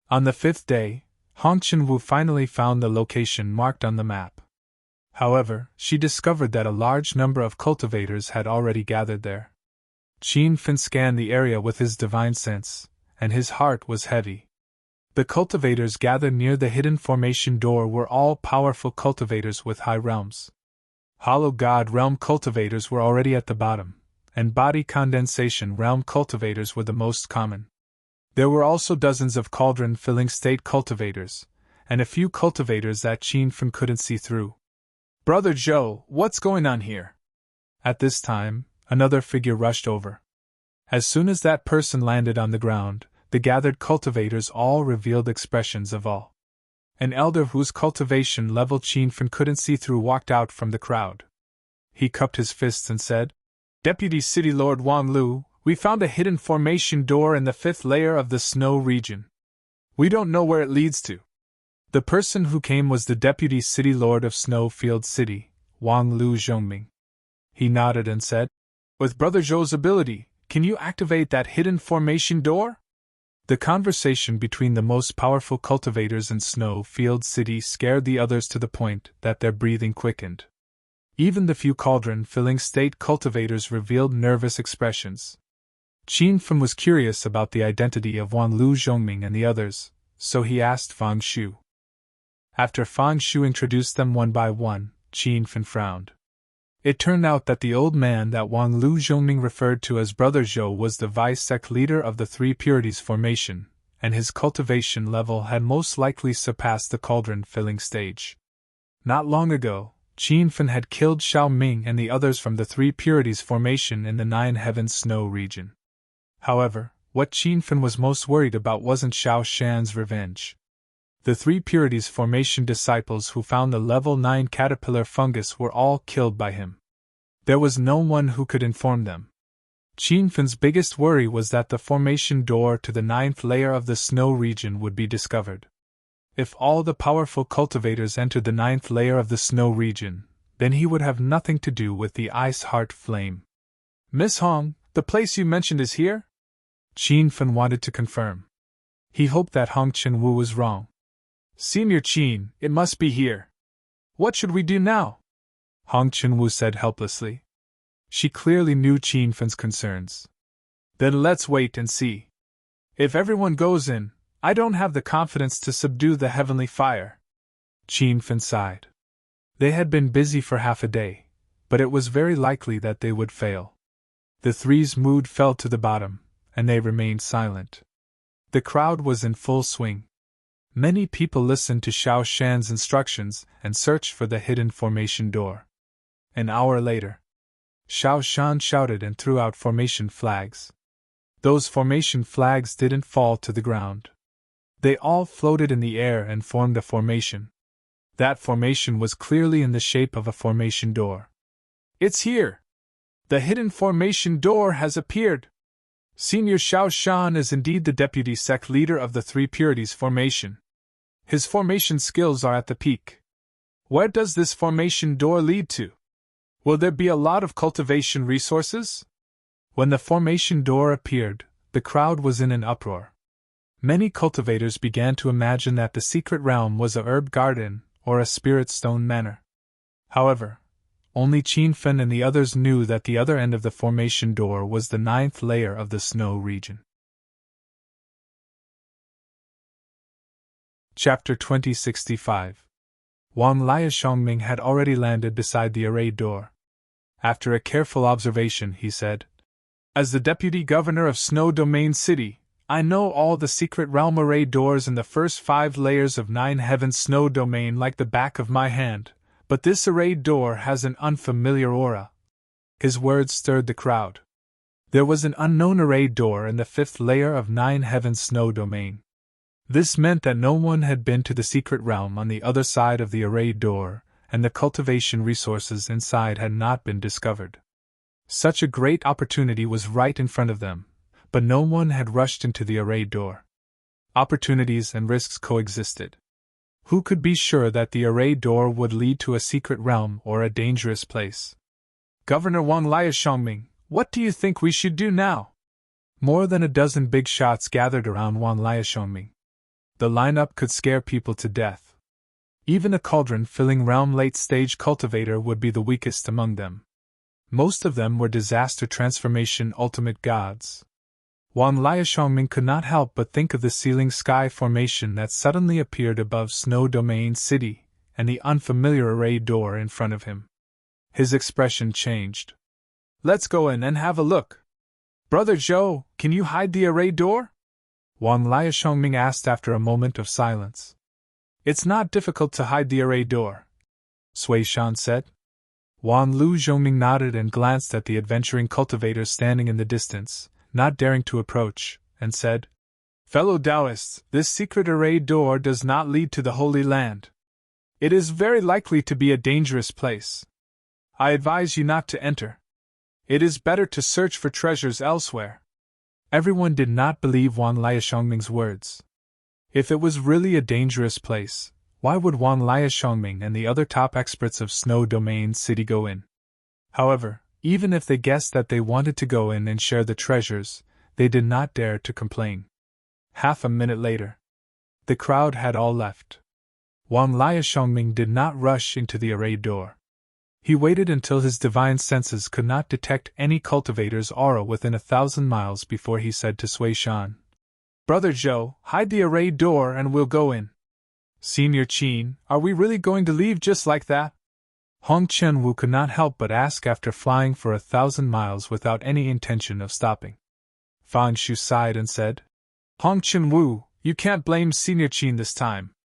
On the 5th day, Hong Chen-Wu finally found the location marked on the map. However, she discovered that a large number of cultivators had already gathered there. Qin Fen scanned the area with his divine sense, and his heart was heavy. The cultivators gathered near the hidden formation door were all powerful cultivators with high realms. Hollow God realm cultivators were already at the bottom, and body condensation realm cultivators were the most common. There were also dozens of cauldron-filling state cultivators, and a few cultivators that Qin Fen couldn't see through. "Brother Zhou, what's going on here?" At this time, another figure rushed over. As soon as that person landed on the ground, the gathered cultivators all revealed expressions of awe. An elder whose cultivation level Qin Fen couldn't see through walked out from the crowd. He cupped his fists and said, "Deputy City Lord Wang Lu, we found a hidden formation door in the 5th layer of the snow region. We don't know where it leads to." The person who came was the Deputy City Lord of Snowfield City, Wang Lu Zhongming. He nodded and said, "With Brother Zhou's ability, can you activate that hidden formation door?" The conversation between the most powerful cultivators in Snowfield City scared the others to the point that their breathing quickened. Even the few cauldron-filling state cultivators revealed nervous expressions. Qin Fen was curious about the identity of Wang Lu Zhongming and the others, so he asked Fang Shu. After Fang Shu introduced them one by one, Qin Fen frowned. It turned out that the old man that Wang Lu Zhongming referred to as Brother Zhou was the vice-sect leader of the Three Purities formation, and his cultivation level had most likely surpassed the cauldron-filling stage. Not long ago, Qin Fen had killed Xiao Ming and the others from the Three Purities formation in the 9 Heavens Snow region. However, what Qin Fen was most worried about wasn't Xiao Shan's revenge. The Three Purities formation disciples who found the level 9 caterpillar fungus were all killed by him. There was no one who could inform them. Qin Fen's biggest worry was that the formation door to the 9th layer of the snow region would be discovered. If all the powerful cultivators entered the 9th layer of the snow region, then he would have nothing to do with the ice heart flame. Miss Hong, the place you mentioned is here? Qin Fen wanted to confirm. He hoped that Hong Chen-Wu was wrong. Senior Qin, it must be here. What should we do now? Hong Chen-Wu said helplessly. She clearly knew Qin Fen's concerns. Then let's wait and see. If everyone goes in, I don't have the confidence to subdue the heavenly fire. Qin Fen sighed. They had been busy for half a day, but it was very likely that they would fail. The three's mood fell to the bottom, and they remained silent. The crowd was in full swing. Many people listened to Xiao Shan's instructions and searched for the hidden formation door. An hour later, Xiao Shan shouted and threw out formation flags. Those formation flags didn't fall to the ground. They all floated in the air and formed a formation. That formation was clearly in the shape of a formation door. It's here! The hidden formation door has appeared! Senior Xiao Shan is indeed the deputy sect leader of the Three Purities formation. His formation skills are at the peak. Where does this formation door lead to? Will there be a lot of cultivation resources? When the formation door appeared, the crowd was in an uproar. Many cultivators began to imagine that the secret realm was a herb garden or a spirit stone manor. However, only Qin Fen and the others knew that the other end of the formation door was the 9th layer of the snow region. Chapter 2065. Wang Liashongming had already landed beside the array door. After a careful observation, he said, As the deputy governor of Snow Domain City, I know all the secret realm array doors in the first 5 layers of 9 Heaven Snow Domain like the back of my hand, but this array door has an unfamiliar aura. His words stirred the crowd. There was an unknown array door in the 5th layer of 9 Heaven Snow Domain. This meant that no one had been to the secret realm on the other side of the array door, and the cultivation resources inside had not been discovered. Such a great opportunity was right in front of them, but no one had rushed into the array door. Opportunities and risks coexisted. Who could be sure that the array door would lead to a secret realm or a dangerous place? Governor Wang Liashongming, what do you think we should do now? More than a dozen big shots gathered around Wang Liashongming. The lineup could scare people to death. Even a cauldron-filling realm late-stage cultivator would be the weakest among them. Most of them were disaster transformation ultimate gods. Wang Liashongming could not help but think of the ceiling sky formation that suddenly appeared above Snow Domain City, and the unfamiliar array door in front of him. His expression changed. Let's go in and have a look. Brother Zhou, can you hide the array door? Wang Liashongming asked after a moment of silence. It's not difficult to hide the array door, Sui Shan said. Wang Lu Zhongming nodded and glanced at the adventuring cultivators standing in the distance, not daring to approach, and said, Fellow Taoists, this secret array door does not lead to the Holy Land. It is very likely to be a dangerous place. I advise you not to enter. It is better to search for treasures elsewhere. Everyone did not believe Wang Liashongming's words. If it was really a dangerous place, why would Wang Liashongming and the other top experts of Snow Domain City go in? However, even if they guessed that they wanted to go in and share the treasures, they did not dare to complain. Half a minute later, the crowd had all left. Wang Liashongming did not rush into the array door. He waited until his divine senses could not detect any cultivator's aura within 1,000 miles before he said to Sui Shan, Brother Zhou, hide the array door and we'll go in. Senior Qin, are we really going to leave just like that? Hong Chen-Wu could not help but ask after flying for 1,000 miles without any intention of stopping. Fan Shu sighed and said, Hong Chen-Wu, you can't blame Senior Qin this time.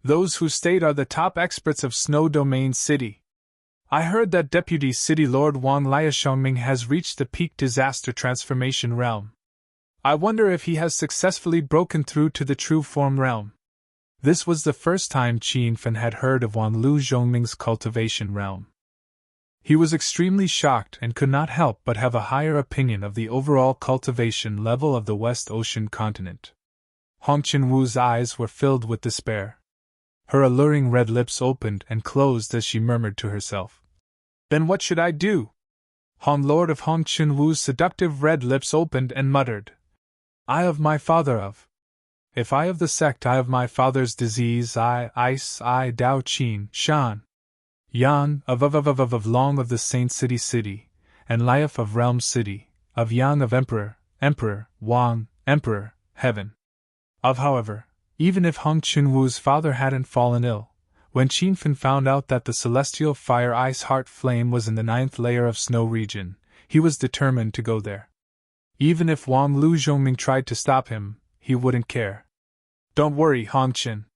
Those who stayed are the top experts of Snow Domain City. I heard that Deputy City Lord Wang Liashongming has reached the peak disaster transformation realm. I wonder if he has successfully broken through to the true form realm. This was the first time Qin Fen had heard of Wang Lu Zhongming's cultivation realm. He was extremely shocked and could not help but have a higher opinion of the overall cultivation level of the West Ocean continent. Hong Chen-woo's eyes were filled with despair. Her alluring red lips opened and closed as she murmured to herself. Then what should I do? Lord of Hong Chen-woo's seductive red lips opened and muttered. I of my father of. If I of the sect I of my father's disease I Dao Qin Shan. Yan of Long of the Saint City, and Liaf of Realm City, of Yang of Emperor, Wang, Emperor, Heaven. Of however, even if Hong Chen-woo's father hadn't fallen ill, when Qin Fan found out that the celestial fire ice heart flame was in the 9th layer of snow region, he was determined to go there. Even if Wang Lu Zhongming tried to stop him, he wouldn't care. Don't worry, Hong Chen.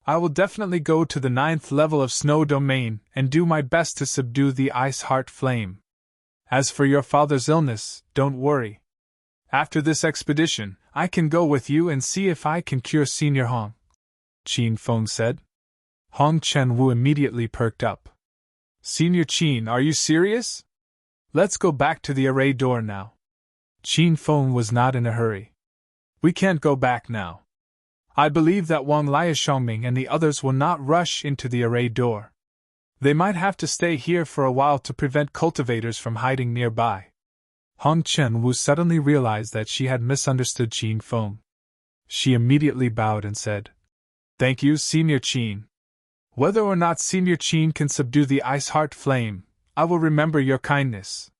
I will definitely go to the 9th level of snow domain and do my best to subdue the ice heart flame. As for your father's illness, don't worry. After this expedition, I can go with you and see if I can cure Senior Hong, Qin Feng said. Hong Chen-woo immediately perked up. Senior Qin, are you serious? Let's go back to the array door now. Qin Feng was not in a hurry. We can't go back now. I believe that Wang Liashongming and the others will not rush into the array door. They might have to stay here for a while to prevent cultivators from hiding nearby. Hong Chen-woo suddenly realized that she had misunderstood Qin Feng. She immediately bowed and said, Thank you, Senior Qin. Whether or not Senior Qin can subdue the ice heart flame, I will remember your kindness.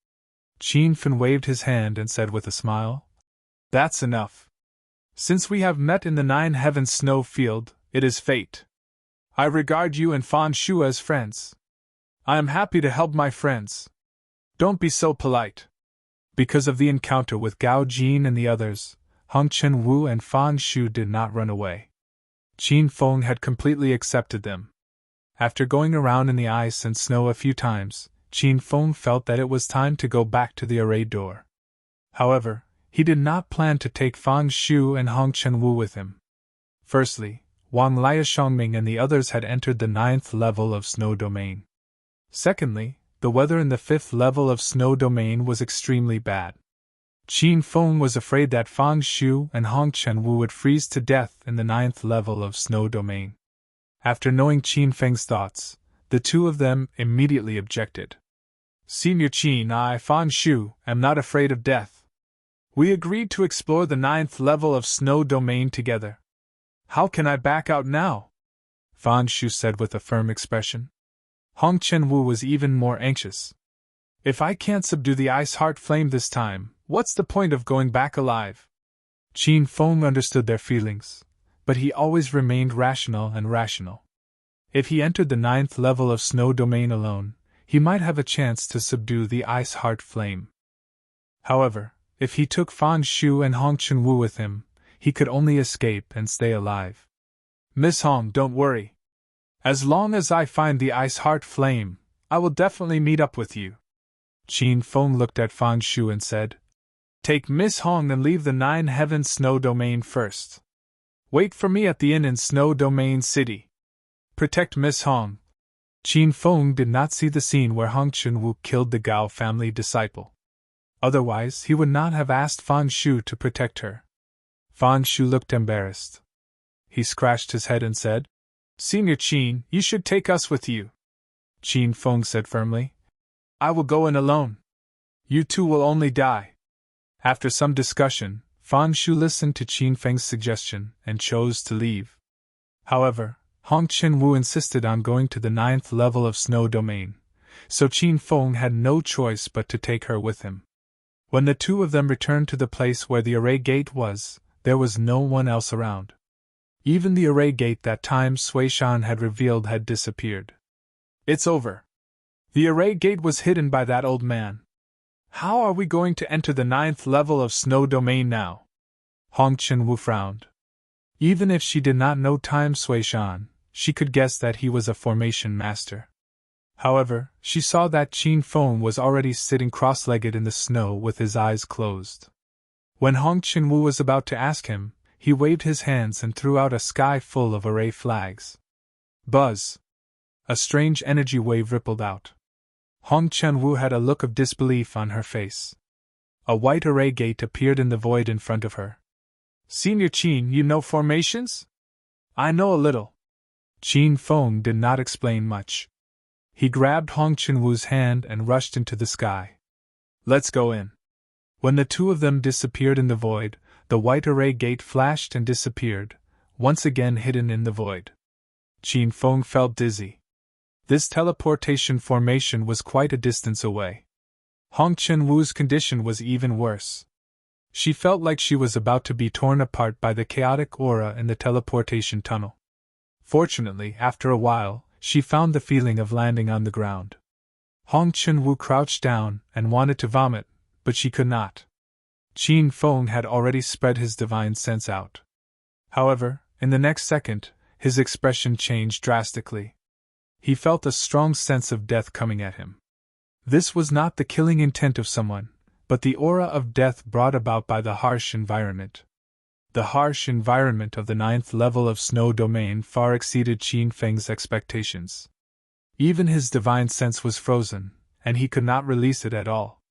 Qin Fan waved his hand and said with a smile, That's enough. Since we have met in the 9 heavens snow field, it is fate. I regard you and Fan Shu as friends. I am happy to help my friends. Don't be so polite. Because of the encounter with Gao Jin and the others, Hong Chen-woo and Fan Shu did not run away. Qin Feng had completely accepted them. After going around in the ice and snow a few times, Qin Feng felt that it was time to go back to the array door. However, he did not plan to take Fan Shu and Hong Chen-woo with him. Firstly, Wang Liashongming and the others had entered the 9th level of snow domain. Secondly, the weather in the 5th level of snow domain was extremely bad. Qin Feng was afraid that Fan Shu and Hong Chen-woo would freeze to death in the 9th level of snow domain. After knowing Qin Feng's thoughts, the two of them immediately objected. Senior Qin, I, Fan Shu, am not afraid of death. We agreed to explore the 9th level of snow domain together. How can I back out now? Fan Shu said with a firm expression. Hong Chen-woo was even more anxious. If I can't subdue the ice heart flame this time, what's the point of going back alive? Qin Feng understood their feelings, but he always remained rational. If he entered the 9th level of snow domain alone, he might have a chance to subdue the ice heart flame. However, if he took Fan Shu and Hong Chen-woo with him, he could only escape and stay alive. Miss Hong, don't worry. As long as I find the ice heart flame, I will definitely meet up with you. Qin Feng looked at Fan Shu and said, Take Miss Hong and leave the 9 heavens snow domain first. Wait for me at the inn in Snow Domain City. Protect Miss Hong. Qin Feng did not see the scene where Hong Chen-woo killed the Gao family disciple. Otherwise, he would not have asked Fan Shu to protect her. Fan Shu looked embarrassed. He scratched his head and said, Senior Qin, you should take us with you. Qin Feng said firmly, I will go in alone. You two will only die. After some discussion, Fan Shu listened to Qin Feng's suggestion and chose to leave. However, Hong Chen-woo insisted on going to the 9th level of snow domain, so Qin Feng had no choice but to take her with him. When the two of them returned to the place where the array gate was, there was no one else around. Even the array gate that time Sui Shan had revealed had disappeared. It's over. The array gate was hidden by that old man. How are we going to enter the 9th level of snow domain now? Hong Chen-woo frowned. Even if she did not know time Sui Shan, she could guess that he was a formation master. However, she saw that Qin Feng was already sitting cross-legged in the snow with his eyes closed. When Hong Chen-woo was about to ask him, he waved his hands and threw out a sky full of array flags. Buzz! A strange energy wave rippled out. Hong Chen-woo had a look of disbelief on her face. A white array gate appeared in the void in front of her. Senior Qin, you know formations? I know a little. Qin Feng did not explain much. He grabbed Hong Chen-woo's hand and rushed into the sky. Let's go in. When the two of them disappeared in the void, the white array gate flashed and disappeared, once again hidden in the void. Qin Feng felt dizzy. This teleportation formation was quite a distance away. Hong Chen-woo's condition was even worse. She felt like she was about to be torn apart by the chaotic aura in the teleportation tunnel. Fortunately, after a while, she found the feeling of landing on the ground. Hong Chen-woo crouched down and wanted to vomit, but she could not. Qin Feng had already spread his divine sense out. However, in the next second, his expression changed drastically. He felt a strong sense of death coming at him. This was not the killing intent of someone, but the aura of death brought about by the harsh environment. The harsh environment of the 9th level of Snow Domain far exceeded Qin Feng's expectations. Even his divine sense was frozen, and he could not release it at all.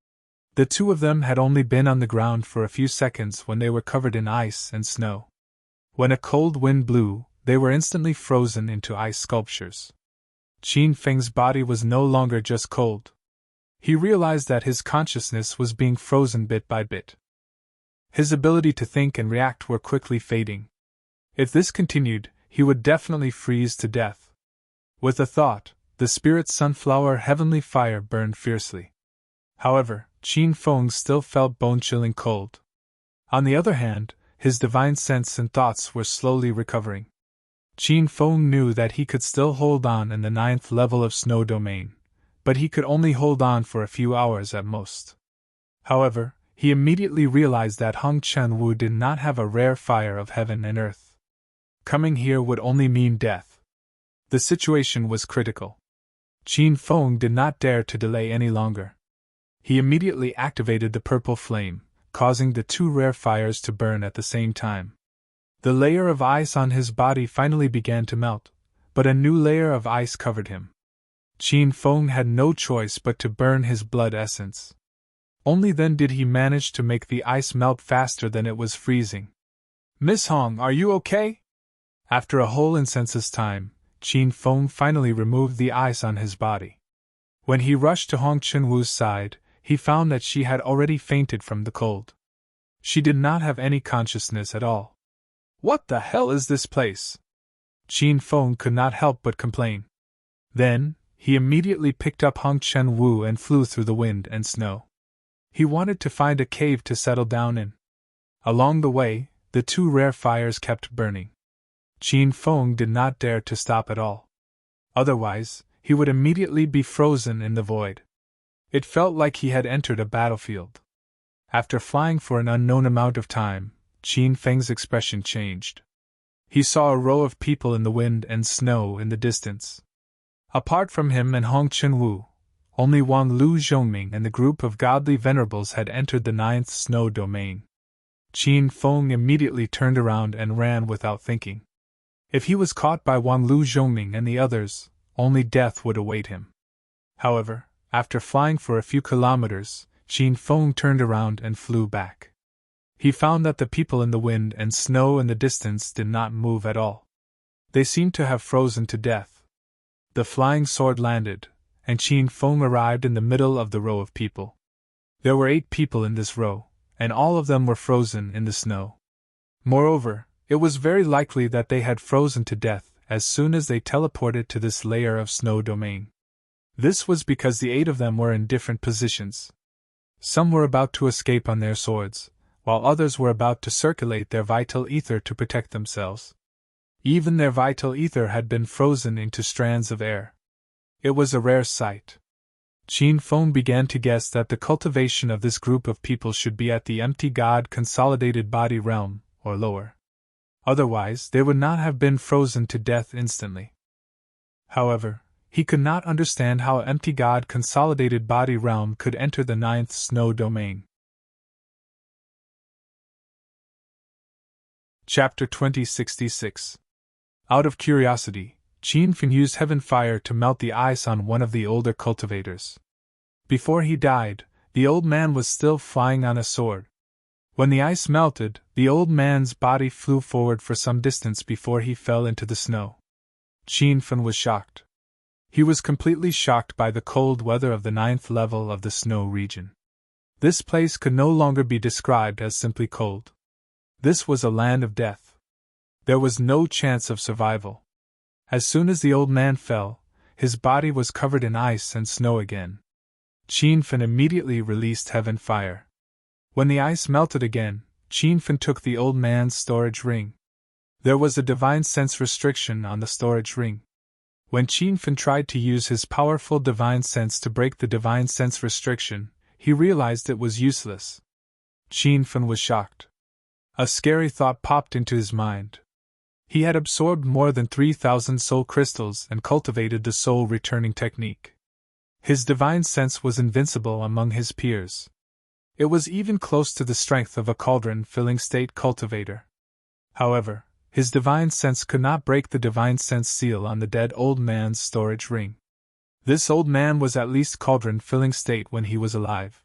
The two of them had only been on the ground for a few seconds when they were covered in ice and snow. When a cold wind blew, they were instantly frozen into ice sculptures. Qin Feng's body was no longer just cold. He realized that his consciousness was being frozen bit by bit. His ability to think and react were quickly fading. If this continued, he would definitely freeze to death. With a thought, the spirit sunflower heavenly fire burned fiercely. However, Qin Feng still felt bone-chilling cold. On the other hand, his divine sense and thoughts were slowly recovering. Qin Feng knew that he could still hold on in the 9th level of Snow Domain, but he could only hold on for a few hours at most. However, he immediately realized that Hong Chen-woo did not have a rare fire of heaven and earth. Coming here would only mean death. The situation was critical. Qin Feng did not dare to delay any longer. He immediately activated the purple flame, causing the two rare fires to burn at the same time. The layer of ice on his body finally began to melt, but a new layer of ice covered him. Qin Feng had no choice but to burn his blood essence. Only then did he manage to make the ice melt faster than it was freezing. Miss Hong, are you okay? After a whole incense's time, Qin Feng finally removed the ice on his body. When he rushed to Hong Chen-woo's side, he found that she had already fainted from the cold. She did not have any consciousness at all. What the hell is this place? Qin Feng could not help but complain. Then, he immediately picked up Hong Chen-woo and flew through the wind and snow. He wanted to find a cave to settle down in. Along the way, the two rare fires kept burning. Qin Feng did not dare to stop at all. Otherwise, he would immediately be frozen in the void. It felt like he had entered a battlefield. After flying for an unknown amount of time, Qin Feng's expression changed. He saw a row of people in the wind and snow in the distance. Apart from him and Hong Chen-woo, only Wang Lu Zhongming and the group of godly venerables had entered the 9th Snow Domain. Qin Feng immediately turned around and ran without thinking. If he was caught by Wang Lu Zhongming and the others, only death would await him. However, after flying for a few kilometers, Qin Feng turned around and flew back. He found that the people in the wind and snow in the distance did not move at all. They seemed to have frozen to death. The flying sword landed, and Qin Feng arrived in the middle of the row of people. There were 8 people in this row, and all of them were frozen in the snow. Moreover, it was very likely that they had frozen to death as soon as they teleported to this layer of Snow Domain. This was because the 8 of them were in different positions. Some were about to escape on their swords, while others were about to circulate their vital ether to protect themselves. Even their vital ether had been frozen into strands of air. It was a rare sight. Qin Feng began to guess that the cultivation of this group of people should be at the empty god consolidated body realm, or lower. Otherwise, they would not have been frozen to death instantly. However, he could not understand how empty god consolidated body realm could enter the 9th Snow Domain. Chapter 2066. Out of curiosity, Qin Feng used heaven fire to melt the ice on one of the older cultivators. Before he died, the old man was still flying on a sword. When the ice melted, the old man's body flew forward for some distance before he fell into the snow. Qin Fen was shocked. He was completely shocked by the cold weather of the 9th level of the snow region. This place could no longer be described as simply cold. This was a land of death. There was no chance of survival. As soon as the old man fell, his body was covered in ice and snow again. Qin Fen immediately released heaven fire. When the ice melted again, Qin Fen took the old man's storage ring. There was a divine sense restriction on the storage ring. When Qin Fen tried to use his powerful divine sense to break the divine sense restriction, he realized it was useless. Qin Fen was shocked. A scary thought popped into his mind. He had absorbed more than 3,000 soul crystals and cultivated the soul returning technique. His divine sense was invincible among his peers. It was even close to the strength of a cauldron-filling state cultivator. However, his divine sense could not break the divine sense seal on the dead old man's storage ring. This old man was at least cauldron-filling state when he was alive.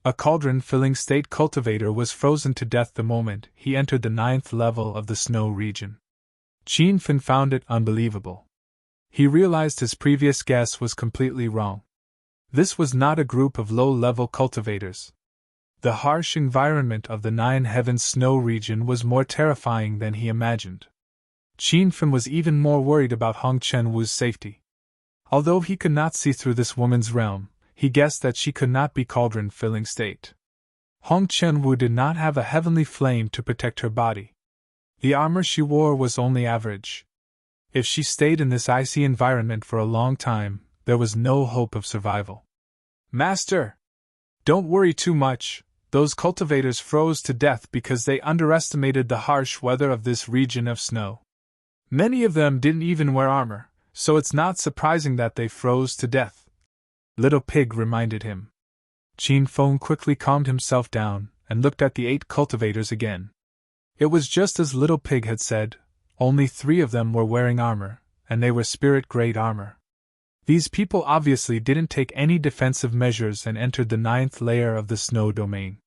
A cauldron-filling state cultivator was frozen to death the moment he entered the 9th level of the snow region. Qin Fen found it unbelievable. He realized his previous guess was completely wrong. This was not a group of low-level cultivators. The harsh environment of the 9 Heavens snow region was more terrifying than he imagined. Qin Fen was even more worried about Hong Chen-Wu's safety. Although he could not see through this woman's realm, he guessed that she could not be cauldron-filling state. Hong Chen-Wu did not have a heavenly flame to protect her body. The armor she wore was only average. If she stayed in this icy environment for a long time, there was no hope of survival. Master! Don't worry too much. Those cultivators froze to death because they underestimated the harsh weather of this region of snow. Many of them didn't even wear armor, so it's not surprising that they froze to death. Little Pig reminded him. Qin Fen quickly calmed himself down and looked at the 8 cultivators again. It was just as Little Pig had said. Only 3 of them were wearing armor, and they were spirit-grade armor. These people obviously didn't take any defensive measures and entered the 9th layer of the snow domain.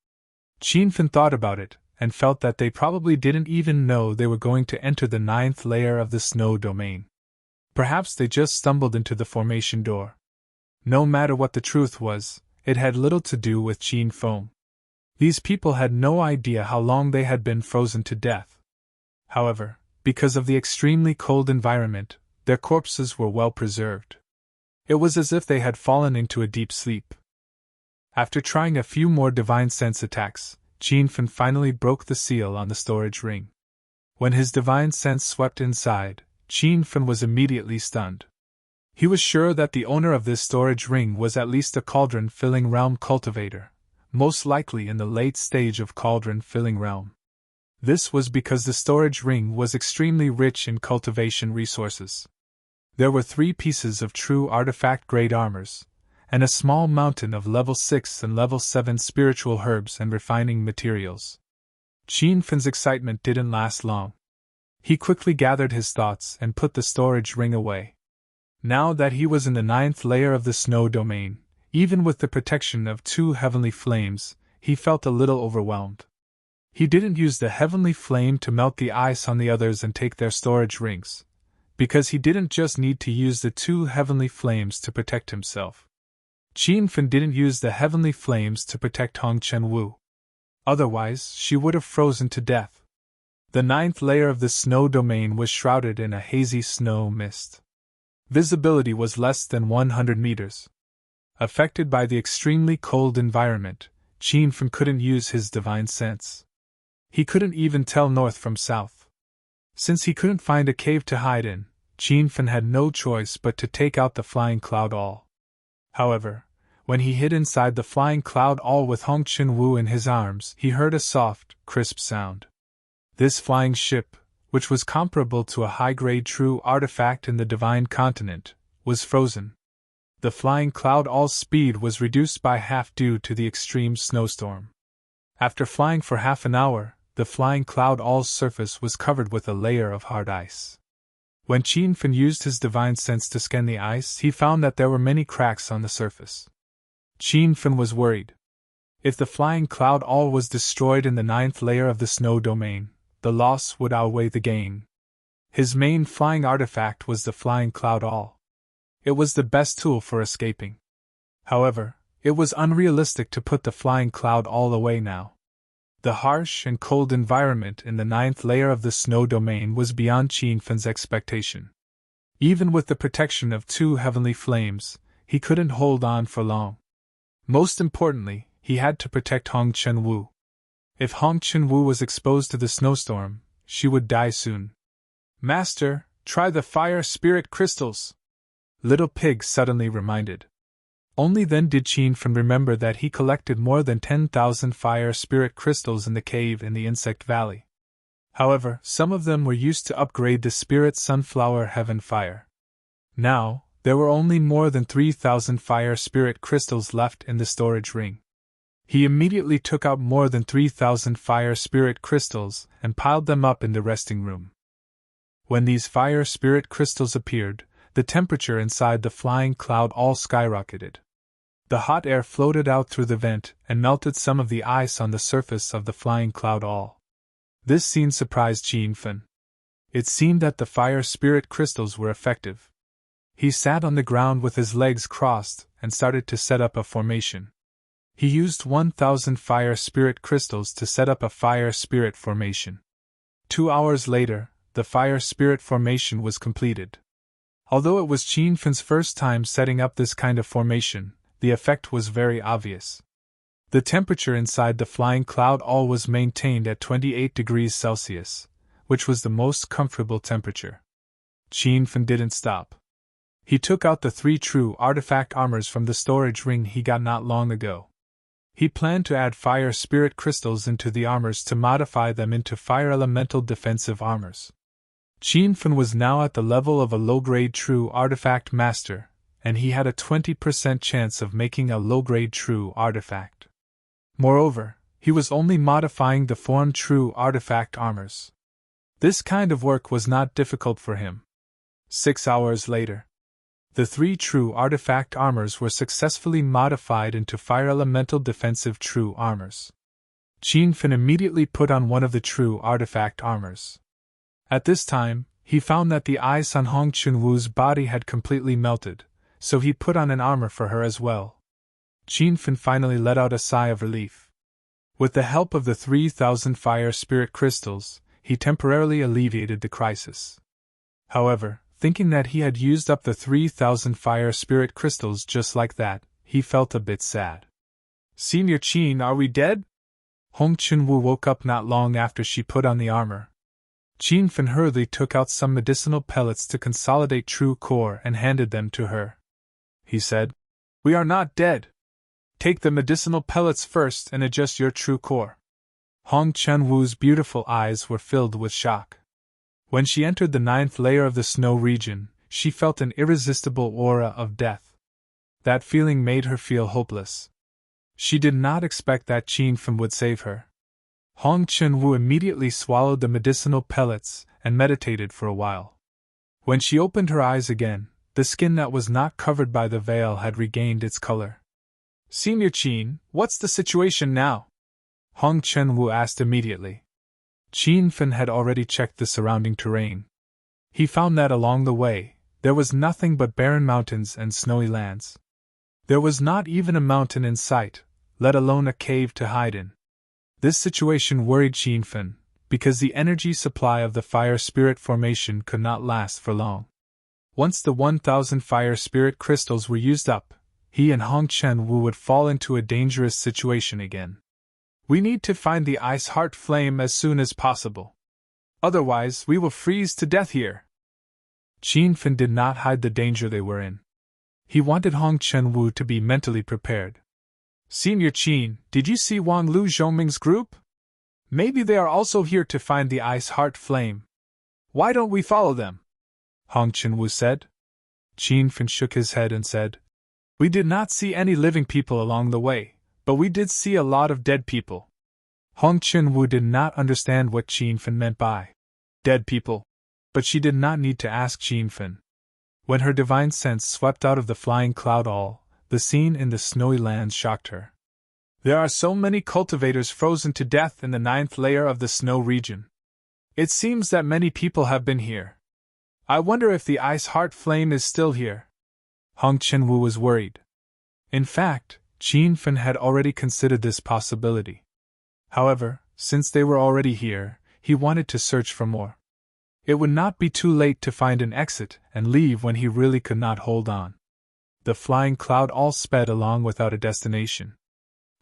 Qin Fen thought about it, and felt that they probably didn't even know they were going to enter the 9th layer of the snow domain. Perhaps they just stumbled into the formation door. No matter what the truth was, it had little to do with Qin Fen. These people had no idea how long they had been frozen to death. However, because of the extremely cold environment, their corpses were well preserved. It was as if they had fallen into a deep sleep. After trying a few more divine sense attacks, Qin Fen finally broke the seal on the storage ring. When his divine sense swept inside, Qin Fen was immediately stunned. He was sure that the owner of this storage ring was at least a cauldron-filling realm cultivator, most likely in the late stage of cauldron-filling realm. This was because the storage ring was extremely rich in cultivation resources. There were 3 pieces of true artifact-grade armors, and a small mountain of level 6 and level 7 spiritual herbs and refining materials. Qin Fen's excitement didn't last long. He quickly gathered his thoughts and put the storage ring away. Now that he was in the 9th layer of the snow domain, even with the protection of 2 heavenly flames, he felt a little overwhelmed. He didn't use the heavenly flame to melt the ice on the others and take their storage rings, because he didn't just need to use the 2 heavenly flames to protect himself. Qin Fen didn't use the heavenly flames to protect Hong Chen-Wu. Otherwise, she would have frozen to death. The 9th layer of the snow domain was shrouded in a hazy snow mist. Visibility was less than 100 meters. Affected by the extremely cold environment, Qin Fen couldn't use his divine sense. He couldn't even tell north from south. Since he couldn't find a cave to hide in, Qin Fen had no choice but to take out the flying cloud all. However, when he hid inside the flying cloud all with Hong Chen-Wu in his arms, he heard a soft, crisp sound. This flying ship, which was comparable to a high-grade true artifact in the Divine Continent, was frozen. The flying cloud all's speed was reduced by half due to the extreme snowstorm. After flying for half an hour, the flying cloud all's surface was covered with a layer of hard ice. When Qin Fen used his divine sense to scan the ice, he found that there were many cracks on the surface. Qin Fen was worried. If the flying cloud all was destroyed in the 9th layer of the snow domain, the loss would outweigh the gain. His main flying artifact was the flying cloud all. It was the best tool for escaping. However, it was unrealistic to put the flying cloud all away now. The harsh and cold environment in the 9th layer of the snow domain was beyond Qin Fen's expectation. Even with the protection of 2 heavenly flames, he couldn't hold on for long. Most importantly, he had to protect Hong Chen-Wu. If Hong Chen-Wu was exposed to the snowstorm, she would die soon. "Master, try the fire spirit crystals," Little Pig suddenly reminded. Only then did Qin Fen remember that he collected more than 10,000 fire spirit crystals in the cave in the Insect Valley. However, some of them were used to upgrade the spirit sunflower heaven fire. Now, there were only more than 3,000 fire spirit crystals left in the storage ring. He immediately took out more than 3,000 fire spirit crystals and piled them up in the resting room. When these fire spirit crystals appeared, the temperature inside the flying cloud all skyrocketed. The hot air floated out through the vent and melted some of the ice on the surface of the flying cloud all. This scene surprised Qin Fen. It seemed that the fire spirit crystals were effective. He sat on the ground with his legs crossed and started to set up a formation. He used 1,000 fire spirit crystals to set up a fire spirit formation. 2 hours later, the fire spirit formation was completed. Although it was Qin Fen's first time setting up this kind of formation, the effect was very obvious. The temperature inside the flying cloud all was maintained at 28 degrees Celsius, which was the most comfortable temperature. Qin Fen didn't stop. He took out the 3 true artifact armors from the storage ring he got not long ago. He planned to add fire spirit crystals into the armors to modify them into fire elemental defensive armors. Qin Fen was now at the level of a low-grade true artifact master, and he had a 20% chance of making a low-grade true artifact. Moreover, he was only modifying the form true artifact armors. This kind of work was not difficult for him. 6 hours later, the 3 true artifact armors were successfully modified into fire elemental defensive true armors. Qin Fen immediately put on one of the true artifact armors. At this time, he found that the ice on Hong Chen-Wu's body had completely melted, so he put on an armor for her as well. Qin Fen finally let out a sigh of relief. With the help of the 3,000 fire spirit crystals, he temporarily alleviated the crisis. However, thinking that he had used up the 3,000 fire spirit crystals just like that, he felt a bit sad. "Senior Qin, are we dead?" Hong Chen-Wu woke up not long after she put on the armor. Qin Fen hurriedly took out some medicinal pellets to consolidate true core and handed them to her. He said, "We are not dead. Take the medicinal pellets first and adjust your true core." Hong Chen-Wu's beautiful eyes were filled with shock. When she entered the 9th layer of the snow region, she felt an irresistible aura of death. That feeling made her feel hopeless. She did not expect that Qin Fen would save her. Hong Chen-Wu immediately swallowed the medicinal pellets and meditated for a while. When she opened her eyes again, the skin that was not covered by the veil had regained its color. "Senior Qin, what's the situation now?" Hong Chen-Wu asked immediately. Qin Fen had already checked the surrounding terrain. He found that along the way, there was nothing but barren mountains and snowy lands. There was not even a mountain in sight, let alone a cave to hide in. This situation worried Qin Fen, because the energy supply of the fire spirit formation could not last for long. Once the 1,000 fire spirit crystals were used up, he and Hong Chen-Wu would fall into a dangerous situation again. "We need to find the ice heart flame as soon as possible. Otherwise, we will freeze to death here." Qin Fen did not hide the danger they were in. He wanted Hong Chen-Wu to be mentally prepared. "Senior Qin, did you see Wang Lu Zhongming's group? Maybe they are also here to find the ice heart flame. Why don't we follow them?" Hong Chen-Wu said. Qin Fen shook his head and said, "We did not see any living people along the way, but we did see a lot of dead people." Hong Chen-Wu did not understand what Qin Fen meant by dead people, but she did not need to ask Qin Fen. When her divine sense swept out of the flying cloud all, The scene in the snowy lands shocked her. There are so many cultivators frozen to death in the 9th layer of the snow region. It seems that many people have been here. I wonder if the ice heart flame is still here. Hong Chen-woo was worried. In fact, Qin Fen had already considered this possibility. However, since they were already here, he wanted to search for more. It would not be too late to find an exit and leave when he really could not hold on. The flying cloud all sped along without a destination.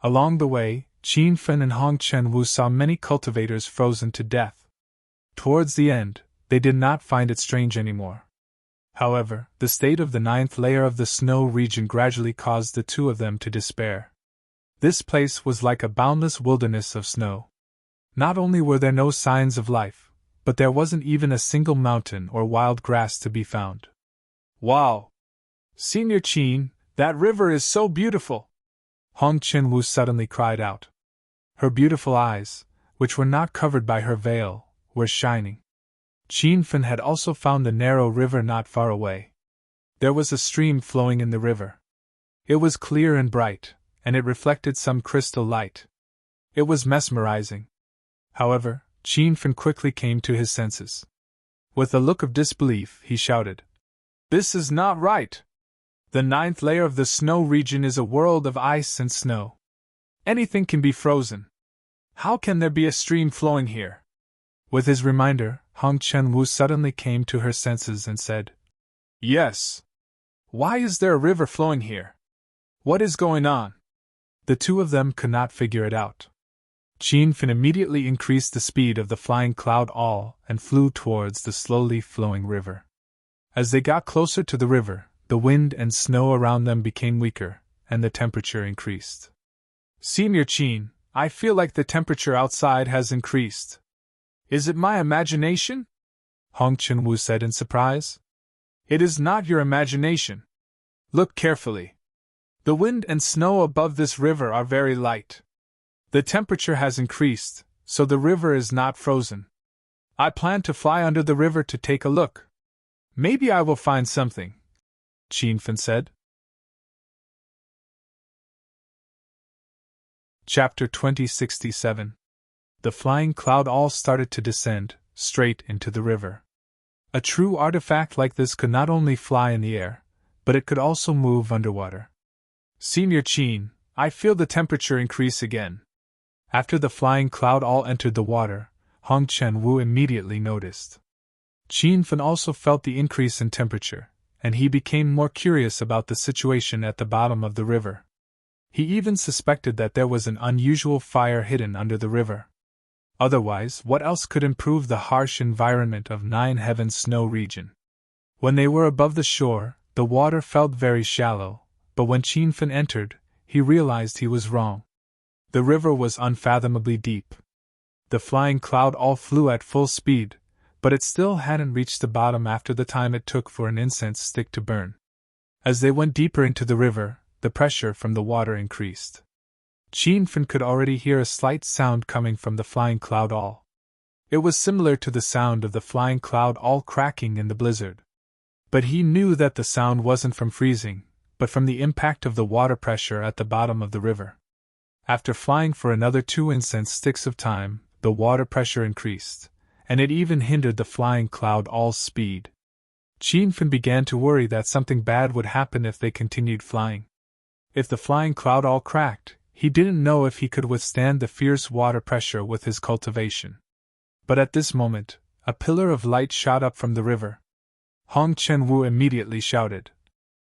Along the way, Qin Fen and Hong Chen-woo saw many cultivators frozen to death. Towards the end, they did not find it strange anymore. However, the state of the 9th layer of the snow region gradually caused the two of them to despair. This place was like a boundless wilderness of snow. Not only were there no signs of life, but there wasn't even a single mountain or wild grass to be found. Wow! Senior Qin, that river is so beautiful! Hong Chen-woo suddenly cried out. Her beautiful eyes, which were not covered by her veil, were shining. Qin Fen had also found a narrow river not far away. There was a stream flowing in the river. It was clear and bright, and it reflected some crystal light. It was mesmerizing. However, Qin Fen quickly came to his senses. With a look of disbelief, he shouted, "This is not right! The 9th layer of the snow region is a world of ice and snow. Anything can be frozen. How can there be a stream flowing here?" With his reminder, Hong Chen-woo suddenly came to her senses and said, "Yes. Why is there a river flowing here? What is going on?" The two of them could not figure it out. Qin Fen immediately increased the speed of the flying cloud all and flew towards the slowly flowing river. As they got closer to the river, the wind and snow around them became weaker, and the temperature increased. "Senior Qin, I feel like the temperature outside has increased. Is it my imagination?" Hong Chen-woo said in surprise. "It is not your imagination. Look carefully. The wind and snow above this river are very light. The temperature has increased, so the river is not frozen. I plan to fly under the river to take a look. Maybe I will find something," Qin Fen said. Chapter 2067. The flying cloud all started to descend, straight into the river. A true artifact like this could not only fly in the air, but it could also move underwater. "Senior Qin, I feel the temperature increase again." After the flying cloud all entered the water, Hong Chen-woo immediately noticed. Qin Fen also felt the increase in temperature, and he became more curious about the situation at the bottom of the river. He even suspected that there was an unusual fire hidden under the river. Otherwise, what else could improve the harsh environment of 9 Heaven Snow region? When they were above the shore, the water felt very shallow, but when Qin Fen entered, he realized he was wrong. The river was unfathomably deep. The flying cloud all flew at full speed, but it still hadn't reached the bottom after the time it took for an incense stick to burn. As they went deeper into the river, the pressure from the water increased. Qin Fen could already hear a slight sound coming from the flying cloud all. It was similar to the sound of the flying cloud all cracking in the blizzard. But he knew that the sound wasn't from freezing, but from the impact of the water pressure at the bottom of the river. After flying for another 2 incense sticks of time, the water pressure increased, and it even hindered the flying cloud all's speed. Qin Fen began to worry that something bad would happen if they continued flying. If the flying cloud all cracked, he didn't know if he could withstand the fierce water pressure with his cultivation. But at this moment, a pillar of light shot up from the river. Hong Chen-woo immediately shouted,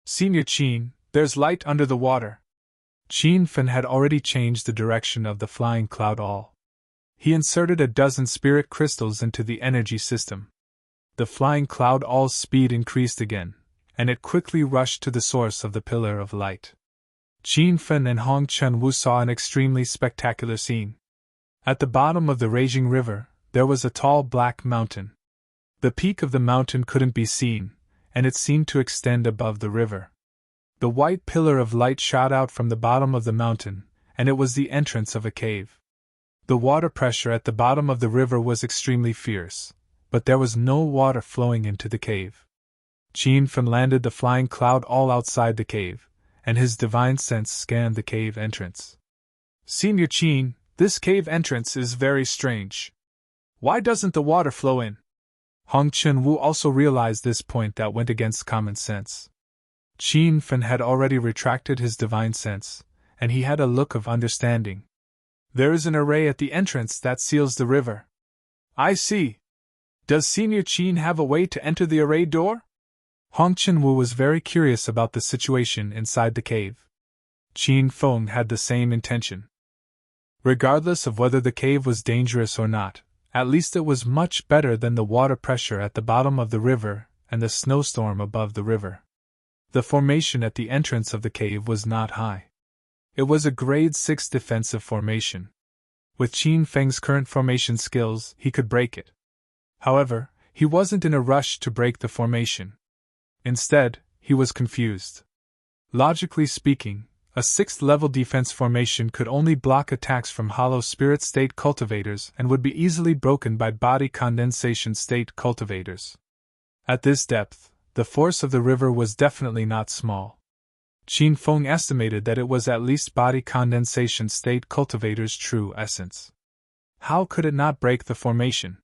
"Senior Qin, there's light under the water." Qin Fen had already changed the direction of the flying cloud all. He inserted a dozen spirit crystals into the energy system. The flying cloud all's speed increased again, and it quickly rushed to the source of the pillar of light. Qin Fen and Hong Chen-woo saw an extremely spectacular scene. At the bottom of the raging river, there was a tall black mountain. The peak of the mountain couldn't be seen, and it seemed to extend above the river. The white pillar of light shot out from the bottom of the mountain, and it was the entrance of a cave. The water pressure at the bottom of the river was extremely fierce, but there was no water flowing into the cave. Qin Fen landed the flying cloud all outside the cave, and his divine sense scanned the cave entrance. Senior Qin, this cave entrance is very strange. Why doesn't the water flow in? Hong Chen-Wu also realized this point that went against common sense. Qin Fen had already retracted his divine sense, and he had a look of understanding. There is an array at the entrance that seals the river. I see. Does Senior Qin have a way to enter the array door? Hong Chen-Wu was very curious about the situation inside the cave. Qin Feng had the same intention. Regardless of whether the cave was dangerous or not, at least it was much better than the water pressure at the bottom of the river and the snowstorm above the river. The formation at the entrance of the cave was not high. It was a grade 6 defensive formation. With Qin Feng's current formation skills, he could break it. However, he wasn't in a rush to break the formation. Instead, he was confused. Logically speaking, a 6th-level defense formation could only block attacks from hollow spirit state cultivators and would be easily broken by body condensation state cultivators. At this depth, the force of the river was definitely not small. Qin Feng estimated that it was at least body condensation state cultivator's true essence. How could it not break the formation?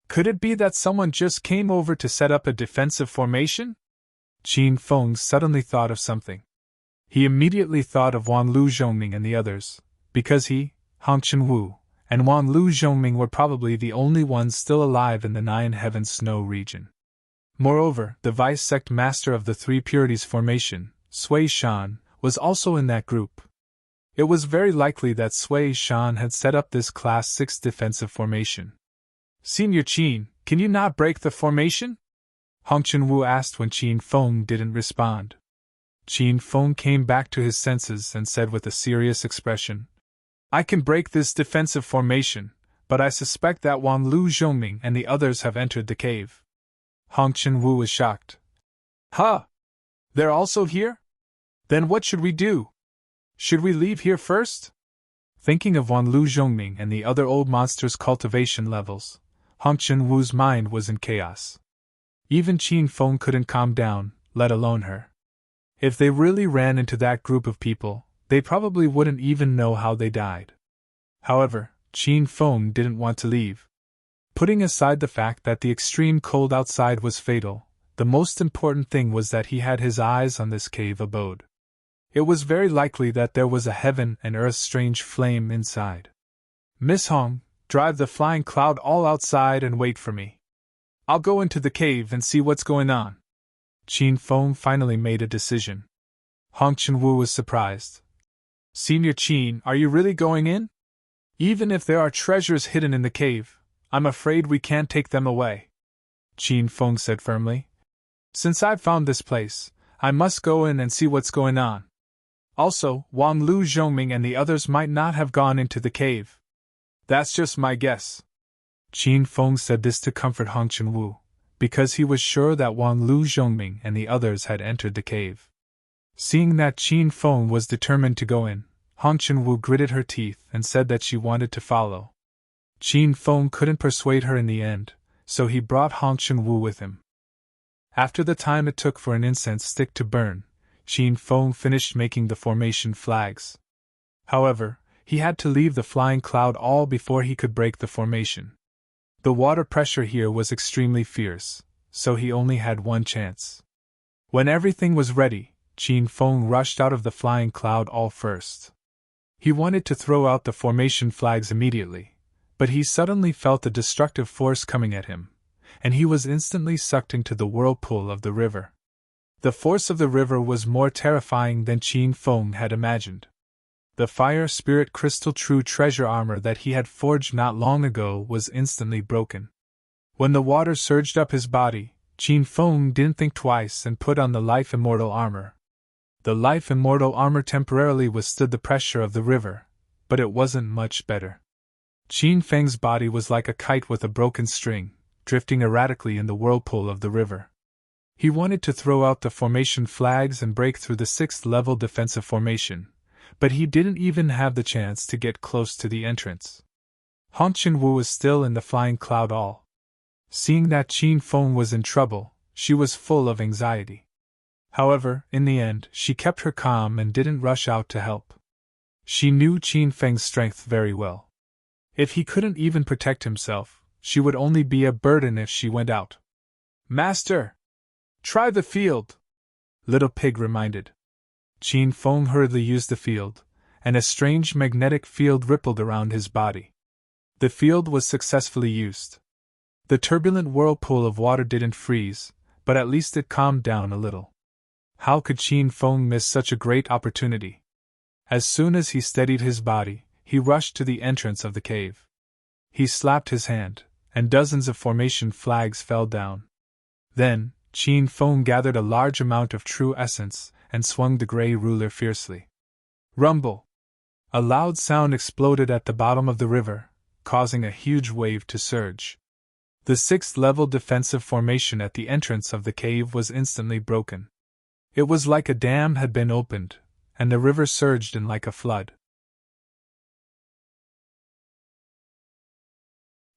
Could it be that someone just came over to set up a defensive formation? Qin Feng suddenly thought of something. He immediately thought of Wan Lu Zhongming and the others, because he, Hong Chen-Wu, and Wan Lu Zhongming were probably the only ones still alive in the Nine Heavens Snow region. Moreover, the vice-sect master of the Three Purities formation, Sui Shan, was also in that group. It was very likely that Sui Shan had set up this Class 6 defensive formation. Senior Qin, can you not break the formation? Hong Chen-Wu asked when Qin Feng didn't respond. Qin Feng came back to his senses and said with a serious expression, I can break this defensive formation, but I suspect that Wan Lu Zhongming and the others have entered the cave. Hong Chen-Wu was shocked. Huh? They're also here? Then what should we do? Should we leave here first? Thinking of Wan Lu Zhongming and the other old monsters' cultivation levels, Hong Chen-Wu's mind was in chaos. Even Qin Feng couldn't calm down, let alone her. If they really ran into that group of people, they probably wouldn't even know how they died. However, Qin Feng didn't want to leave. Putting aside the fact that the extreme cold outside was fatal, the most important thing was that he had his eyes on this cave abode. It was very likely that there was a heaven and earth strange flame inside. Miss Hong, drive the flying cloud all outside and wait for me. I'll go into the cave and see what's going on. Qin Feng finally made a decision. Hong Chen-Wu was surprised. Senior Qin, are you really going in? Even if there are treasures hidden in the cave, I'm afraid we can't take them away. Qin Feng said firmly. Since I've found this place, I must go in and see what's going on. Also, Wan Lu Zhongming and the others might not have gone into the cave. That's just my guess. Qin Feng said this to comfort Hong Chen-Wu, because he was sure that Wan Lu Zhongming and the others had entered the cave. Seeing that Qin Feng was determined to go in, Hong Chen-Wu gritted her teeth and said that she wanted to follow. Qin Feng couldn't persuade her in the end, so he brought Hong Chen-Wu with him. After the time it took for an incense stick to burn, Qin Feng finished making the formation flags. However, he had to leave the flying cloud all before he could break the formation. The water pressure here was extremely fierce, so he only had one chance. When everything was ready, Qin Feng rushed out of the flying cloud all first. He wanted to throw out the formation flags immediately, but he suddenly felt a destructive force coming at him, and he was instantly sucked into the whirlpool of the river. The force of the river was more terrifying than Qin Feng had imagined. The fire spirit crystal true treasure armor that he had forged not long ago was instantly broken. When the water surged up his body, Qin Feng didn't think twice and put on the life immortal armor. The life immortal armor temporarily withstood the pressure of the river, but it wasn't much better. Qin Feng's body was like a kite with a broken string, drifting erratically in the whirlpool of the river. He wanted to throw out the formation flags and break through the 6th-level defensive formation, but he didn't even have the chance to get close to the entrance. Hong Chen-Wu was still in the flying cloud all. Seeing that Qin Feng was in trouble, she was full of anxiety. However, in the end, she kept her calm and didn't rush out to help. She knew Qin Feng's strength very well. If he couldn't even protect himself, she would only be a burden if she went out. Master! Try the field! Little Pig reminded. Qin Feng hurriedly used the field, and a strange magnetic field rippled around his body. The field was successfully used. The turbulent whirlpool of water didn't freeze, but at least it calmed down a little. How could Qin Feng miss such a great opportunity? As soon as he steadied his body, he rushed to the entrance of the cave. He slapped his hand, and dozens of formation flags fell down. Then, Qin Feng gathered a large amount of true essence and swung the gray ruler fiercely. Rumble! A loud sound exploded at the bottom of the river, causing a huge wave to surge. The 6th-level defensive formation at the entrance of the cave was instantly broken. It was like a dam had been opened, and the river surged in like a flood.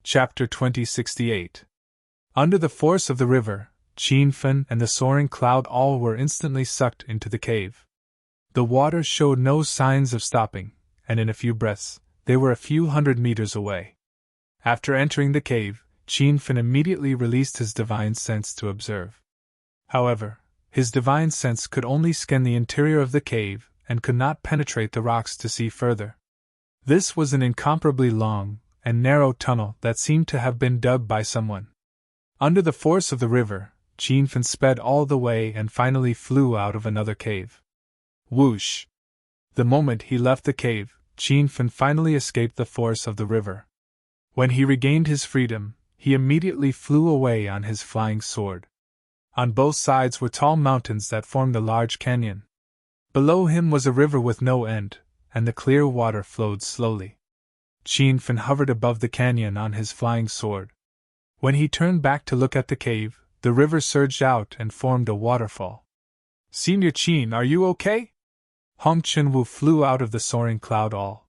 Chapter 2068. Under the force of the river, Qin Fen and the soaring cloud all were instantly sucked into the cave. The water showed no signs of stopping, and in a few breaths, they were a few hundred meters away. After entering the cave, Qin Fen immediately released his divine sense to observe. However, his divine sense could only scan the interior of the cave and could not penetrate the rocks to see further. This was an incomparably long and narrow tunnel that seemed to have been dug by someone. Under the force of the river, Qin Fen sped all the way and finally flew out of another cave. Whoosh! The moment he left the cave, Qin Fen finally escaped the force of the river. When he regained his freedom, he immediately flew away on his flying sword. On both sides were tall mountains that formed a large canyon. Below him was a river with no end, and the clear water flowed slowly. Qin Fen hovered above the canyon on his flying sword. When he turned back to look at the cave, the river surged out and formed a waterfall. Senior Qin, are you okay? Hong Chenwu flew out of the soaring cloud all.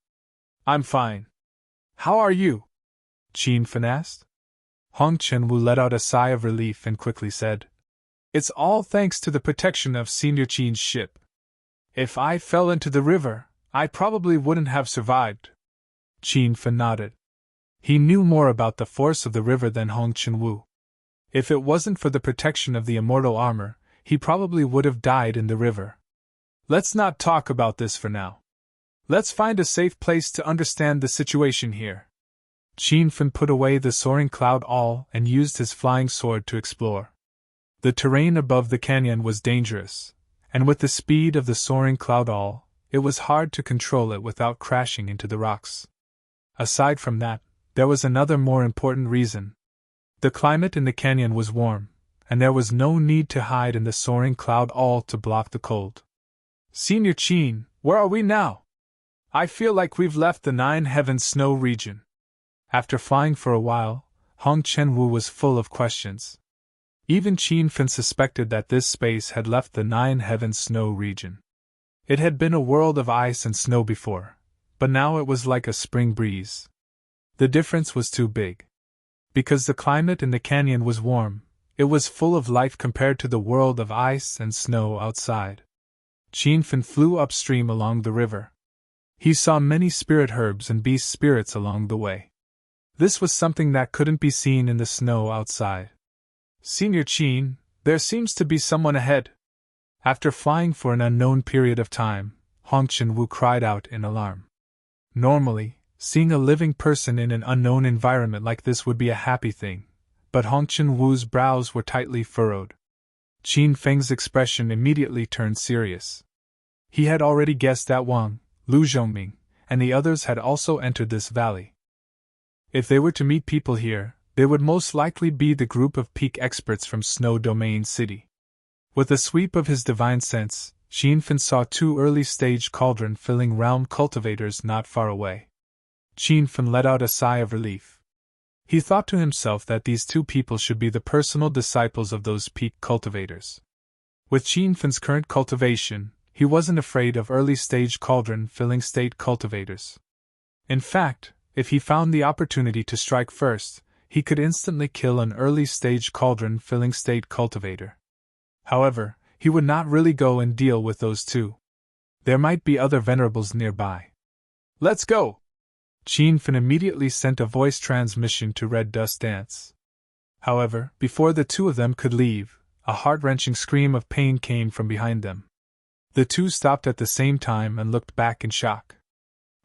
I'm fine. How are you? Qin Fen asked. Hong Chenwu let out a sigh of relief and quickly said, It's all thanks to the protection of Senior Qin's ship. If I fell into the river, I probably wouldn't have survived. Qin Fen nodded. He knew more about the force of the river than Hong Chenwu. If it wasn't for the protection of the immortal armor, he probably would have died in the river. Let's not talk about this for now. Let's find a safe place to understand the situation here. Qin Fen put away the soaring cloud all and used his flying sword to explore. The terrain above the canyon was dangerous, and with the speed of the soaring cloud all, it was hard to control it without crashing into the rocks. Aside from that, there was another more important reason. The climate in the canyon was warm, and there was no need to hide in the soaring cloud all to block the cold. Senior Qin, where are we now? I feel like we've left the 9 Heavens snow region. After flying for a while, Hong Chenwu was full of questions. Even Qin Fen suspected that this space had left the 9 Heavens snow region. It had been a world of ice and snow before, but now it was like a spring breeze. The difference was too big. Because the climate in the canyon was warm, it was full of life compared to the world of ice and snow outside. Qin Fen flew upstream along the river. He saw many spirit herbs and beast spirits along the way. This was something that couldn't be seen in the snow outside. Senior Qin, there seems to be someone ahead. After flying for an unknown period of time, Hong Chenwu cried out in alarm. Normally, seeing a living person in an unknown environment like this would be a happy thing, but Hong Chenwu's brows were tightly furrowed. Qin Feng's expression immediately turned serious. He had already guessed that Wang, Lu Zhongming, and the others had also entered this valley. If they were to meet people here, they would most likely be the group of peak experts from Snow Domain City. With a sweep of his divine sense, Qin Fen saw 2 early-stage cauldron-filling realm cultivators not far away. Qin Fen let out a sigh of relief. He thought to himself that these 2 people should be the personal disciples of those peak cultivators. With Qin Fen's current cultivation, he wasn't afraid of early-stage cauldron-filling state cultivators. In fact, if he found the opportunity to strike first, he could instantly kill an early-stage cauldron-filling state cultivator. However, He would not really go and deal with those two. There might be other venerables nearby. Let's go! Qin Fan immediately sent a voice transmission to Red Dust Dance. However, before the two of them could leave, a heart-wrenching scream of pain came from behind them. The two stopped at the same time and looked back in shock.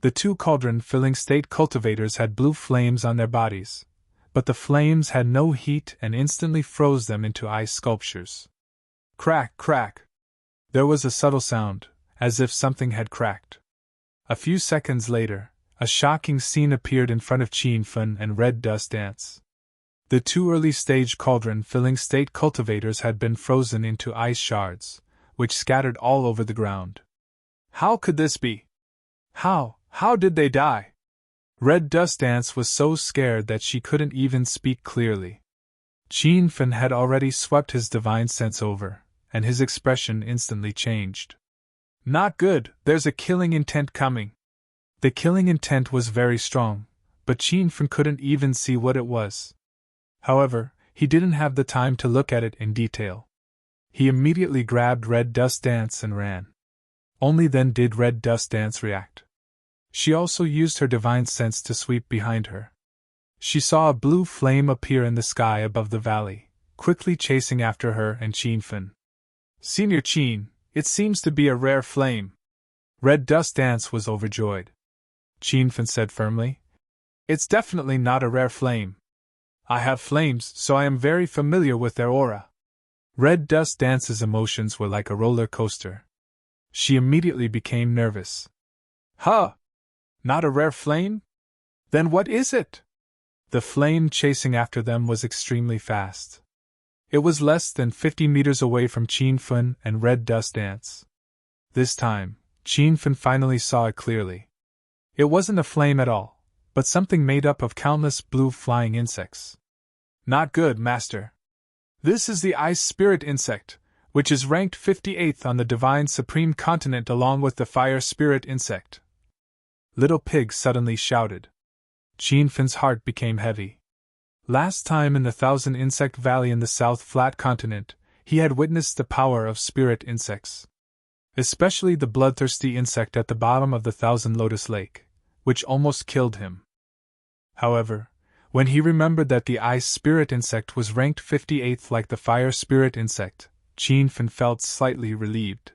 The two cauldron-filling state cultivators had blue flames on their bodies, but the flames had no heat and instantly froze them into ice sculptures. Crack, crack! There was a subtle sound, as if something had cracked. A few seconds later, a shocking scene appeared in front of Qin Fan and Red Dust Dance. The two early-stage cauldron-filling state cultivators had been frozen into ice shards, which scattered all over the ground. How could this be? How did they die? Red Dust Dance was so scared that she couldn't even speak clearly. Qin Fan had already swept his divine sense over, and his expression instantly changed. Not good, there's a killing intent coming. The killing intent was very strong, but Qin Fan couldn't even see what it was. However, he didn't have the time to look at it in detail. He immediately grabbed Red Dust Dance and ran. Only then did Red Dust Dance react. She also used her divine sense to sweep behind her. She saw a blue flame appear in the sky above the valley, quickly chasing after her and Qin Fan. Senior Qin, it seems to be a rare flame. Red Dust Dance was overjoyed. Qin Fan said firmly, It's definitely not a rare flame. I have flames, so I am very familiar with their aura. Red Dust Dance's emotions were like a roller coaster. She immediately became nervous. Huh! Not a rare flame? Then what is it? The flame chasing after them was extremely fast. It was less than 50 meters away from Qin Fan and Red Dust Dance. This time, Qin Fan finally saw it clearly. It wasn't a flame at all, but something made up of countless blue flying insects. Not good, Master. This is the Ice Spirit Insect, which is ranked 58th on the Divine Supreme Continent along with the Fire Spirit Insect. Little Pig suddenly shouted. Qin Fan's heart became heavy. Last time in the Thousand Insect Valley in the South Flat Continent, he had witnessed the power of spirit insects. Especially the bloodthirsty insect at the bottom of the Thousand Lotus Lake, which almost killed him. However, when he remembered that the Ice Spirit Insect was ranked 58th like the Fire Spirit Insect, Qin Fan felt slightly relieved.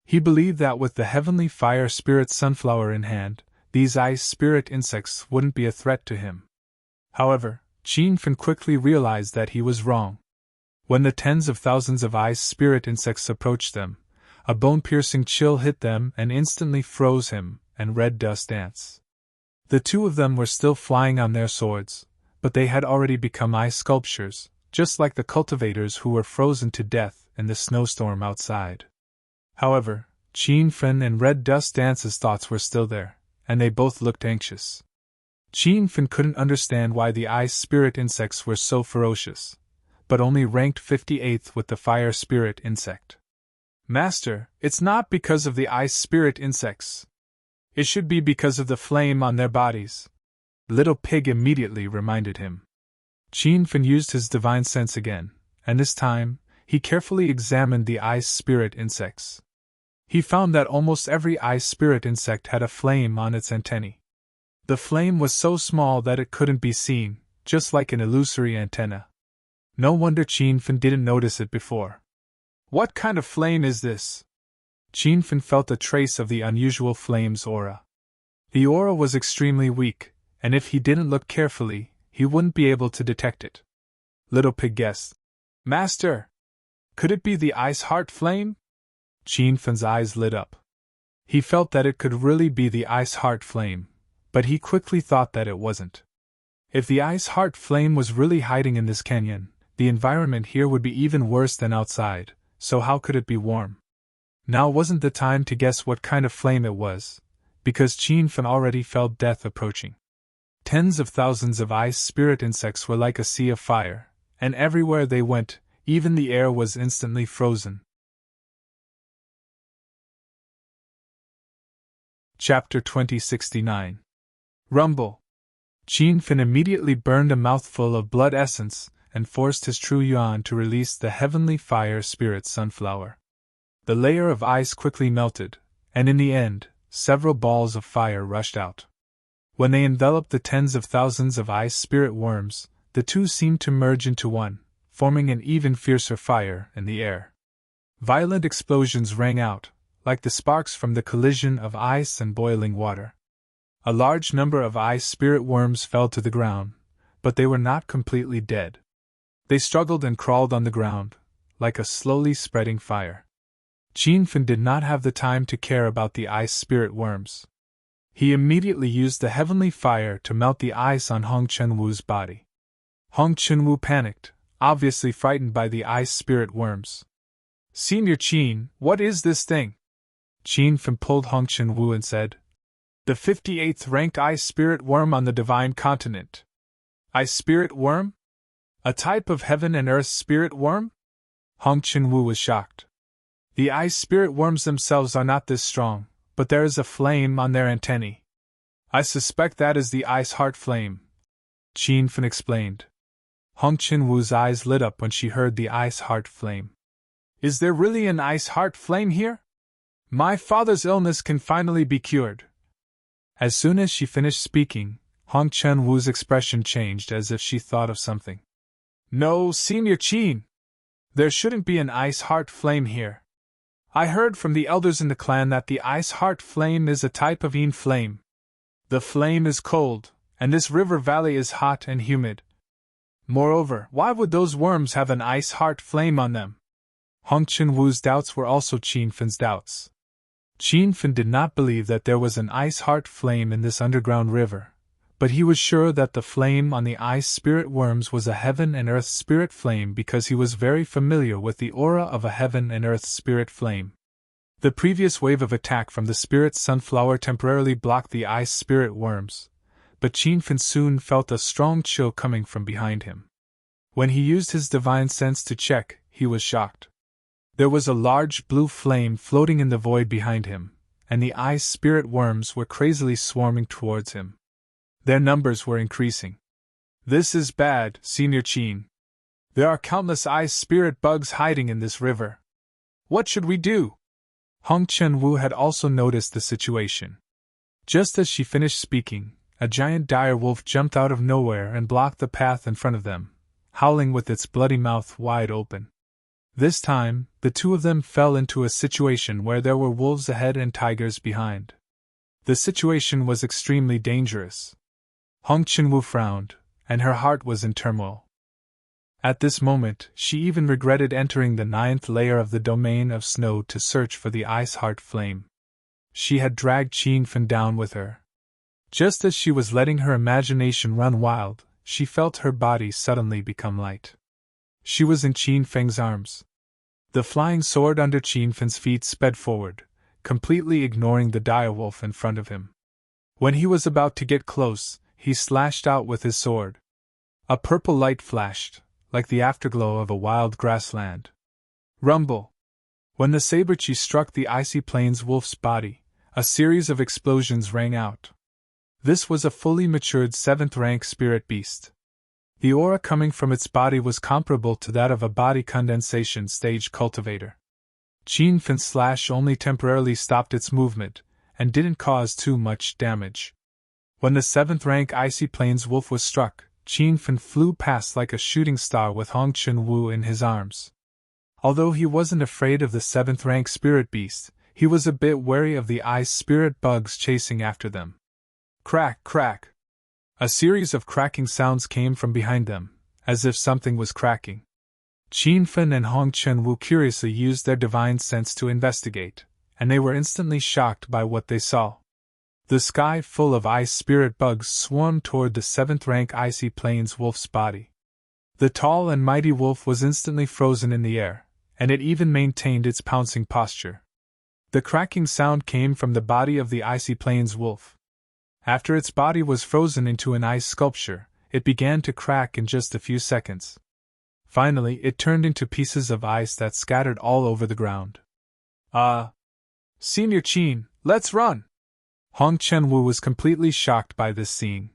He believed that with the heavenly Fire Spirit Sunflower in hand, these Ice Spirit Insects wouldn't be a threat to him. However, Qin Fan quickly realized that he was wrong. When the tens of thousands of Ice Spirit Insects approached them, a bone-piercing chill hit them and instantly froze him and Red Dust Dance. The two of them were still flying on their swords, but they had already become ice sculptures, just like the cultivators who were frozen to death in the snowstorm outside. However, Qin Fan and Red Dust Dance's thoughts were still there, and they both looked anxious. Qin Fan couldn't understand why the ice spirit insects were so ferocious, but only ranked 58th with the fire spirit insect. Master, it's not because of the ice spirit insects. It should be because of the flame on their bodies. Little Pig immediately reminded him. Qin Fan used his divine sense again, and this time, he carefully examined the ice spirit insects. He found that almost every ice spirit insect had a flame on its antennae. The flame was so small that it couldn't be seen, just like an illusory antenna. No wonder Qin Fan didn't notice it before. What kind of flame is this? Qin Fan felt a trace of the unusual flame's aura. The aura was extremely weak, and if he didn't look carefully, he wouldn't be able to detect it. Little Pig guessed. Master! Could it be the ice heart flame? Qin Fan's eyes lit up. He felt that it could really be the ice heart flame, but he quickly thought that it wasn't. If the ice heart flame was really hiding in this canyon, the environment here would be even worse than outside, so how could it be warm? Now wasn't the time to guess what kind of flame it was, because Qin Fan already felt death approaching. Tens of thousands of ice spirit insects were like a sea of fire, and everywhere they went, even the air was instantly frozen. Chapter 2069. Rumble. Qin Fan immediately burned a mouthful of blood essence and forced his true yuan to release the heavenly fire spirit sunflower. The layer of ice quickly melted, and in the end, several balls of fire rushed out. When they enveloped the tens of thousands of ice spirit worms, the two seemed to merge into one, forming an even fiercer fire in the air. Violent explosions rang out, like the sparks from the collision of ice and boiling water. A large number of ice spirit worms fell to the ground, but they were not completely dead. They struggled and crawled on the ground, like a slowly spreading fire. Qinfen did not have the time to care about the ice spirit worms. He immediately used the heavenly fire to melt the ice on Hong Chenwu's body. Hong Chenwu panicked, obviously frightened by the ice spirit worms. "Senior Qin, what is this thing?" Qinfen pulled Hong Chenwu and said, "The 58th ranked ice spirit worm on the divine continent." "Ice spirit worm? A type of heaven and earth spirit worm?" Hong Chenwu was shocked. "The ice spirit worms themselves are not this strong, but there is a flame on their antennae. I suspect that is the ice heart flame," Qinfen explained. Hong Chenwu's eyes lit up when she heard the ice heart flame. "Is there really an ice heart flame here? My father's illness can finally be cured." As soon as she finished speaking, Hong Chenwu's expression changed as if she thought of something. "No, Senior Qin. There shouldn't be an ice heart flame here. I heard from the elders in the clan that the ice heart flame is a type of Yin flame. The flame is cold, and this river valley is hot and humid. Moreover, why would those worms have an ice heart flame on them?" Hong Chenwu's doubts were also Qinfen's doubts. Qinfen did not believe that there was an ice heart flame in this underground river, but he was sure that the flame on the ice spirit worms was a heaven and earth spirit flame because he was very familiar with the aura of a heaven and earth spirit flame. The previous wave of attack from the spirit sunflower temporarily blocked the ice spirit worms, but Qinfen soon felt a strong chill coming from behind him. When he used his divine sense to check, he was shocked. There was a large blue flame floating in the void behind him, and the ice spirit worms were crazily swarming towards him. Their numbers were increasing. "This is bad, Senior Qin. There are countless ice spirit bugs hiding in this river. What should we do?" Hong Chenwu had also noticed the situation. Just as she finished speaking, a giant dire wolf jumped out of nowhere and blocked the path in front of them, howling with its bloody mouth wide open. This time, the two of them fell into a situation where there were wolves ahead and tigers behind. The situation was extremely dangerous. Hong Chenwu frowned, and her heart was in turmoil. At this moment, she even regretted entering the 9th layer of the domain of snow to search for the ice heart flame. She had dragged Qinfen down with her. Just as she was letting her imagination run wild, she felt her body suddenly become light. She was in Qinfeng's arms. The flying sword under Qinfen's feet sped forward, completely ignoring the direwolf in front of him. When he was about to get close, he slashed out with his sword. A purple light flashed, like the afterglow of a wild grassland. Rumble! When the saber-chi struck the icy plains wolf's body, a series of explosions rang out. This was a fully matured 7th rank spirit beast. The aura coming from its body was comparable to that of a body condensation stage cultivator. Qinfen's slash only temporarily stopped its movement, and didn't cause too much damage. When the 7th rank icy plains wolf was struck, Qinfen flew past like a shooting star with Hong Chenwu in his arms. Although he wasn't afraid of the 7th rank spirit beast, he was a bit wary of the ice spirit bugs chasing after them. Crack, crack! A series of cracking sounds came from behind them, as if something was cracking. Qinfen and Hong Chenwu curiously used their divine sense to investigate, and they were instantly shocked by what they saw. The sky full of ice spirit bugs swarmed toward the 7th rank icy plains wolf's body. The tall and mighty wolf was instantly frozen in the air, and it even maintained its pouncing posture. The cracking sound came from the body of the icy plains wolf. After its body was frozen into an ice sculpture, it began to crack in just a few seconds. Finally, it turned into pieces of ice that scattered all over the ground. Senior Qin, let's run! Hong Chenwu was completely shocked by this scene.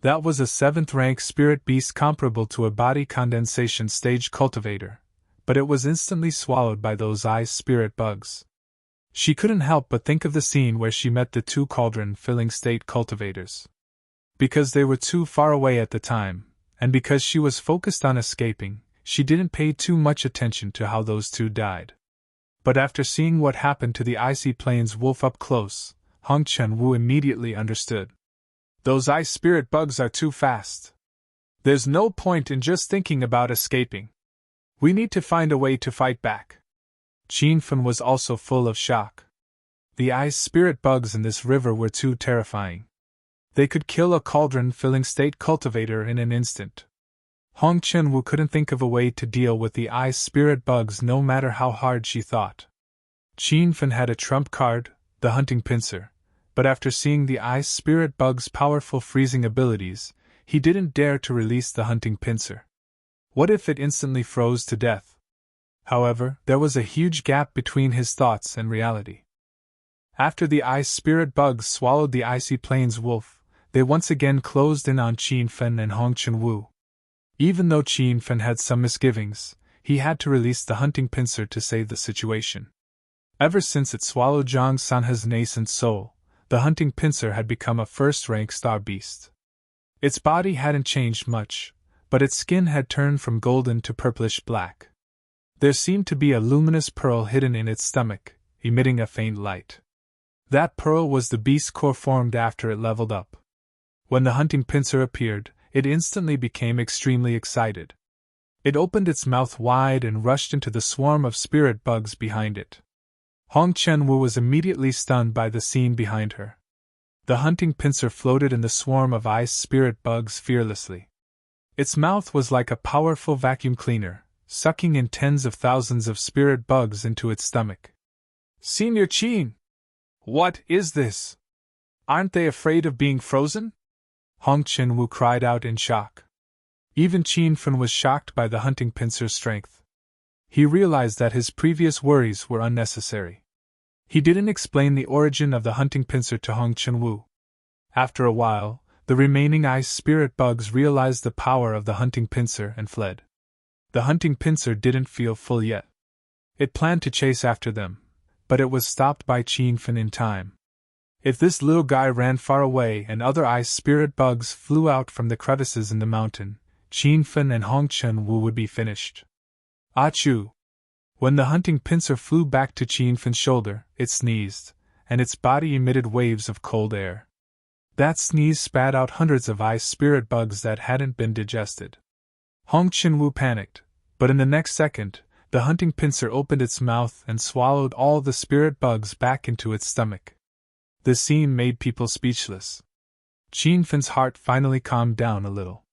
That was a 7th rank spirit beast comparable to a body condensation stage cultivator, but it was instantly swallowed by those ice spirit bugs. She couldn't help but think of the scene where she met the two cauldron-filling state cultivators. Because they were too far away at the time, and because she was focused on escaping, she didn't pay too much attention to how those two died. But after seeing what happened to the icy plains wolf up close, Hong Chen-woo immediately understood. Those ice spirit bugs are too fast. There's no point in just thinking about escaping. We need to find a way to fight back. Qin-fen was also full of shock. The ice spirit bugs in this river were too terrifying. They could kill a cauldron-filling state cultivator in an instant. Hong Chen-woo couldn't think of a way to deal with the ice spirit bugs no matter how hard she thought. Qin-fen had a trump card, the hunting pincer, but after seeing the ice spirit bug's powerful freezing abilities, he didn't dare to release the hunting pincer. What if it instantly froze to death? However, there was a huge gap between his thoughts and reality. After the ice spirit bugs swallowed the icy plains wolf, they once again closed in on Qin-fen and Hong Chen-woo. Even though Qin-fen had some misgivings, he had to release the hunting pincer to save the situation. Ever since it swallowed Zhang Sanhe's nascent soul, the hunting pincer had become a first-rank star beast. Its body hadn't changed much, but its skin had turned from golden to purplish black. There seemed to be a luminous pearl hidden in its stomach, emitting a faint light. That pearl was the beast's core formed after it leveled up. When the hunting pincer appeared, it instantly became extremely excited. It opened its mouth wide and rushed into the swarm of spirit bugs behind it. Hong Chen-woo was immediately stunned by the scene behind her. The hunting pincer floated in the swarm of ice spirit bugs fearlessly. Its mouth was like a powerful vacuum cleaner, sucking in tens of thousands of spirit bugs into its stomach. Senior Qin! What is this? Aren't they afraid of being frozen? Hong Chen-woo cried out in shock. Even Qin-fen was shocked by the hunting pincer's strength. He realized that his previous worries were unnecessary. He didn't explain the origin of the hunting pincer to Hong Chen-woo. After a while, the remaining ice spirit bugs realized the power of the hunting pincer and fled. The hunting pincer didn't feel full yet. It planned to chase after them, but it was stopped by Qin-fen in time. If this little guy ran far away and other ice spirit bugs flew out from the crevices in the mountain, Qin-fen and Hong Chen-woo would be finished. Achoo! When the hunting pincer flew back to Qin-fen's shoulder, it sneezed, and its body emitted waves of cold air. That sneeze spat out hundreds of ice spirit bugs that hadn't been digested. Hong Chen-woo panicked, but in the next second, the hunting pincer opened its mouth and swallowed all the spirit bugs back into its stomach. The scene made people speechless. Qin-fen's heart finally calmed down a little.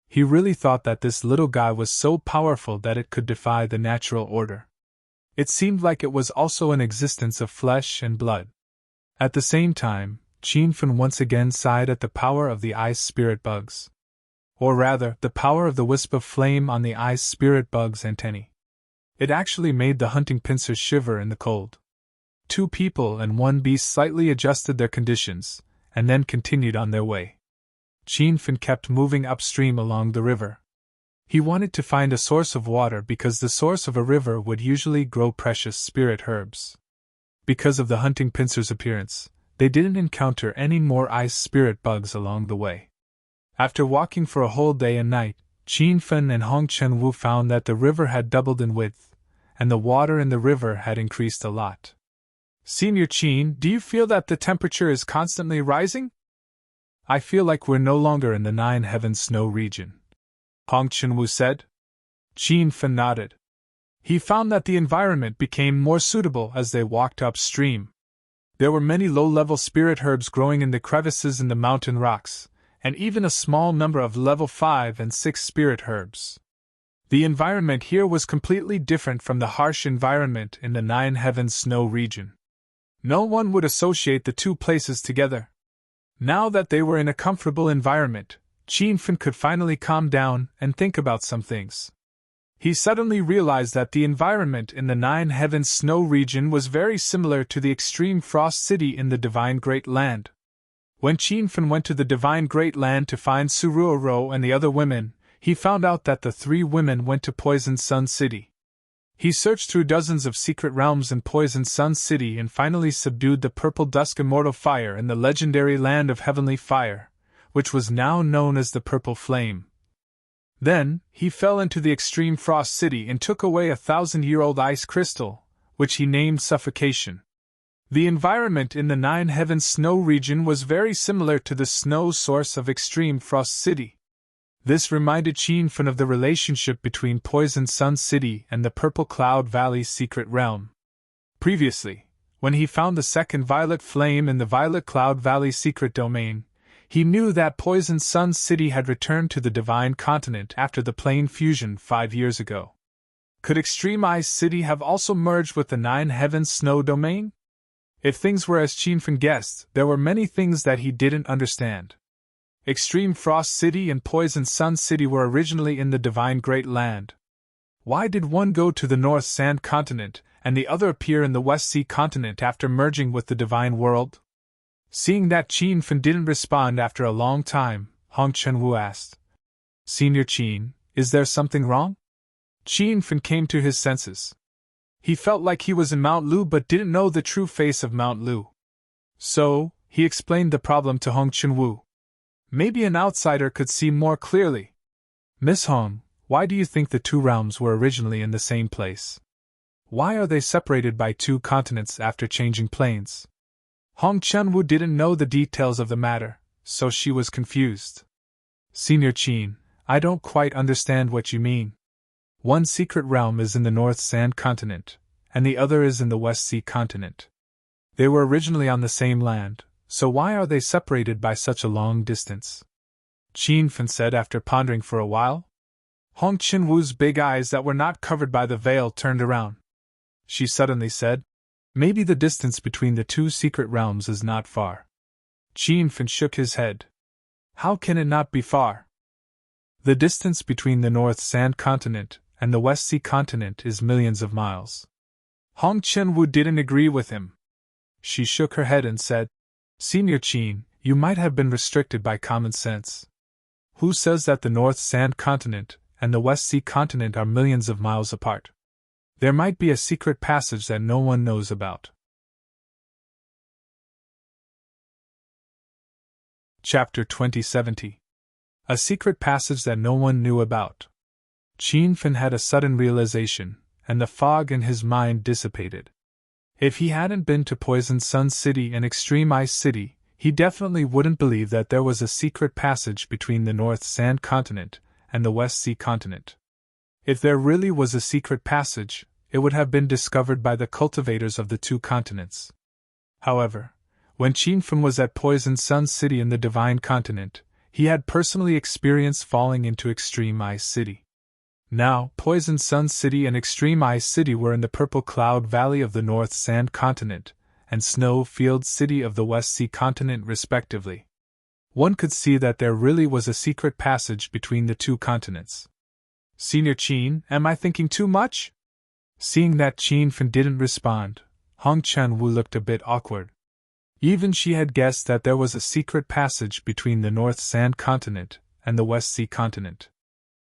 He really thought that this little guy was so powerful that it could defy the natural order. It seemed like it was also an existence of flesh and blood. At the same time, Qin-fen once again sighed at the power of the ice spirit bugs. Or rather, the power of the wisp of flame on the ice spirit bug's antennae. It actually made the hunting pincer shiver in the cold. Two people and one beast slightly adjusted their conditions, and then continued on their way. Qin-fen kept moving upstream along the river. He wanted to find a source of water because the source of a river would usually grow precious spirit herbs. Because of the hunting pincer's appearance, they didn't encounter any more ice spirit bugs along the way. After walking for a whole day and night, Qin-fen and Hong Chen-woo found that the river had doubled in width, and the water in the river had increased a lot. Senior Qin, do you feel that the temperature is constantly rising? I feel like we're no longer in the Nine Heavens snow region, Hong Chen-woo said. Qin-fen nodded. He found that the environment became more suitable as they walked upstream. There were many low-level spirit herbs growing in the crevices in the mountain rocks, and even a small number of level 5 and 6 spirit herbs. The environment here was completely different from the harsh environment in the Nine Heavens snow region. No one would associate the two places together. Now that they were in a comfortable environment, Qin-fen could finally calm down and think about some things. He suddenly realized that the environment in the Nine Heavens snow region was very similar to the extreme frost city in the Divine Great Land. When Qin-fen went to the Divine Great Land to find Suruo and the other women, he found out that the three women went to Poison Sun City. He searched through dozens of secret realms in Poison Sun City and finally subdued the purple dusk immortal fire in the legendary land of heavenly fire, which was now known as the Purple Flame. Then, he fell into the extreme frost city and took away a 1,000-year-old ice crystal, which he named Suffocation. The environment in the Nine Heavens snow region was very similar to the snow source of extreme frost city. This reminded Qin of the relationship between Poison Sun City and the Purple Cloud Valley's secret realm. Previously, when he found the second violet flame in the Violet Cloud Valley's secret domain, he knew that Poison Sun City had returned to the Divine Continent after the plane fusion 5 years ago. Could Extreme Ice City have also merged with the Nine Heavens snow domain? If things were as Qin guessed, there were many things that he didn't understand. Extreme Frost City and Poison Sun City were originally in the Divine Great Land. Why did one go to the North Sand Continent and the other appear in the West Sea Continent after merging with the Divine World? Seeing that Qin didn't respond after a long time, Hong Chenwu asked, "Senior Qin, is there something wrong?" Qin came to his senses. He felt like he was in Mount Lu but didn't know the true face of Mount Lu. So, he explained the problem to Hong Chenwu. Maybe an outsider could see more clearly. "Miss Hong, why do you think the two realms were originally in the same place? Why are they separated by two continents after changing planes?" Hong Chenwu didn't know the details of the matter, so she was confused. "Senior Qin, I don't quite understand what you mean. One secret realm is in the North Sand Continent, and the other is in the West Sea Continent. They were originally on the same land, so why are they separated by such a long distance?" Qin said after pondering for a while. Hong Chenwu's big eyes that were not covered by the veil turned around. She suddenly said, "Maybe the distance between the two secret realms is not far." Qin shook his head. "How can it not be far? The distance between the North Sand Continent and the West Sea Continent is millions of miles." Hong Chenwu didn't agree with him. She shook her head and said, "Senior Qin, you might have been restricted by common sense. Who says that the North Sand Continent and the West Sea Continent are millions of miles apart? There might be a secret passage that no one knows about." Chapter 2070. A secret passage that no one knew about. Qin had a sudden realization, and the fog in his mind dissipated. If he hadn't been to Poison Sun City and Extreme Ice City, he definitely wouldn't believe that there was a secret passage between the North Sand Continent and the West Sea Continent. If there really was a secret passage, it would have been discovered by the cultivators of the two continents. However, when Qin was at Poison Sun City in the Divine Continent, he had personally experienced falling into Extreme Ice City. Now, Poison Sun City and Extreme Ice City were in the Purple Cloud Valley of the North Sand Continent and Snow Field City of the West Sea Continent respectively. One could see that there really was a secret passage between the two continents. "Senior Qin, am I thinking too much?" Seeing that Qin didn't respond, Hong Chenwu looked a bit awkward. Even she had guessed that there was a secret passage between the North Sand Continent and the West Sea Continent.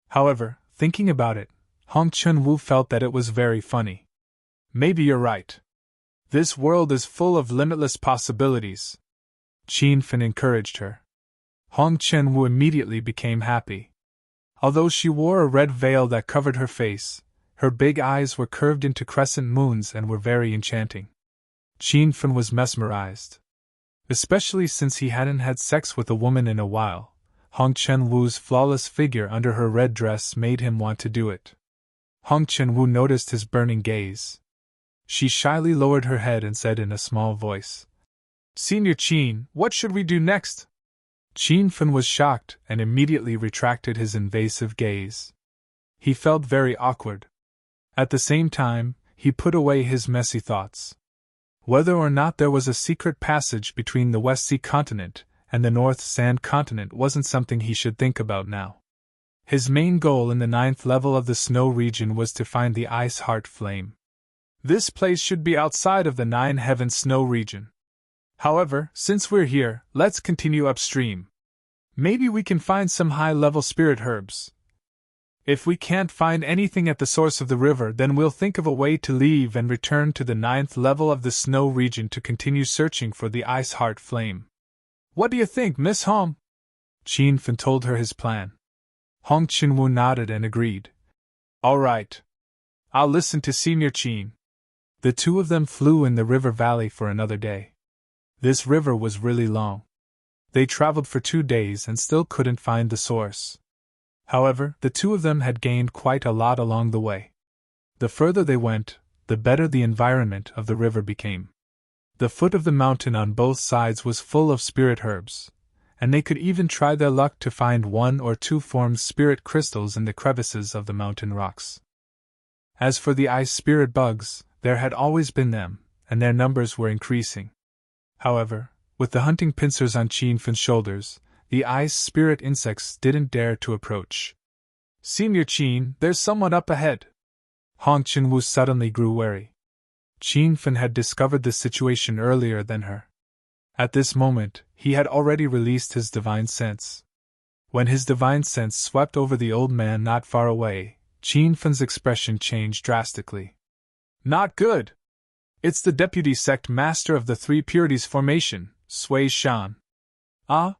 However, thinking about it, Hong Chenwu felt that it was very funny. "Maybe you're right. This world is full of limitless possibilities," Qin encouraged her. Hong Chenwu immediately became happy. Although she wore a red veil that covered her face, her big eyes were curved into crescent moons and were very enchanting. Qin was mesmerized. Especially since he hadn't had sex with a woman in a while, Hong Chenwu's flawless figure under her red dress made him want to do it. Hong Chenwu noticed his burning gaze. She shyly lowered her head and said in a small voice, "Senior Qin, what should we do next?" Qin was shocked and immediately retracted his invasive gaze. He felt very awkward. At the same time, he put away his messy thoughts. Whether or not there was a secret passage between the West Sea Continent and the North Sand Continent wasn't something he should think about now. His main goal in the 9th level of the snow region was to find the Ice Heart Flame. This place should be outside of the Nine Heavens snow region. However, since we're here, let's continue upstream. Maybe we can find some high-level spirit herbs. If we can't find anything at the source of the river, then we'll think of a way to leave and return to the 9th level of the snow region to continue searching for the ice heart flame. What do you think, Miss Hong? Qin Fen told her his plan. Hong Qinwu nodded and agreed. All right. I'll listen to Senior Qin. The two of them flew in the river valley for another day. This river was really long. They traveled for 2 days and still couldn't find the source. However, the two of them had gained quite a lot along the way. The further they went, the better the environment of the river became. The foot of the mountain on both sides was full of spirit herbs, and they could even try their luck to find 1 or 2 formed spirit crystals in the crevices of the mountain rocks. As for the ice spirit bugs, there had always been them, and their numbers were increasing. However, with the hunting pincers on Qin Fen's shoulders, the ice spirit insects didn't dare to approach. Senior Qin, there's someone up ahead. Hong Qinwu suddenly grew wary. Qin Fen had discovered the situation earlier than her. At this moment, he had already released his divine sense. When his divine sense swept over the old man not far away, Qin Fen's expression changed drastically. Not good! It's the deputy sect master of the 3 Purities formation, Sui Shan. Ah?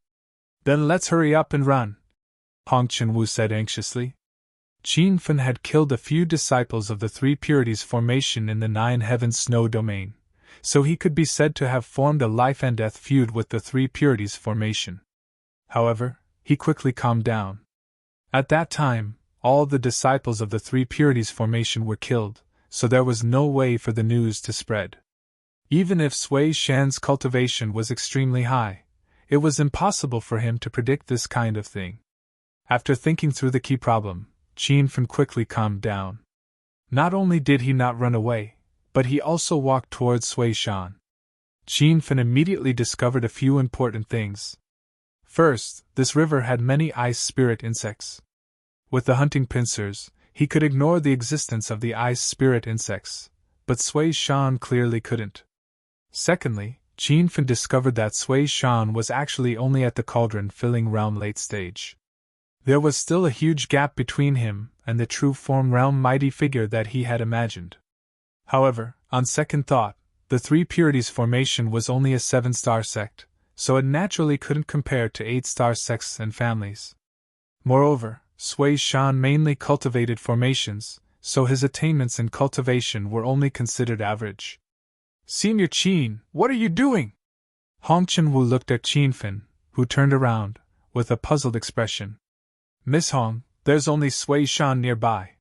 Then let's hurry up and run, Hong Qinwu said anxiously. Qin Fen had killed a few disciples of the 3 Purities formation in the 9 Heavens Snow domain, so he could be said to have formed a life-and-death feud with the 3 Purities formation. However, he quickly calmed down. At that time, all the disciples of the 3 Purities formation were killed, so there was no way for the news to spread. Even if Sui Shan's cultivation was extremely high, it was impossible for him to predict this kind of thing. After thinking through the key problem, Qin Fen quickly calmed down. Not only did he not run away, but he also walked towards Sui Shan. Qin Fen immediately discovered a few important things. First, this river had many ice spirit insects. With the hunting pincers, he could ignore the existence of the ice spirit insects, but Sui Shan clearly couldn't. Secondly, Qin Fen discovered that Sui Shan was actually only at the cauldron filling realm late stage. There was still a huge gap between him and the true form realm mighty figure that he had imagined. However, on second thought, the 3 Purities formation was only a 7-star sect, so it naturally couldn't compare to 8-star sects and families. Moreover, Sui Shan mainly cultivated formations, so his attainments in cultivation were only considered average. Senior Qin, what are you doing? Hong Qinwu looked at Qin Fen, who turned around, with a puzzled expression. Miss Hong, there's only Sui Shan nearby.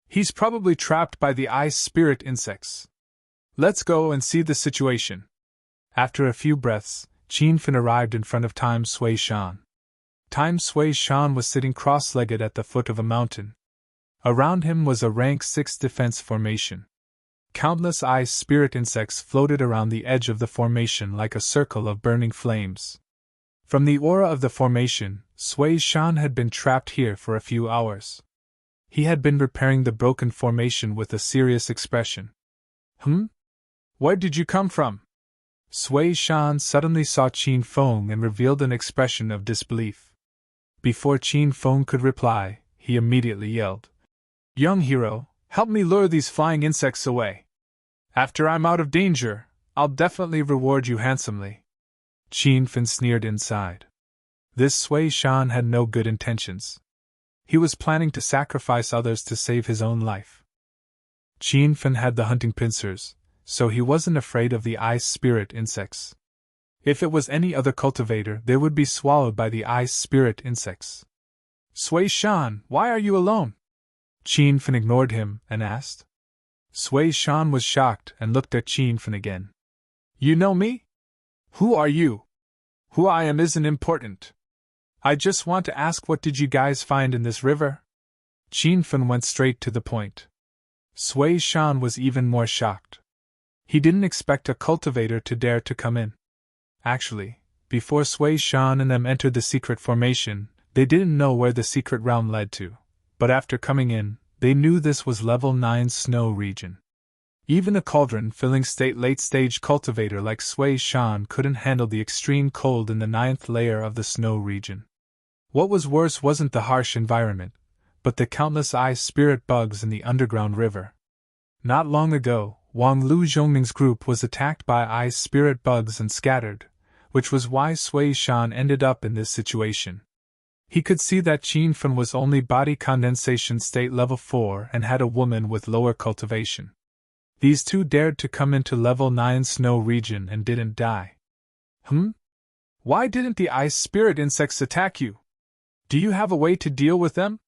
He's probably trapped by the ice spirit insects. Let's go and see the situation. After a few breaths, Qin Fen arrived in front of Time Sui Shan. Time Sui Shan was sitting cross-legged at the foot of a mountain. Around him was a rank 6 defense formation. Countless ice spirit insects floated around the edge of the formation like a circle of burning flames. From the aura of the formation, Sui Shan had been trapped here for a few hours. He had been repairing the broken formation with a serious expression. Where did you come from? Sui Shan suddenly saw Qin Feng and revealed an expression of disbelief. Before Qin Feng could reply, he immediately yelled, Young hero, help me lure these flying insects away. After I'm out of danger, I'll definitely reward you handsomely. Qin Fen sneered inside. This Sui Shan had no good intentions. He was planning to sacrifice others to save his own life. Qin Fen had the hunting pincers, so he wasn't afraid of the ice spirit insects. If it was any other cultivator, they would be swallowed by the ice spirit insects. Sui Shan, why are you alone? Qin Fen ignored him and asked. Sui Shan was shocked and looked at Qin Fen again. You know me? Who are you? Who I am isn't important. I just want to ask, what did you guys find in this river? Qin Fen went straight to the point. Sui Shan was even more shocked. He didn't expect a cultivator to dare to come in. Actually, before Sui Shan and them entered the secret formation, they didn't know where the secret realm led to, but after coming in, they knew this was level 9 snow region. Even a cauldron-filling late-stage cultivator like Sui Shan couldn't handle the extreme cold in the 9th layer of the snow region. What was worse wasn't the harsh environment, but the countless ice spirit bugs in the underground river. Not long ago, Wang Lu Zhongming's group was attacked by ice spirit bugs and scattered, which was why Sui Shan ended up in this situation. He could see that Qin Fen was only body condensation state level 4 and had a woman with lower cultivation. These two dared to come into level 9 snow region and didn't die. Why didn't the ice spirit insects attack you? Do you have a way to deal with them?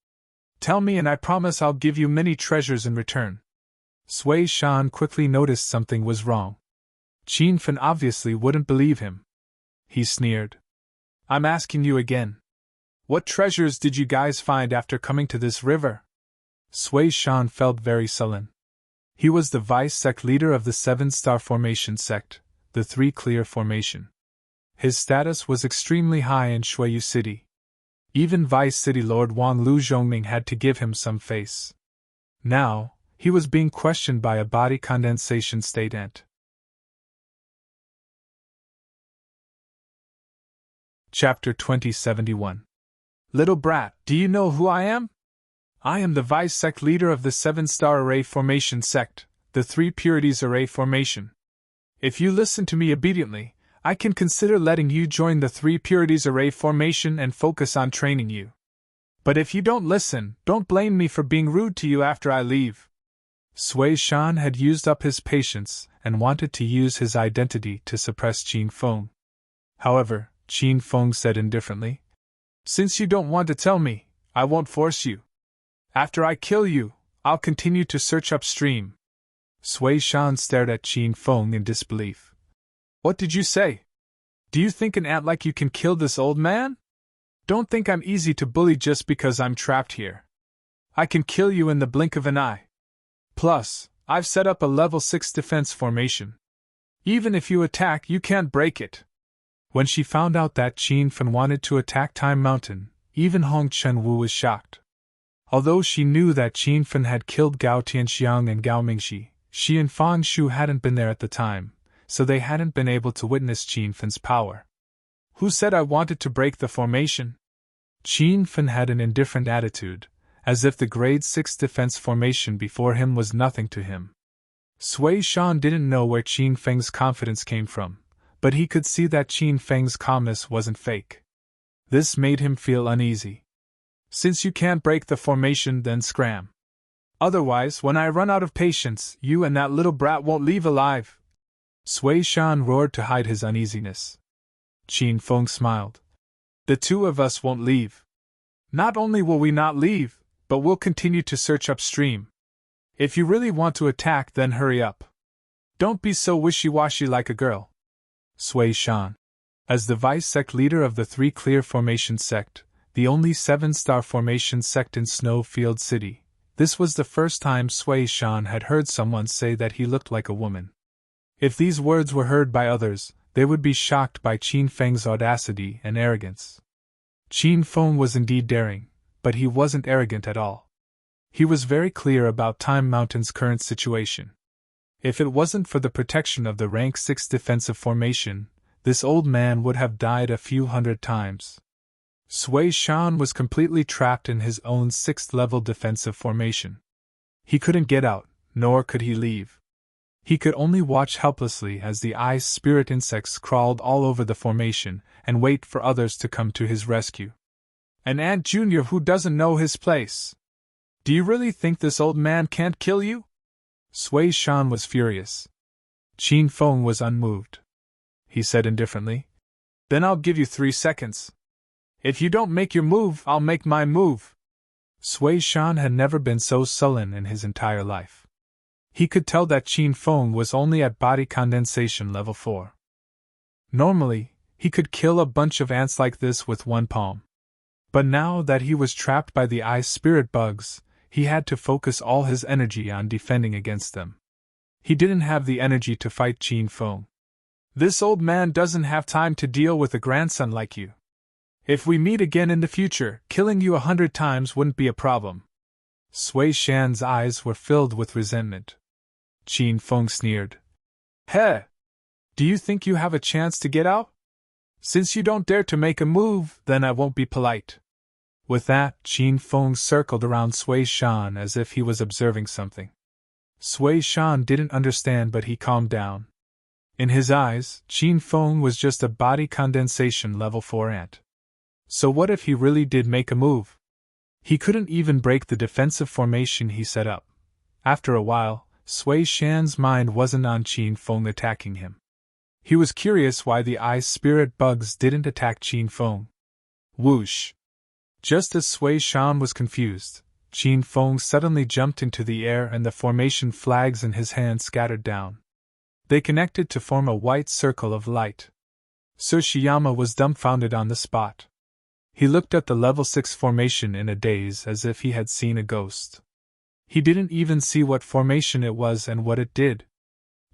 Tell me and I promise I'll give you many treasures in return. Sui Shan quickly noticed something was wrong. Qin Fen obviously wouldn't believe him. He sneered. I'm asking you again. What treasures did you guys find after coming to this river? Sui Shan felt very sullen. He was the vice-sect leader of the 7-star formation sect, the 3 clear formation. His status was extremely high in Shuiyu City. Even Vice City Lord Wang Lu Zhongming had to give him some face. Now, he was being questioned by a body condensation state ant. Chapter 2071. Little brat, do you know who I am? I am the vice-sect leader of the 7-star array formation sect, the 3 purities array formation. If you listen to me obediently, I can consider letting you join the 3 purities array formation and focus on training you. But if you don't listen, don't blame me for being rude to you after I leave. Sui Shan had used up his patience and wanted to use his identity to suppress Qin Feng. However, Qin Feng said indifferently, Since you don't want to tell me, I won't force you. After I kill you, I'll continue to search upstream. Sui Shan stared at Qin Feng in disbelief. What did you say? Do you think an ant like you can kill this old man? Don't think I'm easy to bully just because I'm trapped here. I can kill you in the blink of an eye. Plus, I've set up a level 6 defense formation. Even if you attack, you can't break it. When she found out that Qin Fen wanted to attack Time Mountain, even Hong Chenwu was shocked. Although she knew that Qin Fen had killed Gao Tianxiang and Gao Mingxi, she and Fan Shu hadn't been there at the time, so they hadn't been able to witness Qin Fen's power. Who said I wanted to break the formation? Qin Fen had an indifferent attitude, as if the grade 6 defense formation before him was nothing to him. Sui Shan didn't know where Qin Feng's confidence came from, but he could see that Qin Feng's calmness wasn't fake. This made him feel uneasy. Since you can't break the formation, then scram. Otherwise, when I run out of patience, you and that little brat won't leave alive. Sui Shan roared to hide his uneasiness. Qin Feng smiled. The two of us won't leave. Not only will we not leave, but we'll continue to search upstream. If you really want to attack, then hurry up. Don't be so wishy-washy like a girl. Sui Shan. As the vice-sect leader of the 3 clear formation sect, the only 7-star formation sect in Snowfield City, this was the first time Sui Shan had heard someone say that he looked like a woman. If these words were heard by others, they would be shocked by Qin Feng's audacity and arrogance. Qin Feng was indeed daring, but he wasn't arrogant at all. He was very clear about Time Mountain's current situation. If it wasn't for the protection of the rank 6 defensive formation, this old man would have died a few hundred times. Sui Shan was completely trapped in his own 6th level defensive formation. He couldn't get out, nor could he leave. He could only watch helplessly as the ice spirit insects crawled all over the formation and wait for others to come to his rescue. An ant junior who doesn't know his place. Do you really think this old man can't kill you? Sui Shan was furious. Qin Feng was unmoved. He said indifferently, Then I'll give you 3 seconds. If you don't make your move, I'll make my move. Sui Shan had never been so sullen in his entire life. He could tell that Qin Feng was only at body condensation level 4. Normally, he could kill a bunch of ants like this with one palm. But now that he was trapped by the ice spirit bugs, he had to focus all his energy on defending against them. He didn't have the energy to fight Qin Feng. This old man doesn't have time to deal with a grandson like you. If we meet again in the future, killing you 100 times wouldn't be a problem. Sui Shan's eyes were filled with resentment. Qin Feng sneered. Heh! Do you think you have a chance to get out? Since you don't dare to make a move, then I won't be polite. With that, Qin Feng circled around Sui Shan as if he was observing something. Sui Shan didn't understand, but he calmed down. In his eyes, Qin Feng was just a body condensation level 4 ant. So what if he really did make a move? He couldn't even break the defensive formation he set up. After a while, Sui Shan's mind wasn't on Qin Feng attacking him. He was curious why the ice spirit bugs didn't attack Qin Feng. Whoosh! Just as Sui Shan was confused, Qin Feng suddenly jumped into the air and the formation flags in his hand scattered down. They connected to form a white circle of light. Tsushiyama was dumbfounded on the spot. He looked at the level 6 formation in a daze as if he had seen a ghost. He didn't even see what formation it was and what it did.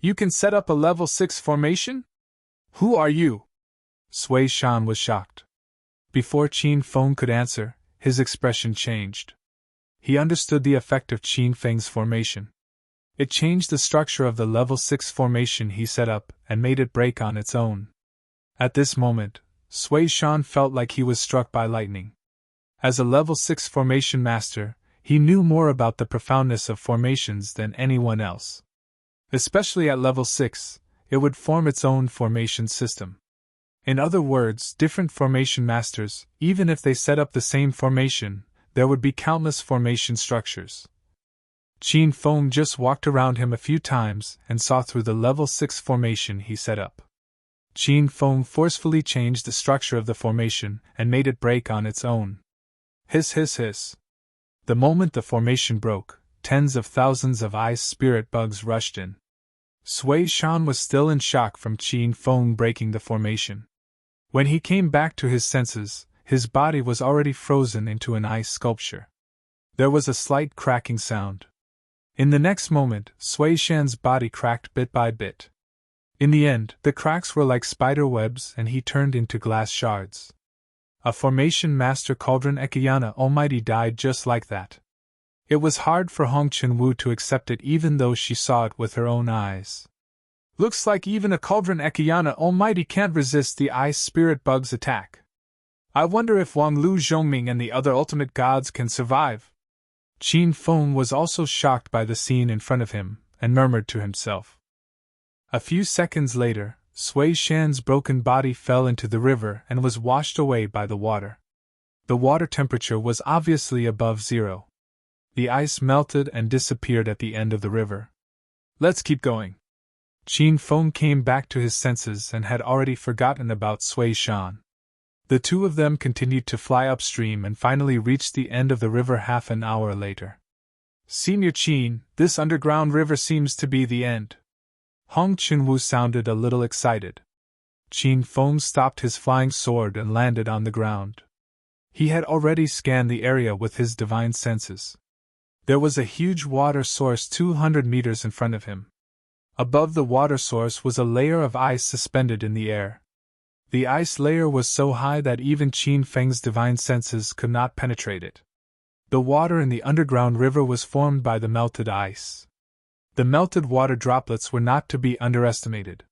You can set up a level 6 formation? Who are you? Sui Shan was shocked. Before Qin Feng could answer, his expression changed. He understood the effect of Qin Feng's formation. It changed the structure of the level 6 formation he set up and made it break on its own. At this moment, Sui Shan felt like he was struck by lightning. As a level 6 formation master, he knew more about the profoundness of formations than anyone else. Especially at level 6, it would form its own formation system. In other words, different formation masters, even if they set up the same formation, there would be countless formation structures. Qin Feng just walked around him a few times and saw through the level 6 formation he set up. Qin Feng forcefully changed the structure of the formation and made it break on its own. Hiss hiss hiss. The moment the formation broke, tens of thousands of ice spirit bugs rushed in. Sui Shan was still in shock from Qin Feng breaking the formation. When he came back to his senses, his body was already frozen into an ice sculpture. There was a slight cracking sound. In the next moment, Sui Shan's body cracked bit by bit. In the end, the cracks were like spider webs and he turned into glass shards. A formation master Cauldron Ekayana Almighty died just like that. It was hard for Hong Chunwu to accept it even though she saw it with her own eyes. Looks like even a Cauldron Ekayana Almighty can't resist the ice spirit bug's attack. I wonder if Wang Lu Zhongming and the other ultimate gods can survive. Qin Feng was also shocked by the scene in front of him, and murmured to himself. A few seconds later, Sui Shan's broken body fell into the river and was washed away by the water. The water temperature was obviously above zero. The ice melted and disappeared at the end of the river. Let's keep going. Qin Feng came back to his senses and had already forgotten about Sui Shan. The two of them continued to fly upstream and finally reached the end of the river half an hour later. Senior Qin, this underground river seems to be the end. Hong Chunwu sounded a little excited. Qin Feng stopped his flying sword and landed on the ground. He had already scanned the area with his divine senses. There was a huge water source 200 meters in front of him. Above the water source was a layer of ice suspended in the air. The ice layer was so high that even Qin Feng's divine senses could not penetrate it. The water in the underground river was formed by the melted ice. The melted water droplets were not to be underestimated.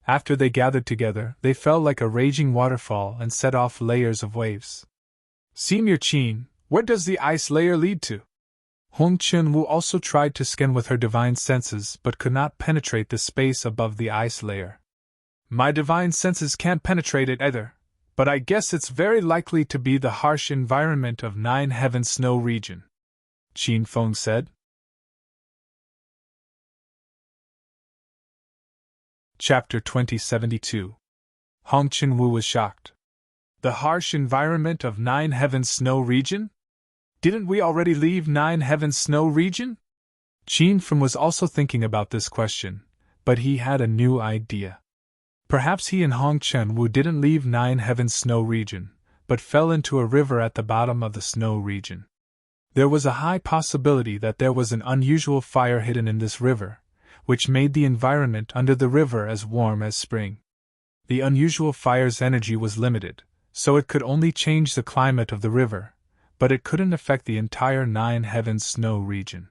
After they gathered together, they fell like a raging waterfall and set off layers of waves. Senior Qin, where does the ice layer lead to? Hong Chunwu also tried to scan with her divine senses but could not penetrate the space above the ice layer. My divine senses can't penetrate it either, but I guess it's very likely to be the harsh environment of Nine Heaven Snow region, Qin Feng said. Chapter 2072. Hong Chunwu was shocked. The harsh environment of Nine Heaven Snow region? Didn't we already leave Nine Heaven Snow region? Qin Feng was also thinking about this question, but he had a new idea. Perhaps he and Hong Chunwu didn't leave Nine Heaven Snow region, but fell into a river at the bottom of the snow region. There was a high possibility that there was an unusual fire hidden in this river, which made the environment under the river as warm as spring. The unusual fire's energy was limited, so it could only change the climate of the river, but it couldn't affect the entire Nine Heavens Snow region.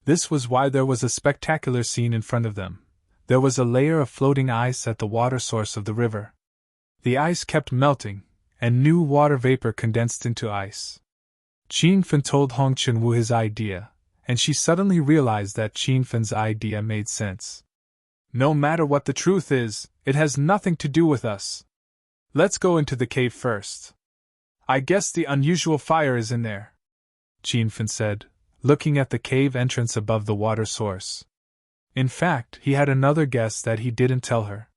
This was why there was a spectacular scene in front of them. There was a layer of floating ice at the water source of the river. The ice kept melting, and new water vapor condensed into ice. Qin Fen told Hong Chunwu his idea, and she suddenly realized that Qin Fen's idea made sense. No matter what the truth is, it has nothing to do with us. Let's go into the cave first. I guess the unusual fire is in there, Qin Fen said, looking at the cave entrance above the water source. In fact, he had another guess that he didn't tell her.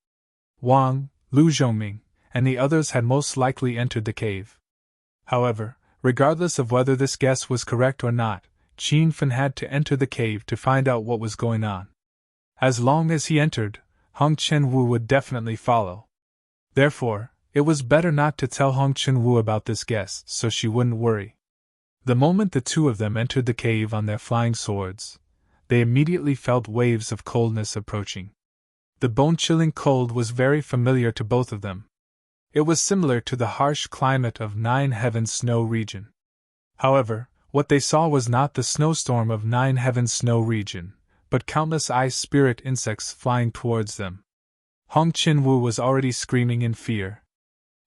Wang, Lu Zhongming, and the others had most likely entered the cave. However, regardless of whether this guess was correct or not, Qin Fen had to enter the cave to find out what was going on. As long as he entered, Hong Chunwu would definitely follow. Therefore, it was better not to tell Hong Chunwu about this guess so she wouldn't worry. The moment the two of them entered the cave on their flying swords, they immediately felt waves of coldness approaching. The bone-chilling cold was very familiar to both of them. It was similar to the harsh climate of Nine Heavens Snow region. However, what they saw was not the snowstorm of Nine Heavens Snow region, but countless ice spirit insects flying towards them. Hong Chunwu was already screaming in fear.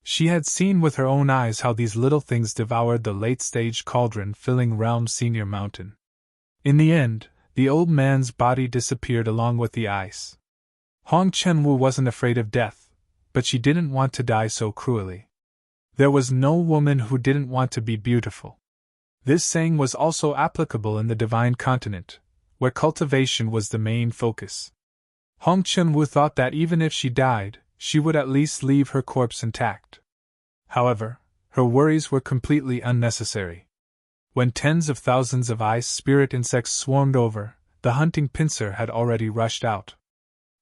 She had seen with her own eyes how these little things devoured the late-stage cauldron filling Realm Senior Mountain. In the end, the old man's body disappeared along with the ice. Hong Chunwu wasn't afraid of death, but she didn't want to die so cruelly. There was no woman who didn't want to be beautiful. This saying was also applicable in the Divine Continent, where cultivation was the main focus. Hong Chunwu thought that even if she died, she would at least leave her corpse intact. However, her worries were completely unnecessary. When tens of thousands of ice spirit insects swarmed over, the hunting pincer had already rushed out.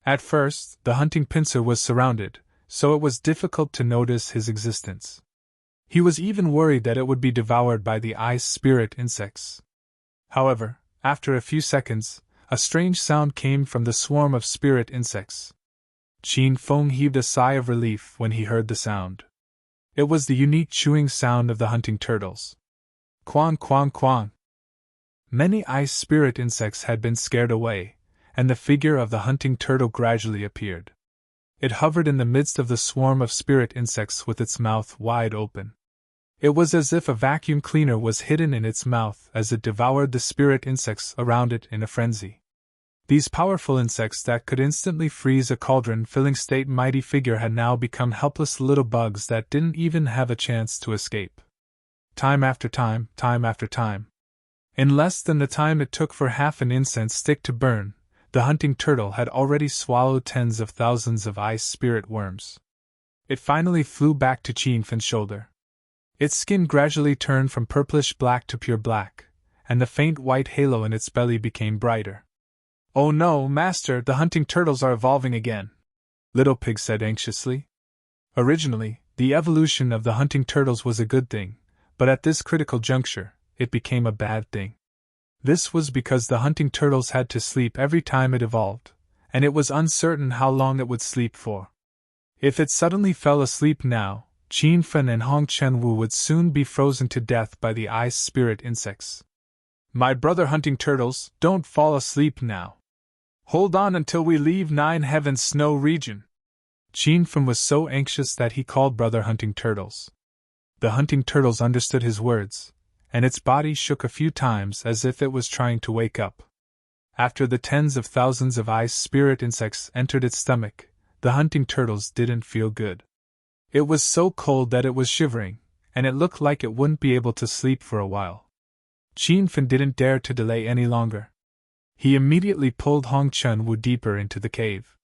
At first, the hunting pincer was surrounded, so it was difficult to notice his existence. He was even worried that it would be devoured by the ice spirit insects. However, after a few seconds, a strange sound came from the swarm of spirit insects. Qin Feng heaved a sigh of relief when he heard the sound. It was the unique chewing sound of the hunting turtles. Quang quang quang. Many ice spirit insects had been scared away, and the figure of the hunting turtle gradually appeared. It hovered in the midst of the swarm of spirit insects with its mouth wide open. It was as if a vacuum cleaner was hidden in its mouth as it devoured the spirit insects around it in a frenzy. These powerful insects that could instantly freeze a cauldron-filling state mighty figure had now become helpless little bugs that didn't even have a chance to escape. Time after time, time after time. In less than the time it took for half an incense stick to burn, the hunting turtle had already swallowed tens of thousands of ice spirit worms. It finally flew back to Qin Fen's shoulder. Its skin gradually turned from purplish black to pure black, and the faint white halo in its belly became brighter. "Oh no, Master, the hunting turtles are evolving again," Little Pig said anxiously. Originally, the evolution of the hunting turtles was a good thing, but at this critical juncture, it became a bad thing. This was because the hunting turtles had to sleep every time it evolved, and it was uncertain how long it would sleep for. If it suddenly fell asleep now, Qin Fen and Hong Chunwu would soon be frozen to death by the ice spirit insects. "My brother hunting turtles, don't fall asleep now. Hold on until we leave Nine Heavens Snow region." Qin Fen was so anxious that he called brother hunting turtles. The hunting turtles understood his words, and its body shook a few times as if it was trying to wake up. After the tens of thousands of ice spirit insects entered its stomach, the hunting turtles didn't feel good. It was so cold that it was shivering, and it looked like it wouldn't be able to sleep for a while. Qin Fen didn't dare to delay any longer. He immediately pulled Hong Chunwu deeper into the cave.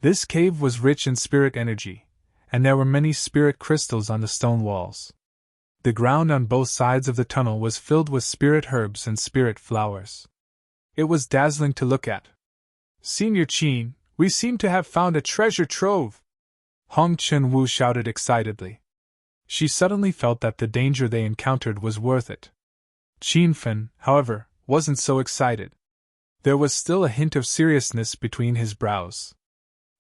This cave was rich in spirit energy, and there were many spirit crystals on the stone walls. The ground on both sides of the tunnel was filled with spirit herbs and spirit flowers. It was dazzling to look at. "Senior Qin, we seem to have found a treasure trove!" Hong Chunwu shouted excitedly. She suddenly felt that the danger they encountered was worth it. Qin Fen, however, wasn't so excited. There was still a hint of seriousness between his brows.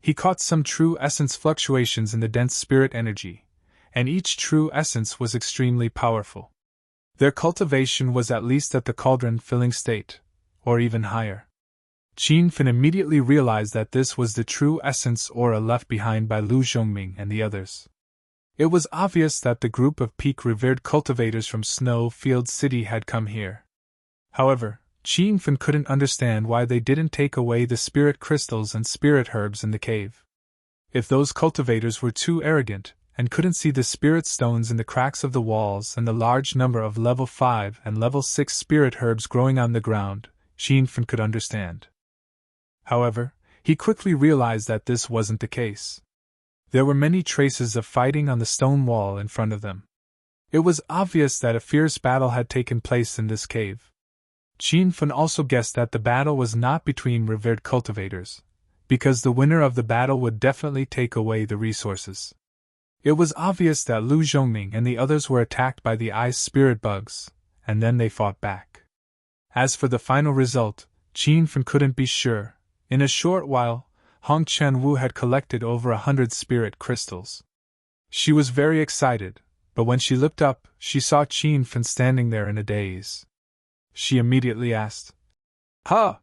He caught some true essence fluctuations in the dense spirit energy, and each true essence was extremely powerful. Their cultivation was at least at the cauldron-filling state, or even higher. Qin Fen immediately realized that this was the true essence aura left behind by Lu Zhongming and the others. It was obvious that the group of peak-revered cultivators from Snowfield City had come here. However, Qin Fen couldn't understand why they didn't take away the spirit crystals and spirit herbs in the cave. If those cultivators were too arrogant, and couldn't see the spirit stones in the cracks of the walls and the large number of level 5 and level 6 spirit herbs growing on the ground, Qin Fen could understand. However, he quickly realized that this wasn't the case. There were many traces of fighting on the stone wall in front of them. It was obvious that a fierce battle had taken place in this cave. Qin Fen also guessed that the battle was not between revered cultivators, because the winner of the battle would definitely take away the resources. It was obvious that Lu Zhongming and the others were attacked by the ice spirit bugs, and then they fought back. As for the final result, Qin Fen couldn't be sure. In a short while, Hong Chen-Wu had collected over 100 spirit crystals. She was very excited, but when she looked up, she saw Qin Fen standing there in a daze. She immediately asked, "Huh!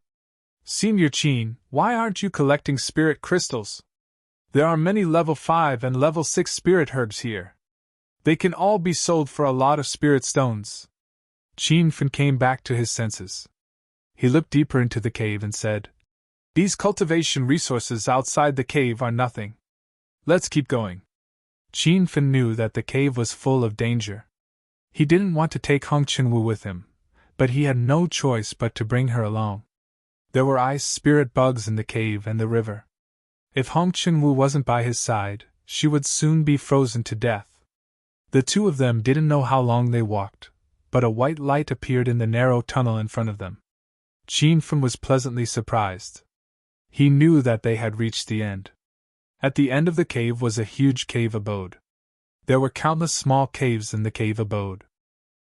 Senior Qin, why aren't you collecting spirit crystals? There are many level 5 and level 6 spirit herbs here. They can all be sold for a lot of spirit stones." Qin Fen came back to his senses. He looked deeper into the cave and said, "These cultivation resources outside the cave are nothing. Let's keep going." Qin Fen knew that the cave was full of danger. He didn't want to take Hong Chen-Wu with him, but he had no choice but to bring her along. There were ice spirit bugs in the cave and the river. If Hong Chen-Wu wasn't by his side, she would soon be frozen to death. The two of them didn't know how long they walked, but a white light appeared in the narrow tunnel in front of them. Qin Fen was pleasantly surprised. He knew that they had reached the end. At the end of the cave was a huge cave abode. There were countless small caves in the cave abode.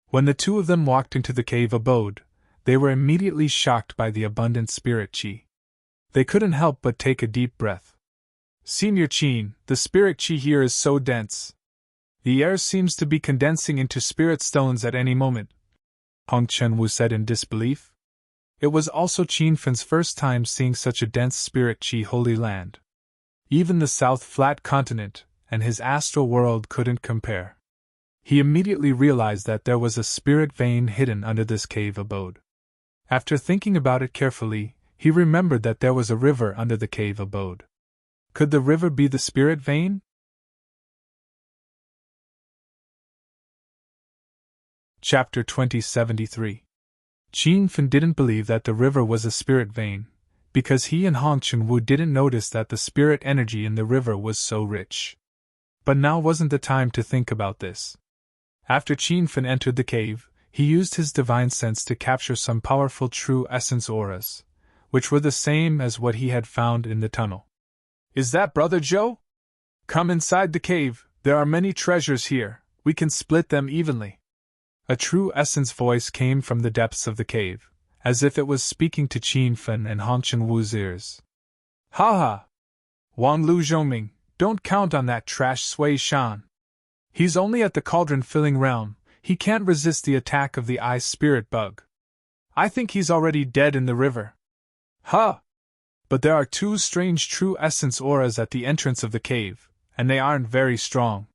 When the two of them walked into the cave abode, they were immediately shocked by the abundant spirit qi. They couldn't help but take a deep breath. "Senior Qin, the spirit qi here is so dense. The air seems to be condensing into spirit stones at any moment," Hong Chen-Wu said in disbelief. It was also Qin Fen's first time seeing such a dense spirit qi holy land. Even the South Flat Continent and his astral world couldn't compare. He immediately realized that there was a spirit vein hidden under this cave abode. After thinking about it carefully, he remembered that there was a river under the cave abode. Could the river be the spirit vein? Chapter 2073. Qin Fen didn't believe that the river was a spirit vein, because he and Hong Chen-Wu didn't notice that the spirit energy in the river was so rich. But now wasn't the time to think about this. After Qin Fen entered the cave, he used his divine sense to capture some powerful true essence auras, which were the same as what he had found in the tunnel. "Is that Brother Joe? Come inside the cave, there are many treasures here, we can split them evenly." A true essence voice came from the depths of the cave, as if it was speaking to Qin Fen and Hong Chen-Wu's ears. "Ha ha! Wang Lu Zhongming, don't count on that trash Sui Shan. He's only at the cauldron-filling realm, he can't resist the attack of the ice spirit bug. I think he's already dead in the river." "Huh! But there are two strange true essence auras at the entrance of the cave, and they aren't very strong.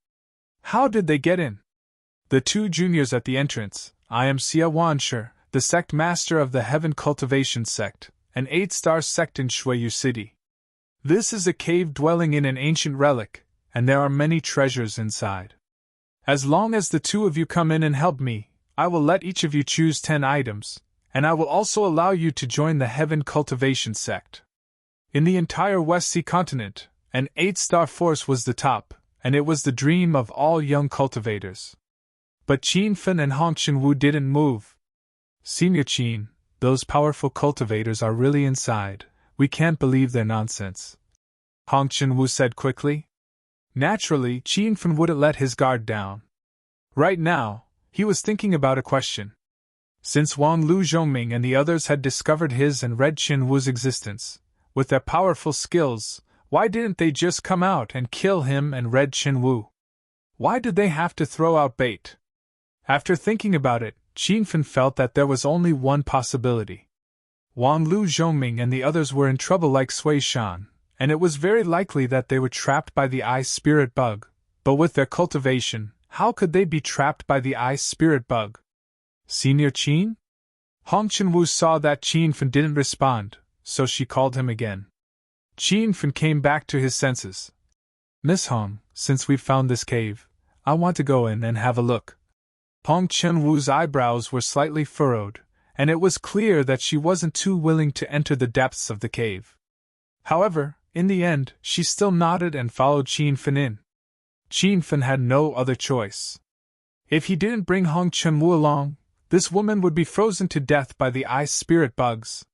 How did they get in?" "The two juniors at the entrance, I am Xia Wanshi, the sect master of the Heaven Cultivation Sect, an 8-star sect in Shuiyu City. This is a cave dwelling in an ancient relic, and there are many treasures inside. As long as the two of you come in and help me, I will let each of you choose 10 items, and I will also allow you to join the Heaven Cultivation Sect." In the entire West Sea continent, an 8-star force was the top, and it was the dream of all young cultivators. But Qin Fen and Hong Chen-Wu didn't move. "Senior Qin, those powerful cultivators are really inside, we can't believe their nonsense," Hong Chen-Wu said quickly. Naturally, Qin Fen wouldn't let his guard down. Right now, he was thinking about a question. Since Wang Lu Zhongming and the others had discovered his and Red Qin-Wu's existence, with their powerful skills, why didn't they just come out and kill him and Red Qin-Wu? Why did they have to throw out bait? After thinking about it, Qin Fen felt that there was only one possibility. Wang Lu Zhongming and the others were in trouble like Sui Shan, and it was very likely that they were trapped by the ice spirit bug, But with their cultivation, how could they be trapped by the ice spirit bug? Senior Qin? Hong Chunwu saw that Qin Fen didn't respond, so she called him again. Qin Fen came back to his senses. Miss Hong, since we've found this cave, I want to go in and have a look. Hong Chunwu's eyebrows were slightly furrowed, and it was clear that she wasn't too willing to enter the depths of the cave. However, in the end, she still nodded and followed Qin Fen in. Qin Fen had no other choice. If he didn't bring Hong Chunwu along, this woman would be frozen to death by the ice spirit bugs.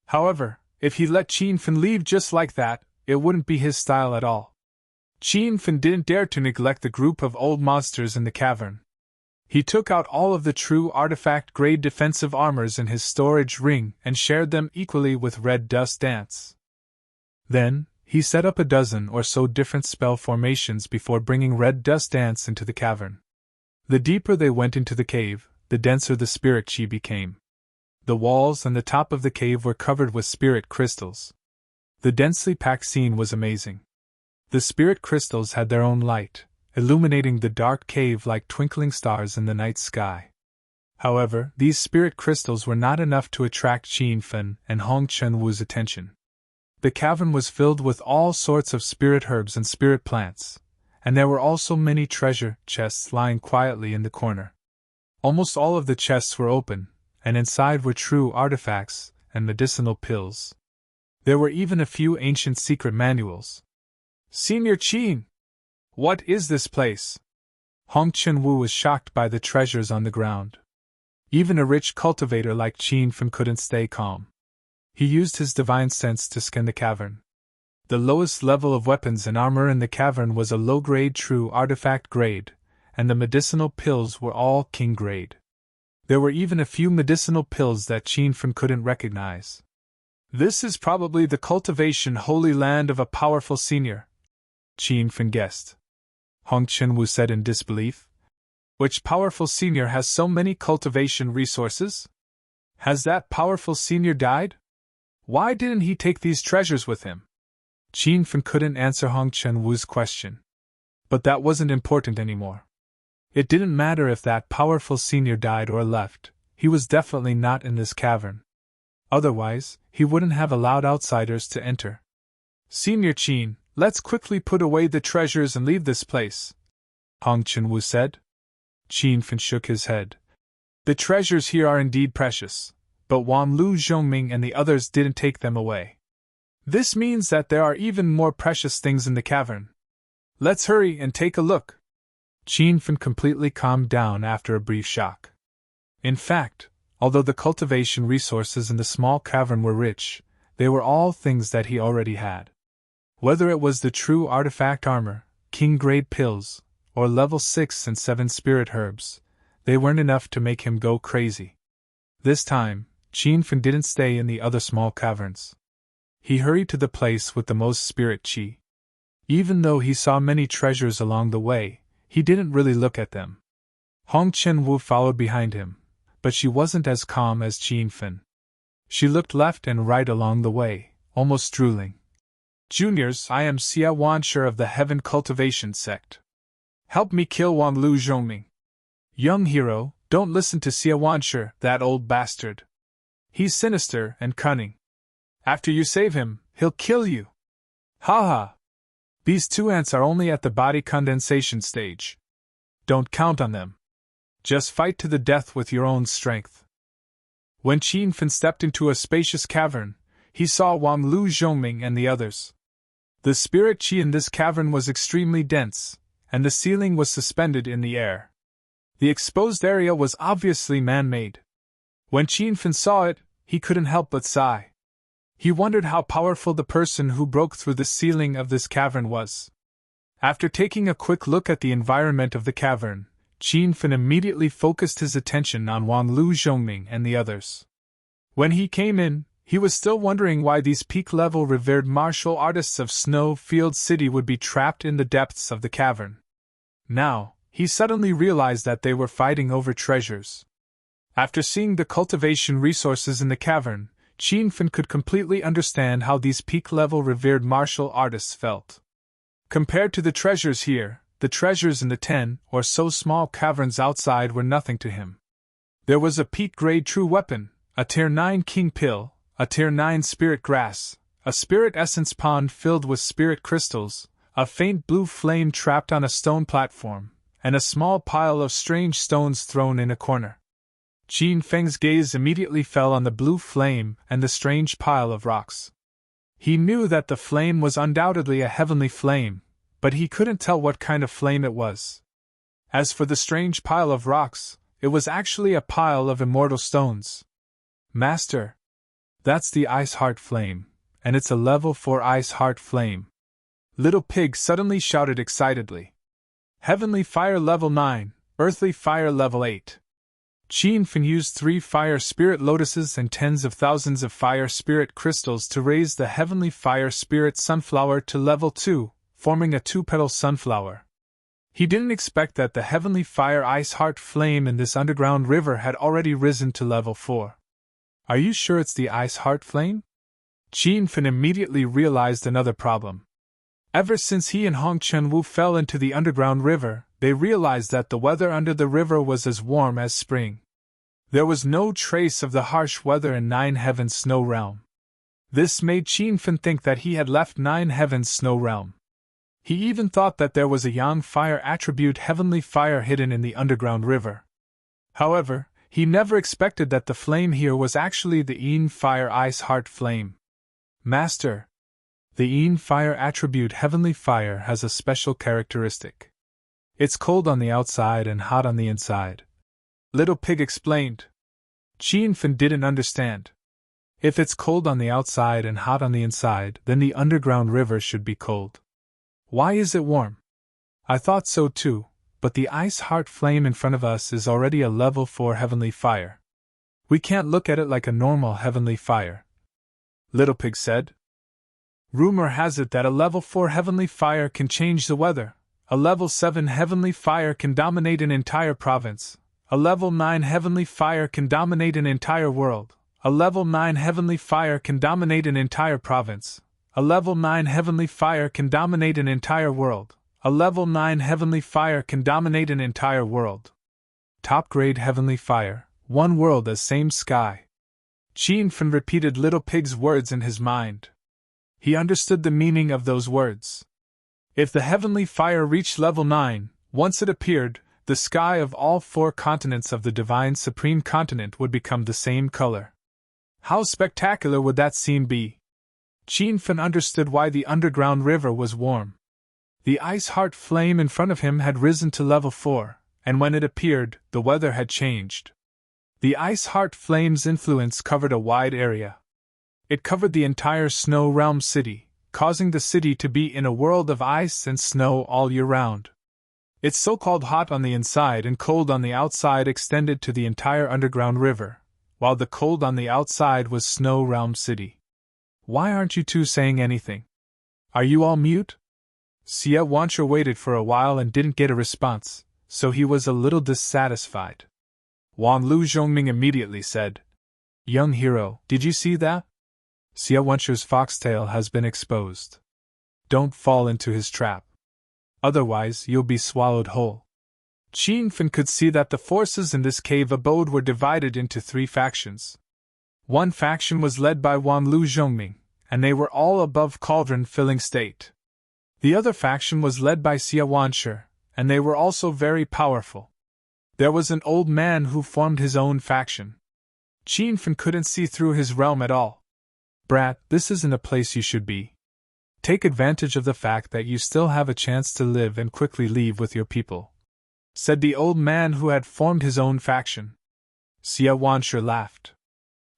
However, if he let Qin Fen leave just like that, it wouldn't be his style at all. Qin Fen didn't dare to neglect the group of old monsters in the cavern. He took out all of the true artifact-grade defensive armors in his storage ring and shared them equally with Red Dust Dance. Then, he set up a dozen or so different spell formations before bringing Red Dust Dance into the cavern. The deeper they went into the cave, the denser the spirit chi became. The walls and the top of the cave were covered with spirit crystals. The densely packed scene was amazing. The spirit crystals had their own light, illuminating the dark cave like twinkling stars in the night sky. However, these spirit crystals were not enough to attract Qin Fen and Hong Chunwu's attention. The cavern was filled with all sorts of spirit herbs and spirit plants, and there were also many treasure chests lying quietly in the corner. Almost all of the chests were open, and inside were true artifacts and medicinal pills. There were even a few ancient secret manuals. Senior Qin! What is this place? Hong Chunwu was shocked by the treasures on the ground. Even a rich cultivator like Qin Fen couldn't stay calm. He used his divine sense to scan the cavern. The lowest level of weapons and armor in the cavern was a low-grade true artifact grade, and the medicinal pills were all king grade. There were even a few medicinal pills that Qin Fen couldn't recognize. This is probably the cultivation holy land of a powerful senior, Qin Fen guessed. Hong Chunwu said in disbelief. Which powerful senior has so many cultivation resources? Has that powerful senior died? Why didn't he take these treasures with him? Qin Fen couldn't answer Hong Chunwu's question. But that wasn't important anymore. It didn't matter if that powerful senior died or left, he was definitely not in this cavern. Otherwise, he wouldn't have allowed outsiders to enter. Senior Qin, let's quickly put away the treasures and leave this place, Hong Chunwu said. Qin Fen shook his head. The treasures here are indeed precious, but Wang Lu Zhongming and the others didn't take them away. This means that there are even more precious things in the cavern. Let's hurry and take a look. Qin Fen completely calmed down after a brief shock. In fact, although the cultivation resources in the small cavern were rich, they were all things that he already had. Whether it was the true artifact armor, king-grade pills, or level 6 and 7 spirit herbs, they weren't enough to make him go crazy. This time, Qin Fen didn't stay in the other small caverns. He hurried to the place with the most spirit chi. Even though he saw many treasures along the way, he didn't really look at them. Hong Chunwu followed behind him, but she wasn't as calm as Qin Fen. She looked left and right along the way, almost drooling. Juniors, I am Xia Wansher of the Heaven Cultivation Sect. Help me kill Wang Lu Zhongming. Young hero, don't listen to Xia Wansher, that old bastard. He's sinister and cunning. After you save him, he'll kill you. Ha ha! These two ants are only at the body condensation stage. Don't count on them. Just fight to the death with your own strength. When Qin Fen stepped into a spacious cavern, he saw Wang Lu Zhongming and the others. The spirit chi in this cavern was extremely dense, and the ceiling was suspended in the air. The exposed area was obviously man-made. When Qin Fen saw it, he couldn't help but sigh. He wondered how powerful the person who broke through the ceiling of this cavern was. After taking a quick look at the environment of the cavern, Qin Fen immediately focused his attention on Wang Lu Zhongming and the others. When he came in, he was still wondering why these peak-level revered martial artists of Snowfield City would be trapped in the depths of the cavern. Now, he suddenly realized that they were fighting over treasures. After seeing the cultivation resources in the cavern, Qin Fen could completely understand how these peak-level revered martial artists felt. Compared to the treasures here, the treasures in the 10 or so small caverns outside were nothing to him. There was a peat-grade true weapon, a Tier 9 king pill, a Tier 9 spirit grass, a spirit essence pond filled with spirit crystals, a faint blue flame trapped on a stone platform, and a small pile of strange stones thrown in a corner. Qin Feng's gaze immediately fell on the blue flame and the strange pile of rocks. He knew that the flame was undoubtedly a heavenly flame, but he couldn't tell what kind of flame it was. As for the strange pile of rocks, it was actually a pile of immortal stones. Master, that's the Ice Heart Flame, and it's a level 4 Ice Heart Flame. Little Pig suddenly shouted excitedly. Heavenly Fire level 9, Earthly Fire level 8. Qin Fen used 3 fire spirit lotuses and tens of thousands of fire spirit crystals to raise the Heavenly Fire Spirit Sunflower to level 2, forming a 2-petal sunflower. He didn't expect that the Heavenly Fire Ice Heart Flame in this underground river had already risen to level 4. Are you sure it's the Ice Heart Flame? Qin Fen immediately realized another problem. Ever since he and Hong Chunwu fell into the underground river, they realized that the weather under the river was as warm as spring. There was no trace of the harsh weather in Nine Heavens Snow Realm. This made Qin Fen think that he had left Nine Heavens Snow Realm. He even thought that there was a Yang Fire attribute Heavenly Fire hidden in the underground river. However, he never expected that the flame here was actually the Yin Fire Ice Heart Flame. Master, the Yin Fire attribute Heavenly Fire has a special characteristic. It's cold on the outside and hot on the inside. Little Pig explained. Qin Fen didn't understand. If it's cold on the outside and hot on the inside, then the underground river should be cold. Why is it warm? I thought so too, but the Ice Heart Flame in front of us is already a level 4 Heavenly Fire. We can't look at it like a normal Heavenly Fire. Little Pig said. Rumor has it that a level 4 Heavenly Fire can change the weather. A level 7 Heavenly Fire can dominate an entire province. A level 9 Heavenly Fire can dominate an entire world. A level 9 Heavenly Fire can dominate an entire province. A level 9 Heavenly Fire can dominate an entire world. A level 9 Heavenly Fire can dominate an entire world. Top grade Heavenly Fire, one world as same sky. Qin Fen repeated Little Pig's words in his mind. He understood the meaning of those words. If the Heavenly Fire reached level 9, once it appeared, the sky of all 4 continents of the Divine Supreme Continent would become the same color. How spectacular would that scene be? Qin Fen understood why the underground river was warm. The Ice Heart Flame in front of him had risen to level 4, and when it appeared, the weather had changed. The Ice Heart Flame's influence covered a wide area. It covered the entire Snow Realm city, causing the city to be in a world of ice and snow all year round. Its so-called hot on the inside and cold on the outside extended to the entire underground river, while the cold on the outside was Snow Realm City. Why aren't you two saying anything? Are you all mute? Xie Wancher waited for a while and didn't get a response, so he was a little dissatisfied. Wang Lu Zhongming immediately said, Young hero, did you see that? Xie Wancher's foxtail has been exposed. Don't fall into his trap. Otherwise, you'll be swallowed whole. Qin Fen could see that the forces in this cave abode were divided into 3 factions. One faction was led by Wang Lu Zhongming, and they were all above cauldron-filling state. The other faction was led by Xie Wancher, and they were also very powerful. There was an old man who formed his own faction. Qin Fen couldn't see through his realm at all. Brat, this isn't a place you should be. Take advantage of the fact that you still have a chance to live and quickly leave with your people, said the old man who had formed his own faction. Xie Wancher laughed.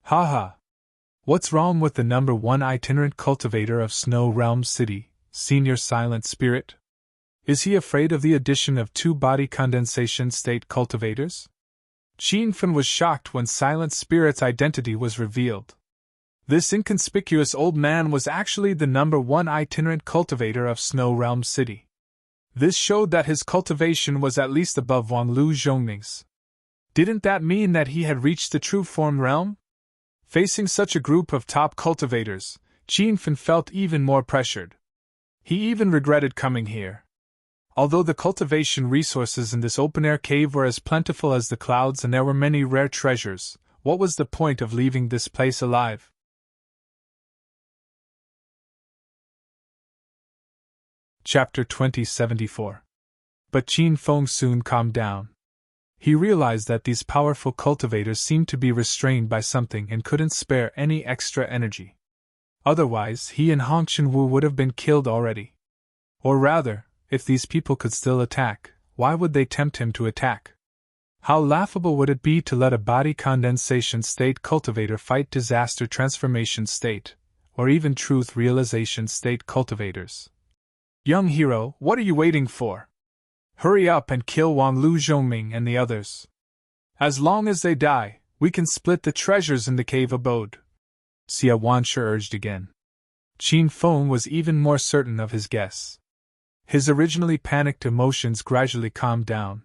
Ha ha. What's wrong with the number 1 itinerant cultivator of Snow Realm City, Senior Silent Spirit? Is he afraid of the addition of 2 body condensation state cultivators? Qin Fen was shocked when Silent Spirit's identity was revealed. This inconspicuous old man was actually the number 1 itinerant cultivator of Snow Realm City. This showed that his cultivation was at least above Wang Lu Zhongming's. Didn't that mean that he had reached the true form realm? Facing such a group of top cultivators, Qin Fen felt even more pressured. He even regretted coming here. Although the cultivation resources in this open-air cave were as plentiful as the clouds and there were many rare treasures, what was the point of leaving this place alive? Chapter 2074. But Qin Feng soon calmed down. He realized that these powerful cultivators seemed to be restrained by something and couldn't spare any extra energy. Otherwise, he and Hong Chen-Wu would have been killed already. Or rather, if these people could still attack, why would they tempt him to attack? How laughable would it be to let a body condensation state cultivator fight disaster transformation state, or even truth realization state cultivators? Young hero, what are you waiting for? Hurry up and kill Wang Lu Zhongming and the others. As long as they die, we can split the treasures in the cave abode. Xia Wanshi urged again. Qin Feng was even more certain of his guess. His originally panicked emotions gradually calmed down.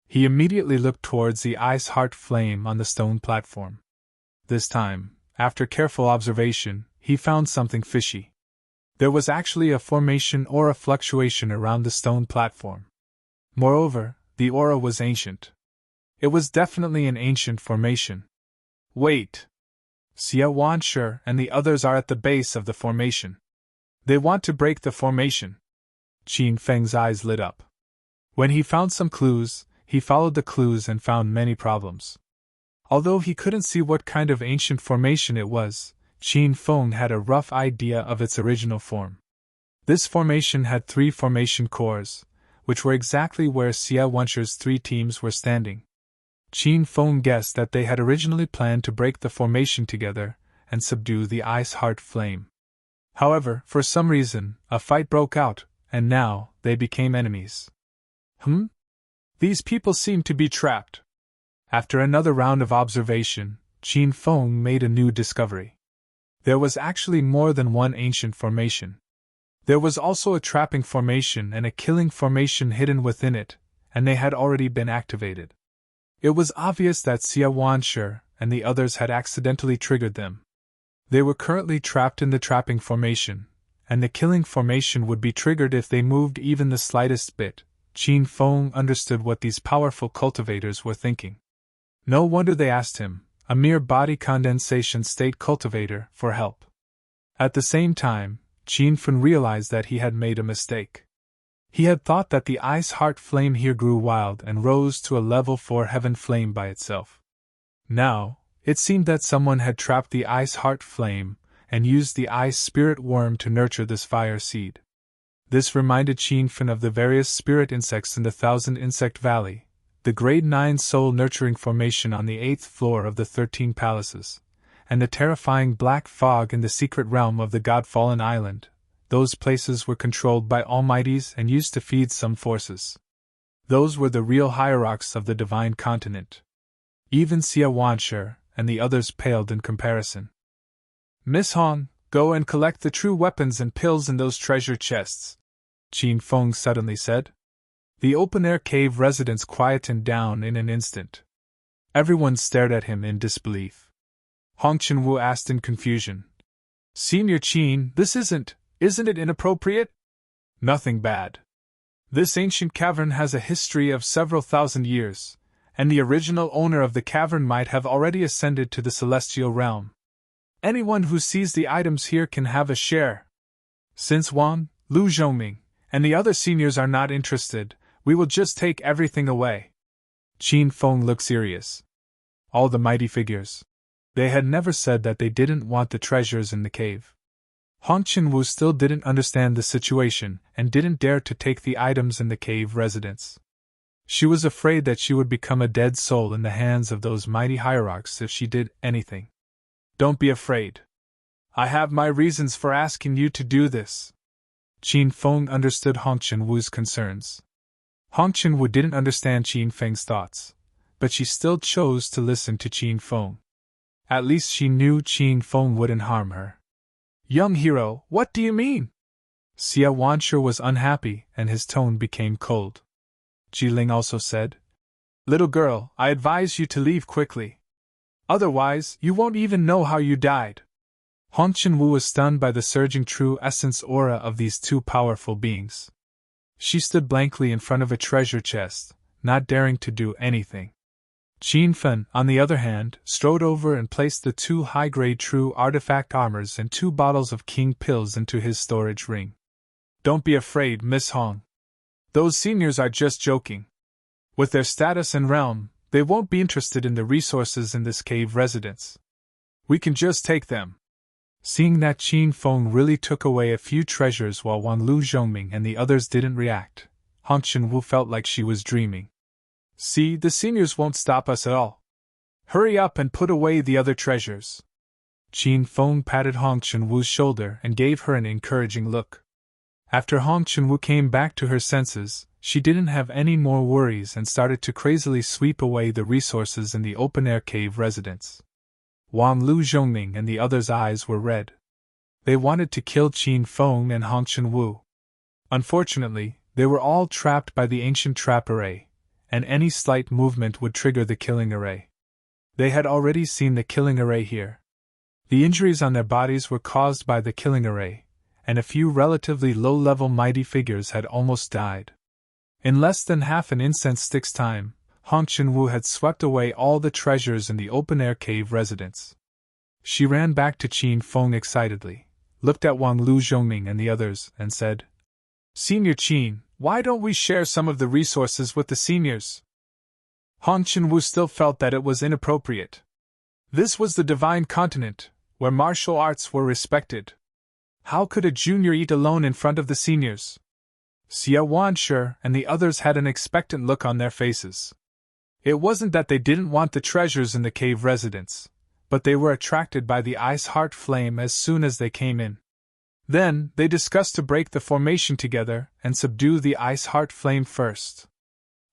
He immediately looked towards the ice heart flame on the stone platform. This time, after careful observation, he found something fishy. There was actually a formation or a fluctuation around the stone platform. Moreover, the aura was ancient. It was definitely an ancient formation. Wait! Xia Wanshi and the others are at the base of the formation. They want to break the formation. Qin Feng's eyes lit up. When he found some clues, he followed the clues and found many problems. Although he couldn't see what kind of ancient formation it was, Qin Feng had a rough idea of its original form. This formation had 3 formation cores, which were exactly where Xia Wanshi's 3 teams were standing. Qin Feng guessed that they had originally planned to break the formation together and subdue the ice heart flame. However, for some reason, a fight broke out, and now they became enemies. These people seem to be trapped. After another round of observation, Qin Feng made a new discovery. There was actually more than one ancient formation. There was also a trapping formation and a killing formation hidden within it, and they had already been activated. It was obvious that Xia Wanshi and the others had accidentally triggered them. They were currently trapped in the trapping formation, and the killing formation would be triggered if they moved even the slightest bit. Qin Feng understood what these powerful cultivators were thinking. No wonder they asked him, a mere body condensation state cultivator, for help. At the same time, Qin Feng realized that he had made a mistake. He had thought that the ice heart flame here grew wild and rose to a level 4 heaven flame by itself. Now, it seemed that someone had trapped the ice heart flame and used the ice spirit worm to nurture this fire seed. This reminded Qin Feng of the various spirit insects in the Thousand Insect Valley, the grade 9 soul nurturing formation on the 8th floor of the 13 palaces, and the terrifying black fog in the secret realm of the God-fallen island. Those places were controlled by almighties and used to feed some forces. Those were the real hierarchs of the divine continent. Even Xia Wanshi and the others paled in comparison. Miss Hong, go and collect the true weapons and pills in those treasure chests, Qin Feng suddenly said. The open-air cave residents quietened down in an instant. Everyone stared at him in disbelief. Hong Chen-Wu asked in confusion. Senior Qin, this isn't it inappropriate? Nothing bad. This ancient cavern has a history of several thousand years, and the original owner of the cavern might have already ascended to the celestial realm. Anyone who sees the items here can have a share. Since Wang, Lu Zhongming, and the other seniors are not interested, we will just take everything away. Qin Feng looked serious. All the mighty figures. They had never said that they didn't want the treasures in the cave. Hong Chen-Wu still didn't understand the situation and didn't dare to take the items in the cave residence. She was afraid that she would become a dead soul in the hands of those mighty hierarchs if she did anything. Don't be afraid. I have my reasons for asking you to do this. Qin Feng understood Hong Chen-Wu's concerns. Hong Chen-Wu didn't understand Qin Feng's thoughts, but she still chose to listen to Qin Feng. At least she knew Qin Feng wouldn't harm her. Young hero, what do you mean? Xia Wanshi was unhappy and his tone became cold. Jiling also said, Little girl, I advise you to leave quickly. Otherwise, you won't even know how you died. Hong Chen-Wu was stunned by the surging true essence aura of these two powerful beings. She stood blankly in front of a treasure chest, not daring to do anything. Qin Fen, on the other hand, strode over and placed the 2 high-grade true artifact armors and 2 bottles of king pills into his storage ring. Don't be afraid, Miss Hong. Those seniors are just joking. With their status and realm, they won't be interested in the resources in this cave residence. We can just take them. Seeing that Qin Feng really took away a few treasures while Wanlu Zhongming and the others didn't react, Hong Chenwu felt like she was dreaming. See, the seniors won't stop us at all. Hurry up and put away the other treasures. Qin Feng patted Hong Chenwu's shoulder and gave her an encouraging look. After Hong Chenwu came back to her senses, she didn't have any more worries and started to crazily sweep away the resources in the open-air cave residence. Wanlu Zhongming and the others' eyes were red. They wanted to kill Qin Feng and Hong Chenwu. Unfortunately, they were all trapped by the ancient trap array, and any slight movement would trigger the killing array. They had already seen the killing array here. The injuries on their bodies were caused by the killing array, and a few relatively low-level mighty figures had almost died. In less than half an incense stick's time, Hong Chenwu had swept away all the treasures in the open-air cave residence. She ran back to Qin Feng excitedly, looked at Wanlu Zhongming and the others, and said, "Senior Qin, why don't we share some of the resources with the seniors?" Hong Chenwu still felt that it was inappropriate. This was the divine continent, where martial arts were respected. How could a junior eat alone in front of the seniors? Xia Wanshi and the others had an expectant look on their faces. It wasn't that they didn't want the treasures in the cave residence, but they were attracted by the ice heart flame as soon as they came in. Then, they discussed to break the formation together and subdue the ice heart flame first.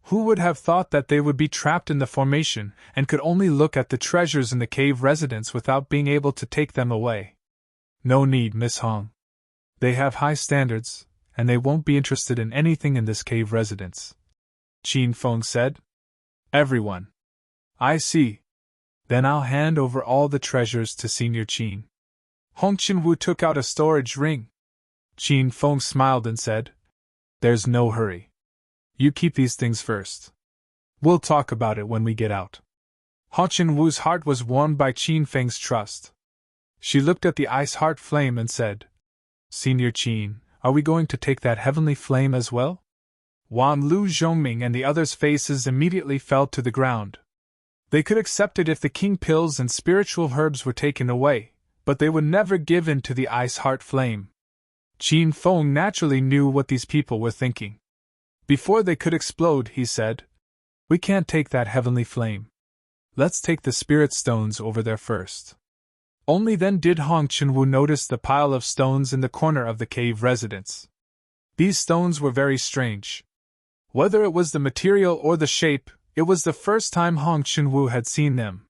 Who would have thought that they would be trapped in the formation and could only look at the treasures in the cave residence without being able to take them away? No need, Miss Hong. They have high standards, and they won't be interested in anything in this cave residence. Qin Feng said. Everyone. I see. Then I'll hand over all the treasures to Senior Qin. Hong Chenwu took out a storage ring. Qin Feng smiled and said, There's no hurry. You keep these things first. We'll talk about it when we get out. Hong Chenwu's heart was warmed by Qin Feng's trust. She looked at the ice heart flame and said, Senior Qin, are we going to take that heavenly flame as well? Wanlu Zhongming and the others' faces immediately fell to the ground. They could accept it if the king pills and spiritual herbs were taken away, but they would never give in to the ice heart flame. Qin Feng naturally knew what these people were thinking. Before they could explode, he said, We can't take that heavenly flame. Let's take the spirit stones over there first. Only then did Hong Chenwu notice the pile of stones in the corner of the cave residence. These stones were very strange. Whether it was the material or the shape, it was the first time Hong Chenwu had seen them.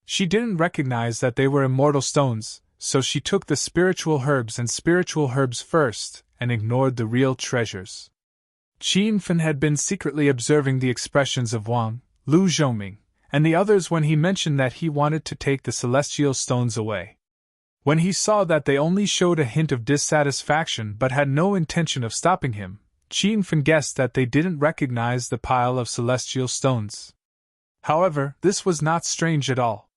She didn't recognize that they were immortal stones, so she took the spiritual herbs first, and ignored the real treasures. Qin Fen had been secretly observing the expressions of Wang, Lu Zhongming, and the others when he mentioned that he wanted to take the celestial stones away. When he saw that they only showed a hint of dissatisfaction but had no intention of stopping him, Qin Fen guessed that they didn't recognize the pile of celestial stones. However, this was not strange at all.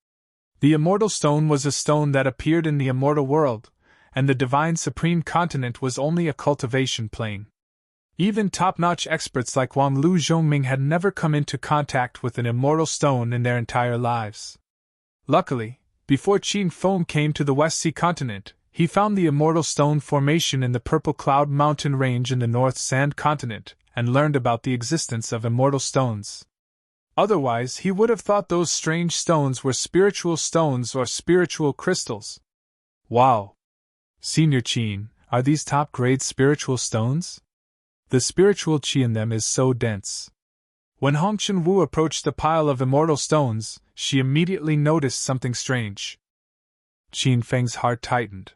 The immortal stone was a stone that appeared in the immortal world, and the divine supreme continent was only a cultivation plane. Even top-notch experts like Wanlu Zhongming had never come into contact with an immortal stone in their entire lives. Luckily, before Qin Feng came to the West Sea continent, he found the immortal stone formation in the Purple Cloud mountain range in the North Sand continent, and learned about the existence of immortal stones. Otherwise, he would have thought those strange stones were spiritual stones or spiritual crystals. Wow! Senior Qin, are these top-grade spiritual stones? The spiritual qi in them is so dense. When Hong Chenwu approached the pile of immortal stones, she immediately noticed something strange. Qin Feng's heart tightened.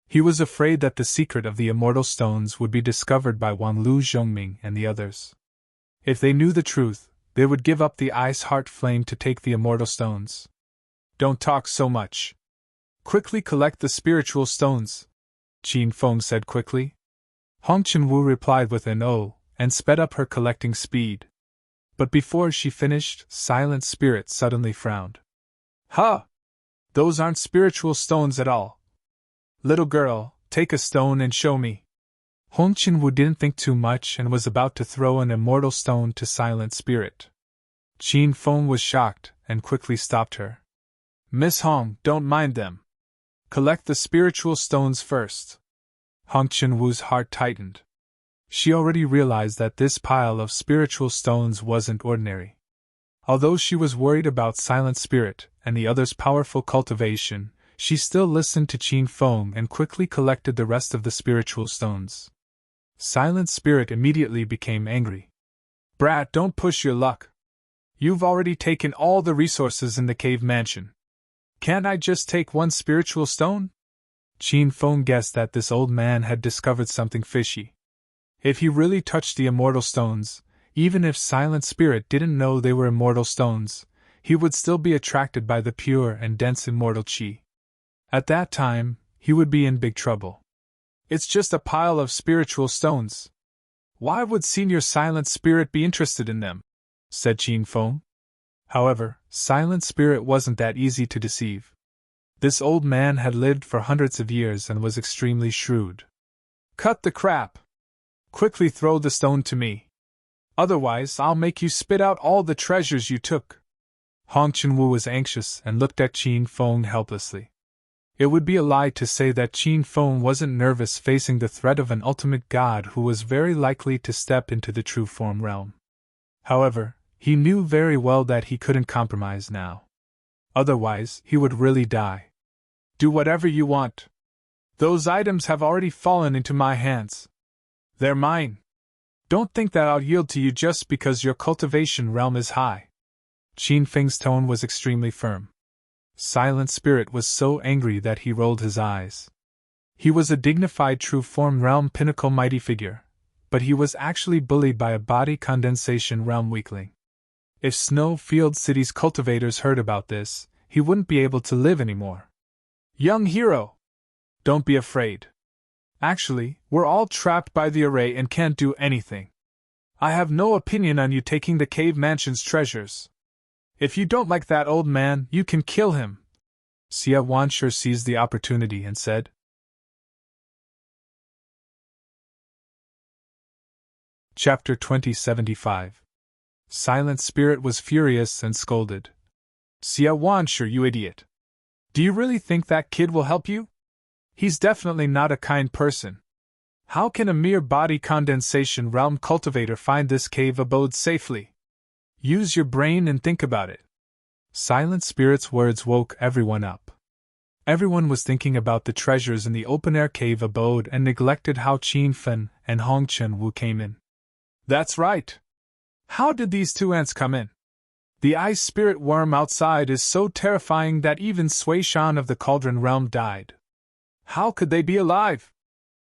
He was afraid that the secret of the immortal stones would be discovered by Wanlu Zhongming and the others. If they knew the truth, they would give up the ice heart flame to take the immortal stones. Don't talk so much. Quickly collect the spiritual stones, Qin Feng said quickly. Hong Chenwu replied with an "Oh," and sped up her collecting speed. But before she finished, Silent Spirit suddenly frowned. Huh! Those aren't spiritual stones at all. Little girl, take a stone and show me. Hong Chin-woo didn't think too much and was about to throw an immortal stone to Silent Spirit. Chin Feng was shocked and quickly stopped her. Miss Hong, don't mind them. Collect the spiritual stones first. Hong Chin-woo's heart tightened. She already realized that this pile of spiritual stones wasn't ordinary. Although she was worried about Silent Spirit and the other's powerful cultivation, she still listened to Chin Feng and quickly collected the rest of the spiritual stones. Silent Spirit immediately became angry. Brat, don't push your luck. You've already taken all the resources in the cave mansion. Can't I just take one spiritual stone? Chin Feng guessed that this old man had discovered something fishy. If he really touched the immortal stones, even if Silent Spirit didn't know they were immortal stones, he would still be attracted by the pure and dense immortal chi. At that time, he would be in big trouble. It's just a pile of spiritual stones. Why would Senior Silent Spirit be interested in them? Said Chin Feng. However, Silent Spirit wasn't that easy to deceive. This old man had lived for hundreds of years and was extremely shrewd. Cut the crap! Quickly throw the stone to me. Otherwise, I'll make you spit out all the treasures you took. Hong Chin-woo was anxious and looked at Chin Feng helplessly. It would be a lie to say that Chin Feng wasn't nervous facing the threat of an ultimate god who was very likely to step into the true form realm. However, he knew very well that he couldn't compromise now. Otherwise, he would really die. Do whatever you want. Those items have already fallen into my hands. They're mine. Don't think that I'll yield to you just because your cultivation realm is high. Chin Feng's tone was extremely firm. Silent Spirit was so angry that he rolled his eyes. He was a dignified true form realm pinnacle mighty figure, but he was actually bullied by a body condensation realm weakling. If Snowfield City's cultivators heard about this, he wouldn't be able to live anymore. Young hero! Don't be afraid. Actually, we're all trapped by the array and can't do anything. I have no opinion on you taking the cave mansion's treasures. If you don't like that old man, you can kill him. Xia Wanshur seized the opportunity and said. Chapter 2075. Silent Spirit was furious and scolded. Xia Wanshur, you idiot! Do you really think that kid will help you? He's definitely not a kind person. How can a mere body condensation realm cultivator find this cave abode safely? Use your brain and think about it. Silent Spirit's words woke everyone up. Everyone was thinking about the treasures in the open-air cave abode and neglected how Chin Feng and Hong Chin-woo came in. That's right. How did these two ants come in? The ice spirit worm outside is so terrifying that even Sui Shan of the Cauldron Realm died. How could they be alive?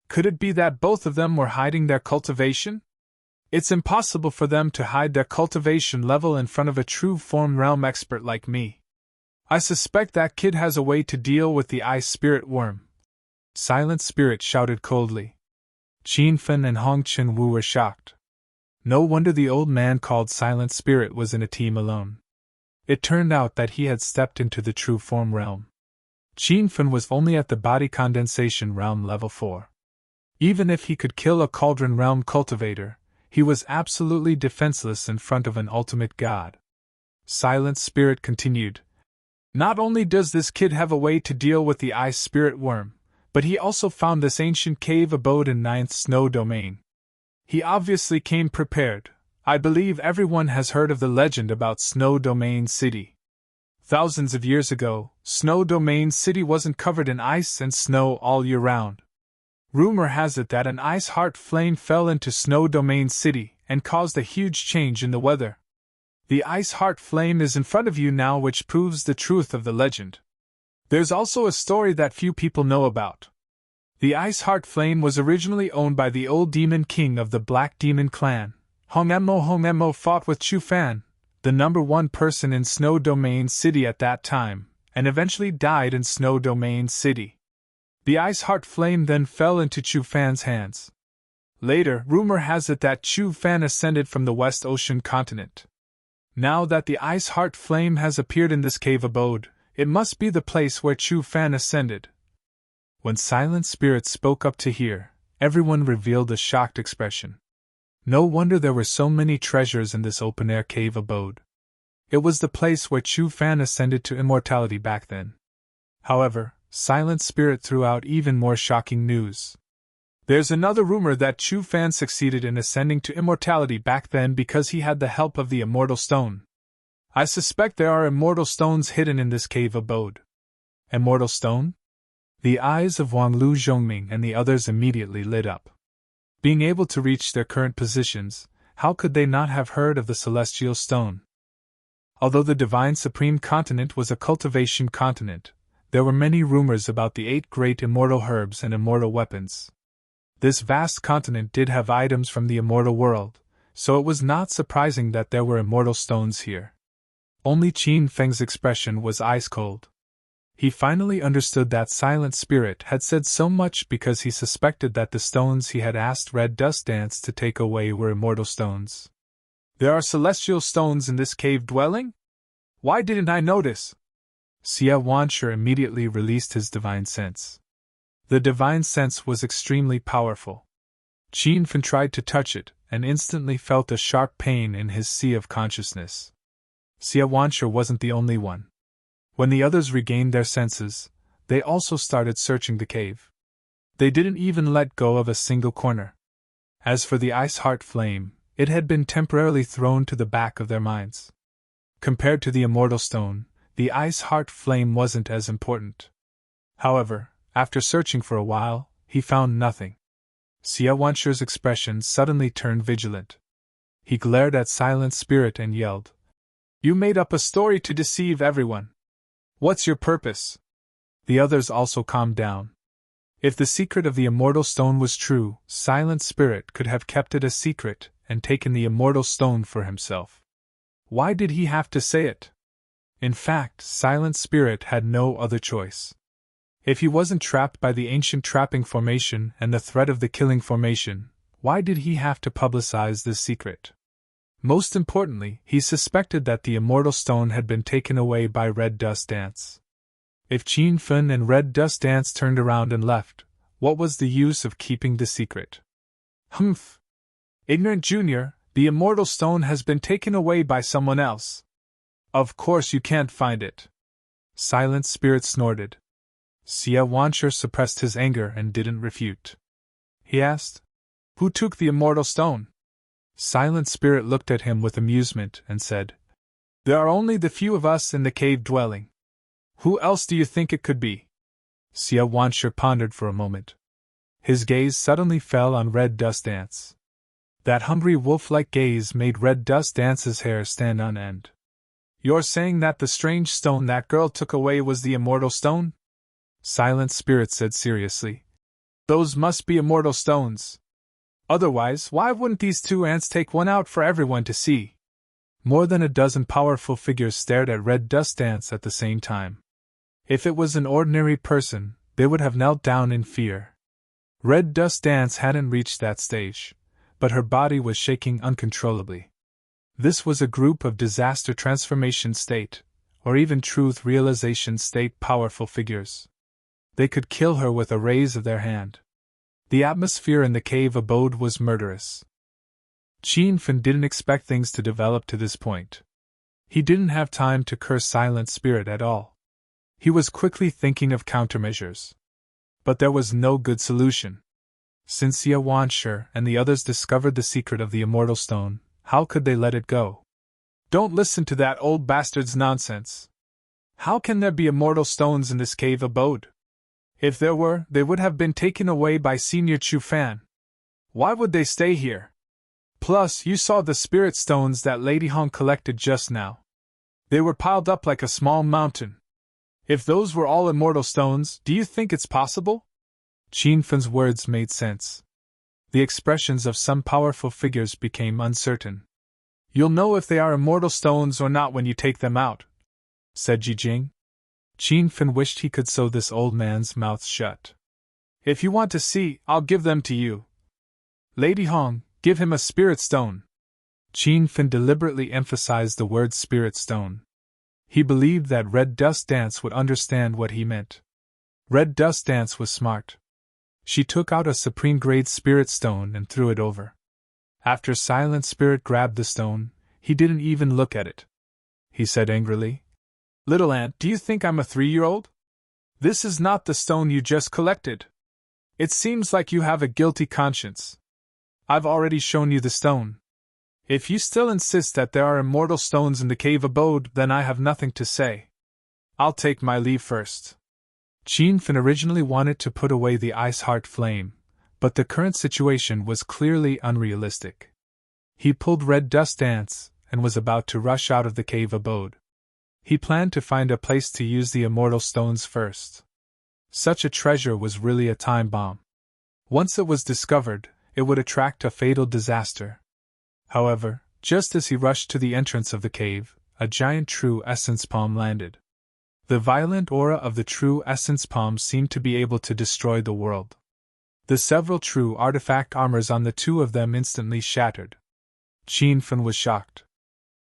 Could it be that both of them were hiding their cultivation? It's impossible for them to hide their cultivation level in front of a true form realm expert like me. I suspect that kid has a way to deal with the ice spirit worm. Silent Spirit shouted coldly. Chin Feng and Hong Chin-woo were shocked. No wonder the old man called Silent Spirit was in a team alone. It turned out that he had stepped into the true form realm. Chin Feng was only at the body condensation realm level 4. Even if he could kill a cauldron realm cultivator, he was absolutely defenseless in front of an ultimate god. Silent Spirit continued. Not only does this kid have a way to deal with the ice spirit worm, but he also found this ancient cave abode in 9th Snow Domain. He obviously came prepared. I believe everyone has heard of the legend about Snow Domain City. Thousands of years ago, Snow Domain City wasn't covered in ice and snow all year round. Rumor has it that an ice heart flame fell into Snow Domain City and caused a huge change in the weather. The ice heart flame is in front of you now, which proves the truth of the legend. There's also a story that few people know about. The Ice Heart Flame was originally owned by the old demon king of the Black Demon clan. Hong-Emo fought with Chu Fan, the number 1 person in Snow Domain City at that time, and eventually died in Snow Domain City. The Ice Heart Flame then fell into Chu Fan's hands. Later, rumor has it that Chu Fan ascended from the West Ocean continent. Now that the ice heart flame has appeared in this cave abode, it must be the place where Chu Fan ascended. When Silent Spirit spoke up to hear, everyone revealed a shocked expression. No wonder there were so many treasures in this open-air cave abode. It was the place where Chu Fan ascended to immortality back then. However, Silent Spirit threw out even more shocking news. There's another rumor that Chu Fan succeeded in ascending to immortality back then because he had the help of the Immortal Stone. I suspect there are immortal stones hidden in this cave abode. Immortal Stone? The eyes of Wang Lu Zhongming and the others immediately lit up. Being able to reach their current positions, how could they not have heard of the Celestial Stone? Although the Divine Supreme Continent was a cultivation continent, there were many rumors about the 8 great immortal herbs and immortal weapons. This vast continent did have items from the immortal world, so it was not surprising that there were immortal stones here. Only Qin Feng's expression was ice-cold. He finally understood that Silent Spirit had said so much because he suspected that the stones he had asked Red Dust Dance to take away were immortal stones. There are celestial stones in this cave dwelling? Why didn't I notice? Xia Wanshi immediately released his divine sense. The divine sense was extremely powerful. Qin Fen tried to touch it, and instantly felt a sharp pain in his sea of consciousness. Xia Wanshi wasn't the only one. When the others regained their senses, they also started searching the cave. They didn't even let go of a single corner. As for the ice heart flame, it had been temporarily thrown to the back of their minds. Compared to the immortal stone, the ice heart flame wasn't as important. However, after searching for a while, he found nothing. Xia Wanshi's expression suddenly turned vigilant. He glared at Silent Spirit and yelled, "You made up a story to deceive everyone. What's your purpose?" The others also calmed down. If the secret of the immortal stone was true, Silent Spirit could have kept it a secret and taken the immortal stone for himself. Why did he have to say it? In fact, Silent Spirit had no other choice. If he wasn't trapped by the ancient trapping formation and the threat of the killing formation, why did he have to publicize this secret? Most importantly, he suspected that the immortal stone had been taken away by Red Dust Dance. If Qin Fen and Red Dust Dance turned around and left, what was the use of keeping the secret? Humph! Ignorant Junior, the immortal stone has been taken away by someone else. Of course you can't find it. Silent Spirit snorted. Xia Wanshi suppressed his anger and didn't refute. He asked, "Who took the immortal stone?" Silent Spirit looked at him with amusement and said, "There are only the few of us in the cave dwelling. Who else do you think it could be?" Xia Wanshi pondered for a moment. His gaze suddenly fell on Red Dust Dance. That hungry wolf-like gaze made Red Dust Dance's hair stand on end. "You're saying that the strange stone that girl took away was the immortal stone?" Silent Spirit said seriously. "Those must be immortal stones. Otherwise, why wouldn't these 2 ants take one out for everyone to see?" More than a dozen powerful figures stared at Red Dust Dance at the same time. If it was an ordinary person, they would have knelt down in fear. Red Dust Dance hadn't reached that stage, but her body was shaking uncontrollably. This was a group of disaster transformation state, or even truth realization state powerful figures. They could kill her with a raise of their hand. The atmosphere in the cave abode was murderous. Qin Fen didn't expect things to develop to this point. He didn't have time to curse Silent Spirit at all. He was quickly thinking of countermeasures. But there was no good solution. Since Xia Wanshi and the others discovered the secret of the immortal stone, how could they let it go? "Don't listen to that old bastard's nonsense. How can there be immortal stones in this cave abode? If there were, they would have been taken away by Senior Chu Fan. Why would they stay here? Plus, you saw the spirit stones that Lady Hong collected just now. They were piled up like a small mountain. If those were all immortal stones, do you think it's possible?" Qin Fen's words made sense. The expressions of some powerful figures became uncertain. "You'll know if they are immortal stones or not when you take them out," said Ji Jing. Qin Fen wished he could sew this old man's mouth shut. "If you want to see, I'll give them to you." Lady Hong, give him a spirit stone. Qin Fin deliberately emphasized the word spirit stone. He believed that Red Dust Dance would understand what he meant. Red Dust Dance was smart. She took out a supreme-grade spirit stone and threw it over. After Silent Spirit grabbed the stone, he didn't even look at it. He said angrily, "Little ant, do you think I'm a 3-year-old? This is not the stone you just collected. It seems like you have a guilty conscience. I've already shown you the stone. If you still insist that there are immortal stones in the cave abode, then I have nothing to say. I'll take my leave first." Qin Fin originally wanted to put away the ice heart flame, but the current situation was clearly unrealistic. He pulled Red Dust Dance and was about to rush out of the cave abode. He planned to find a place to use the immortal stones first. Such a treasure was really a time bomb. Once it was discovered, it would attract a fatal disaster. However, just as he rushed to the entrance of the cave, a giant true essence palm landed. The violent aura of the true essence palm seemed to be able to destroy the world. The several true artifact armors on the two of them instantly shattered. Qin Fin was shocked.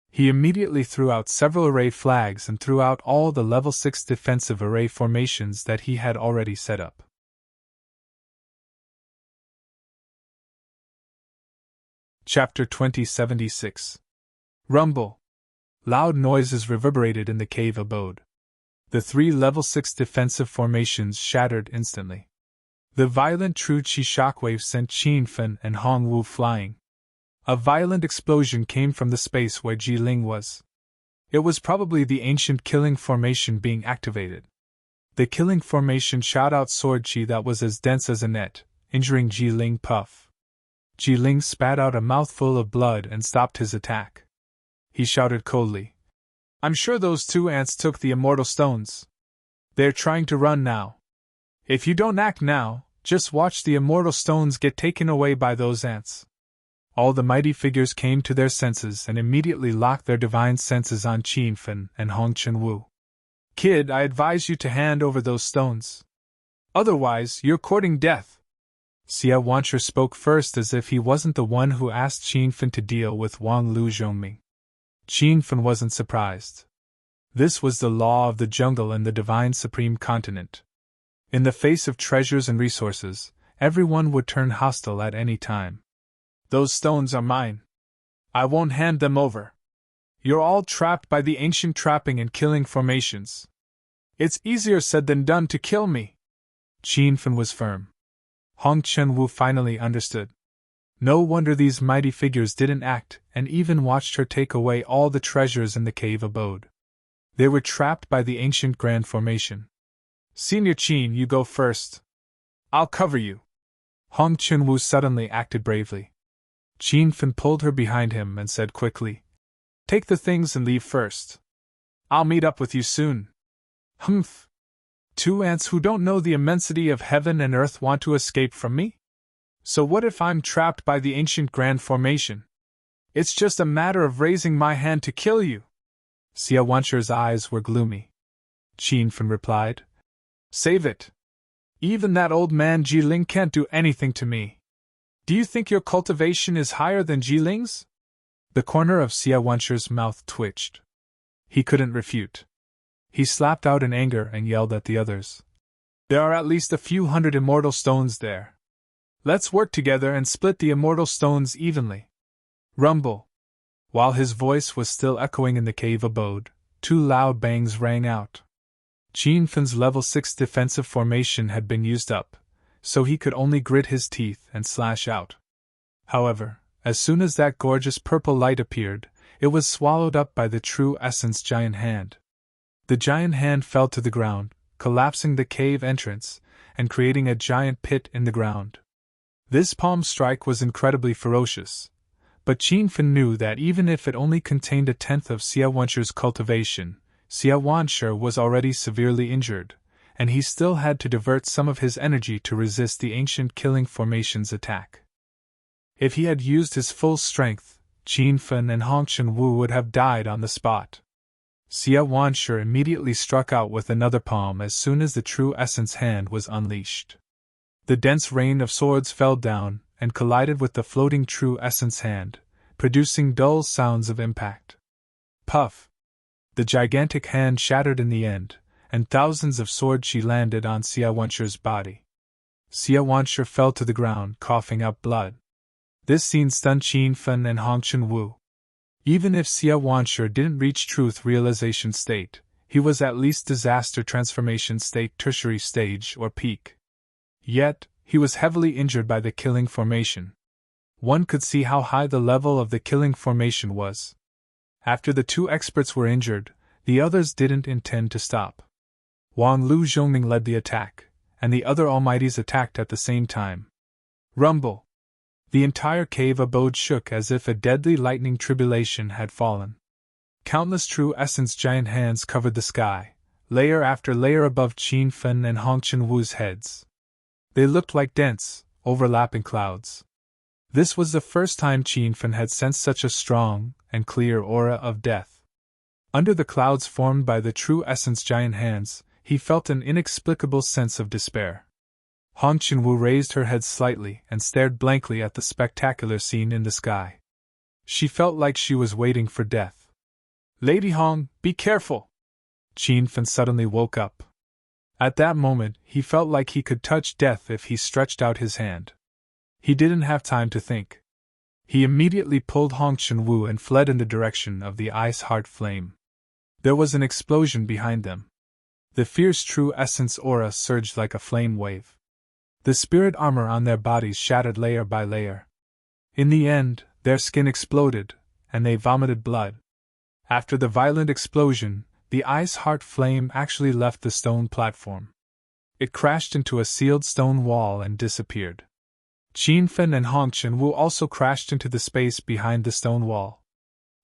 He immediately threw out several array flags and threw out all the level 6 defensive array formations that he had already set up. Chapter 2076. Rumble. Loud noises reverberated in the cave abode. The 3 level 6 defensive formations shattered instantly. The violent true chi shockwave sent Qin Fin and Hong Wu flying. A violent explosion came from the space where Ji Ling was. It was probably the ancient killing formation being activated. The killing formation shot out sword chi that was as dense as a net, injuring Ji Ling puff. Ji Ling spat out a mouthful of blood and stopped his attack. He shouted coldly, "I'm sure those 2 ants took the immortal stones. They're trying to run now. If you don't act now, just watch the immortal stones get taken away by those ants." All the mighty figures came to their senses and immediately locked their divine senses on Qin Fin and Hong Chen-Wu. "Kid, I advise you to hand over those stones. Otherwise, you're courting death." Xia Wancher spoke first as if he wasn't the one who asked Qin Fin to deal with Wang Lu Zhongming. Qin Fin wasn't surprised. This was the law of the jungle and the divine supreme continent. In the face of treasures and resources, everyone would turn hostile at any time. "Those stones are mine. I won't hand them over. You're all trapped by the ancient trapping and killing formations. It's easier said than done to kill me." Qin Fin was firm. Hong Chen-Wu finally understood. No wonder these mighty figures didn't act and even watched her take away all the treasures in the cave abode. They were trapped by the ancient grand formation. "Senior Qin, you go first. I'll cover you." Hong Chen-Wu suddenly acted bravely. Qin Fin pulled her behind him and said quickly, "Take the things and leave first. I'll meet up with you soon." "Humph. 2 ants who don't know the immensity of heaven and earth want to escape from me? So what if I'm trapped by the ancient grand formation? It's just a matter of raising my hand to kill you." Xia Wancher's eyes were gloomy. Qin Fin replied, "Save it. Even that old man Ji Ling can't do anything to me. Do you think your cultivation is higher than Ji Ling's?" The corner of Xia Wancher's mouth twitched. He couldn't refute. He slapped out in anger and yelled at the others. "There are at least a few hundred immortal stones there. Let's work together and split the immortal stones evenly." Rumble. While his voice was still echoing in the cave abode, 2 loud bangs rang out. Qin Fin's level 6 defensive formation had been used up, so he could only grit his teeth and slash out. However, as soon as that gorgeous purple light appeared, it was swallowed up by the true essence giant hand. The giant hand fell to the ground, collapsing the cave entrance, and creating a giant pit in the ground. This palm strike was incredibly ferocious, but Qin Fin knew that even if it only contained a tenth of Xia Wancher's cultivation, Xia Wancher was already severely injured, and he still had to divert some of his energy to resist the ancient killing formation's attack. If he had used his full strength, Qin Fin and Hong Chen-Wu would have died on the spot. Xia Wancher immediately struck out with another palm as soon as the true essence hand was unleashed. The dense rain of swords fell down, and collided with the floating true essence hand, producing dull sounds of impact. Puff! The gigantic hand shattered in the end, and thousands of sword-chi landed on Siawansher's body. Siawansher fell to the ground, coughing up blood. This scene stunned Qin Fen and Hong Chun-woo. Even if Siawansher didn't reach truth realization state, he was at least disaster transformation state tertiary stage or peak. Yet, he was heavily injured by the killing formation. One could see how high the level of the killing formation was. After the two experts were injured, the others didn't intend to stop. Wang Lu Zhongming led the attack, and the other Almighties attacked at the same time. Rumble! The entire cave abode shook as if a deadly lightning tribulation had fallen. Countless true essence giant hands covered the sky, layer after layer above Qin Fen and Hong Chun-woo's heads. They looked like dense, overlapping clouds. This was the first time Qin Fen had sensed such a strong and clear aura of death. Under the clouds formed by the true essence giant hands, he felt an inexplicable sense of despair. Hong Chun-woo raised her head slightly and stared blankly at the spectacular scene in the sky. She felt like she was waiting for death. "Lady Hong, be careful!" Qin Fen suddenly woke up. At that moment, he felt like he could touch death if he stretched out his hand. He didn't have time to think. He immediately pulled Hong Chun-woo and fled in the direction of the ice heart flame. There was an explosion behind them. The fierce true essence aura surged like a flame wave. The spirit armor on their bodies shattered layer by layer. In the end, their skin exploded, and they vomited blood. After the violent explosion, the ice heart flame actually left the stone platform. It crashed into a sealed stone wall and disappeared. Qin Fen and Hong Chun-woo also crashed into the space behind the stone wall.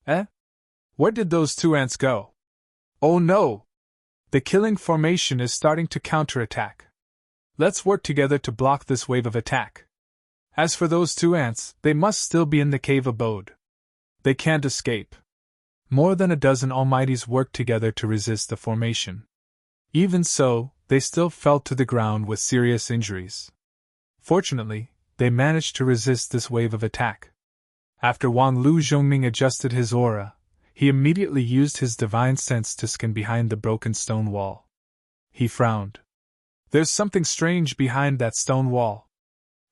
Where did those two ants go? Oh no! The killing formation is starting to counterattack. Let's work together to block this wave of attack. As for those two ants, they must still be in the cave abode. They can't escape. More than a dozen Almighties worked together to resist the formation. Even so, they still fell to the ground with serious injuries. Fortunately, they managed to resist this wave of attack. After Wang Lu Zhongming adjusted his aura, he immediately used his divine sense to scan behind the broken stone wall. He frowned. There's something strange behind that stone wall.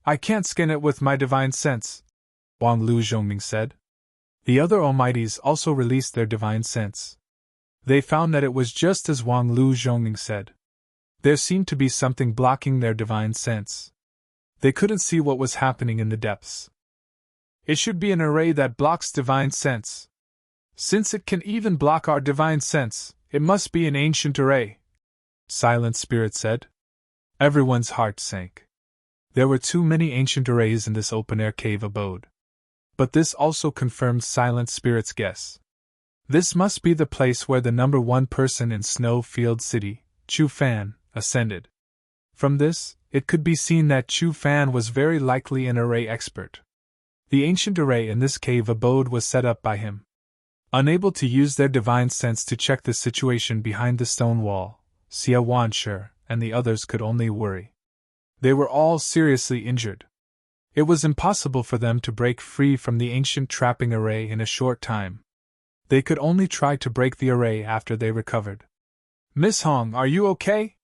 I can't scan it with my divine sense, Wang Lu Zhongming said. The other Almighties also released their divine sense. They found that it was just as Wang Lu Zhongming said. There seemed to be something blocking their divine sense. They couldn't see what was happening in the depths. It should be an array that blocks divine sense. Since it can even block our divine sense, it must be an ancient array, Silent Spirit said. Everyone's heart sank. There were too many ancient arrays in this open-air cave abode. But this also confirmed Silent Spirit's guess. This must be the place where the number one person in Snowfield City, Chu Fan, ascended. From this, it could be seen that Chu Fan was very likely an array expert. The ancient array in this cave abode was set up by him. Unable to use their divine sense to check the situation behind the stone wall, Siawansher and the others could only worry. They were all seriously injured. It was impossible for them to break free from the ancient trapping array in a short time. They could only try to break the array after they recovered. Miss Hong, are you okay?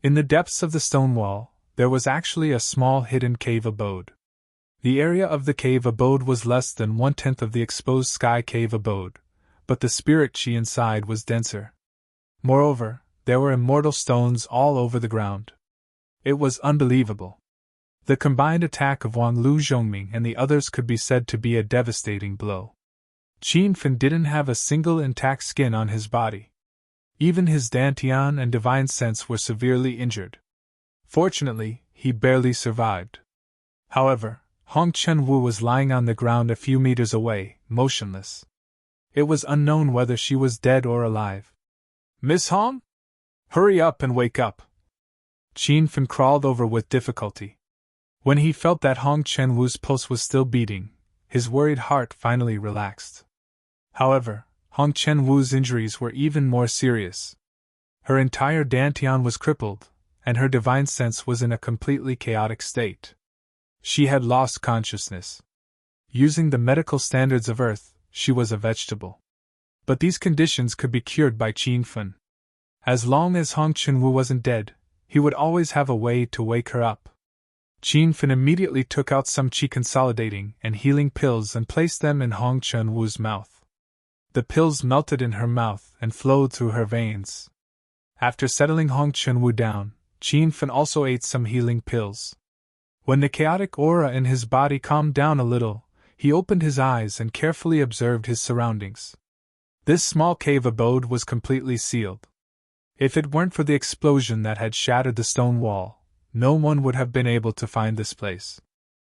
In the depths of the stone wall, there was actually a small hidden cave abode. The area of the cave abode was less than 1/10 of the exposed sky cave abode, but the spirit chi inside was denser. Moreover, there were immortal stones all over the ground. It was unbelievable. The combined attack of Wang Lu Zhongming and the others could be said to be a devastating blow. Qin Fen didn't have a single intact skin on his body. Even his Dantian and divine sense were severely injured. Fortunately, he barely survived. However, Hong Chun-woo was lying on the ground a few meters away, motionless. It was unknown whether she was dead or alive. Miss Hong? Hurry up and wake up. Qin Fen crawled over with difficulty. When he felt that Hong Chun-woo's pulse was still beating, his worried heart finally relaxed. However, Hong Chun-woo's injuries were even more serious. Her entire Dantian was crippled, and her divine sense was in a completely chaotic state. She had lost consciousness. Using the medical standards of Earth, she was a vegetable. But these conditions could be cured by Qin Fen. As long as Hong Chun-Wu wasn't dead, he would always have a way to wake her up. Qin Fen immediately took out some qi consolidating and healing pills and placed them in Hong Chun-Wu's mouth. The pills melted in her mouth and flowed through her veins. After settling Hong Chun-Wu down, Qin Fen also ate some healing pills. When the chaotic aura in his body calmed down a little, he opened his eyes and carefully observed his surroundings. This small cave abode was completely sealed. If it weren't for the explosion that had shattered the stone wall, no one would have been able to find this place.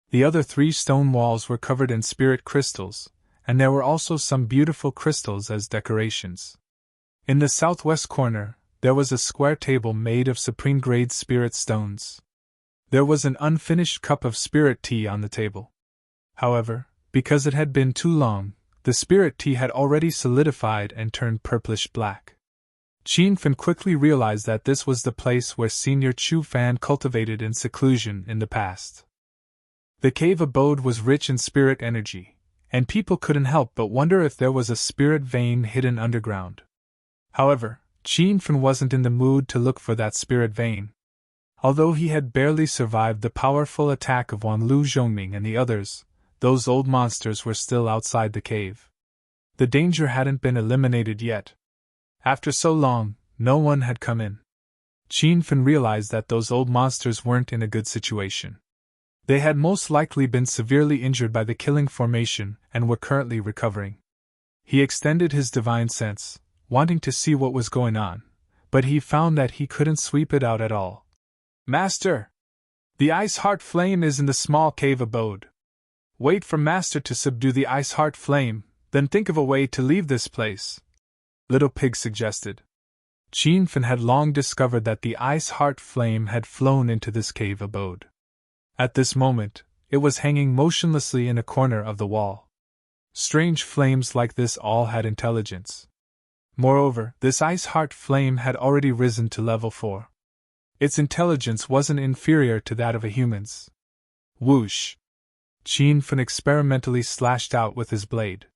The other 3 stone walls were covered in spirit crystals, and there were also some beautiful crystals as decorations. In the southwest corner, there was a square table made of supreme-grade spirit stones. There was an unfinished cup of spirit tea on the table. However, because it had been too long, the spirit tea had already solidified and turned purplish black. Qin Fen quickly realized that this was the place where Senior Chu Fan cultivated in seclusion in the past. The cave abode was rich in spirit energy, and people couldn't help but wonder if there was a spirit vein hidden underground. However, Qin Fen wasn't in the mood to look for that spirit vein. Although he had barely survived the powerful attack of Wanlu Zhongming and the others, those old monsters were still outside the cave. The danger hadn't been eliminated yet. After so long, no one had come in. Qin Fen realized that those old monsters weren't in a good situation. They had most likely been severely injured by the killing formation and were currently recovering. He extended his divine sense, wanting to see what was going on, but he found that he couldn't sweep it out at all. "Master! The ice heart flame is in the small cave abode. Wait for Master to subdue the ice heart flame, then think of a way to leave this place," Little Pig suggested. Qin Fen had long discovered that the ice heart flame had flown into this cave abode. At this moment, it was hanging motionlessly in a corner of the wall. Strange flames like this all had intelligence. Moreover, this ice heart flame had already risen to level 4. Its intelligence wasn't inferior to that of a human's. Whoosh! Qin Fen experimentally slashed out with his blade.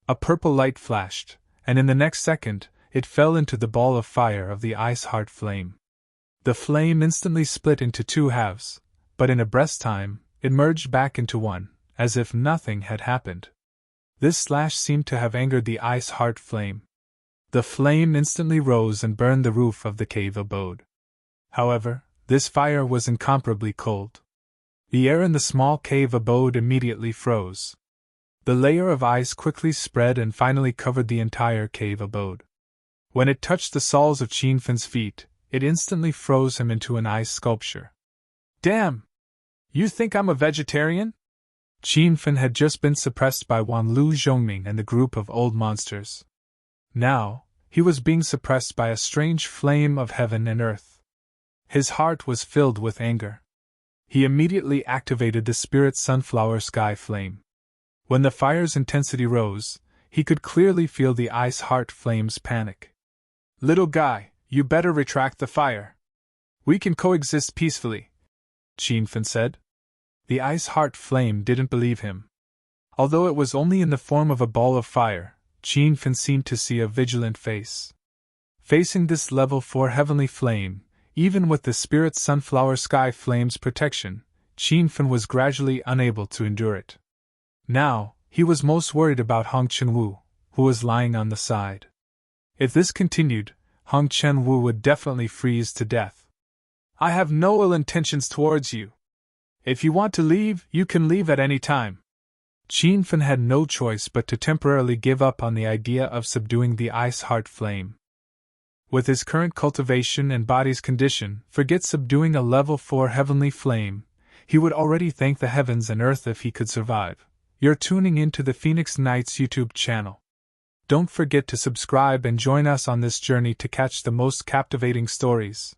A purple light flashed, and in the next second, it fell into the ball of fire of the ice heart flame. The flame instantly split into 2 halves, but in a breath's time, it merged back into one, as if nothing had happened. This slash seemed to have angered the ice heart flame. The flame instantly rose and burned the roof of the cave abode. However, this fire was incomparably cold. The air in the small cave abode immediately froze. The layer of ice quickly spread and finally covered the entire cave abode. When it touched the soles of Qin Fen's feet, it instantly froze him into an ice sculpture. "Damn! You think I'm a vegetarian?" Qin Fen had just been suppressed by Wanlu Zhongming and the group of old monsters. Now, he was being suppressed by a strange flame of heaven and earth. His heart was filled with anger. He immediately activated the spirit sunflower sky flame. When the fire's intensity rose, he could clearly feel the ice heart flames panic. "Little guy, you better retract the fire. We can coexist peacefully," Qin Fen said. The ice heart flame didn't believe him. Although it was only in the form of a ball of fire, Qin Fen seemed to see a vigilant face. Facing this level 4 heavenly flame, even with the spirit sunflower sky flame's protection, Qin Fen was gradually unable to endure it. Now, he was most worried about Hong Chun-Wu, who was lying on the side. If this continued, Hong Chun-Wu would definitely freeze to death. "I have no ill intentions towards you. If you want to leave, you can leave at any time." Qin Fen had no choice but to temporarily give up on the idea of subduing the ice heart flame. With his current cultivation and body's condition, forget subduing a level 4 heavenly flame, he would already thank the heavens and earth if he could survive. You're tuning into the Phoenix Nights YouTube channel. Don't forget to subscribe and join us on this journey to catch the most captivating stories.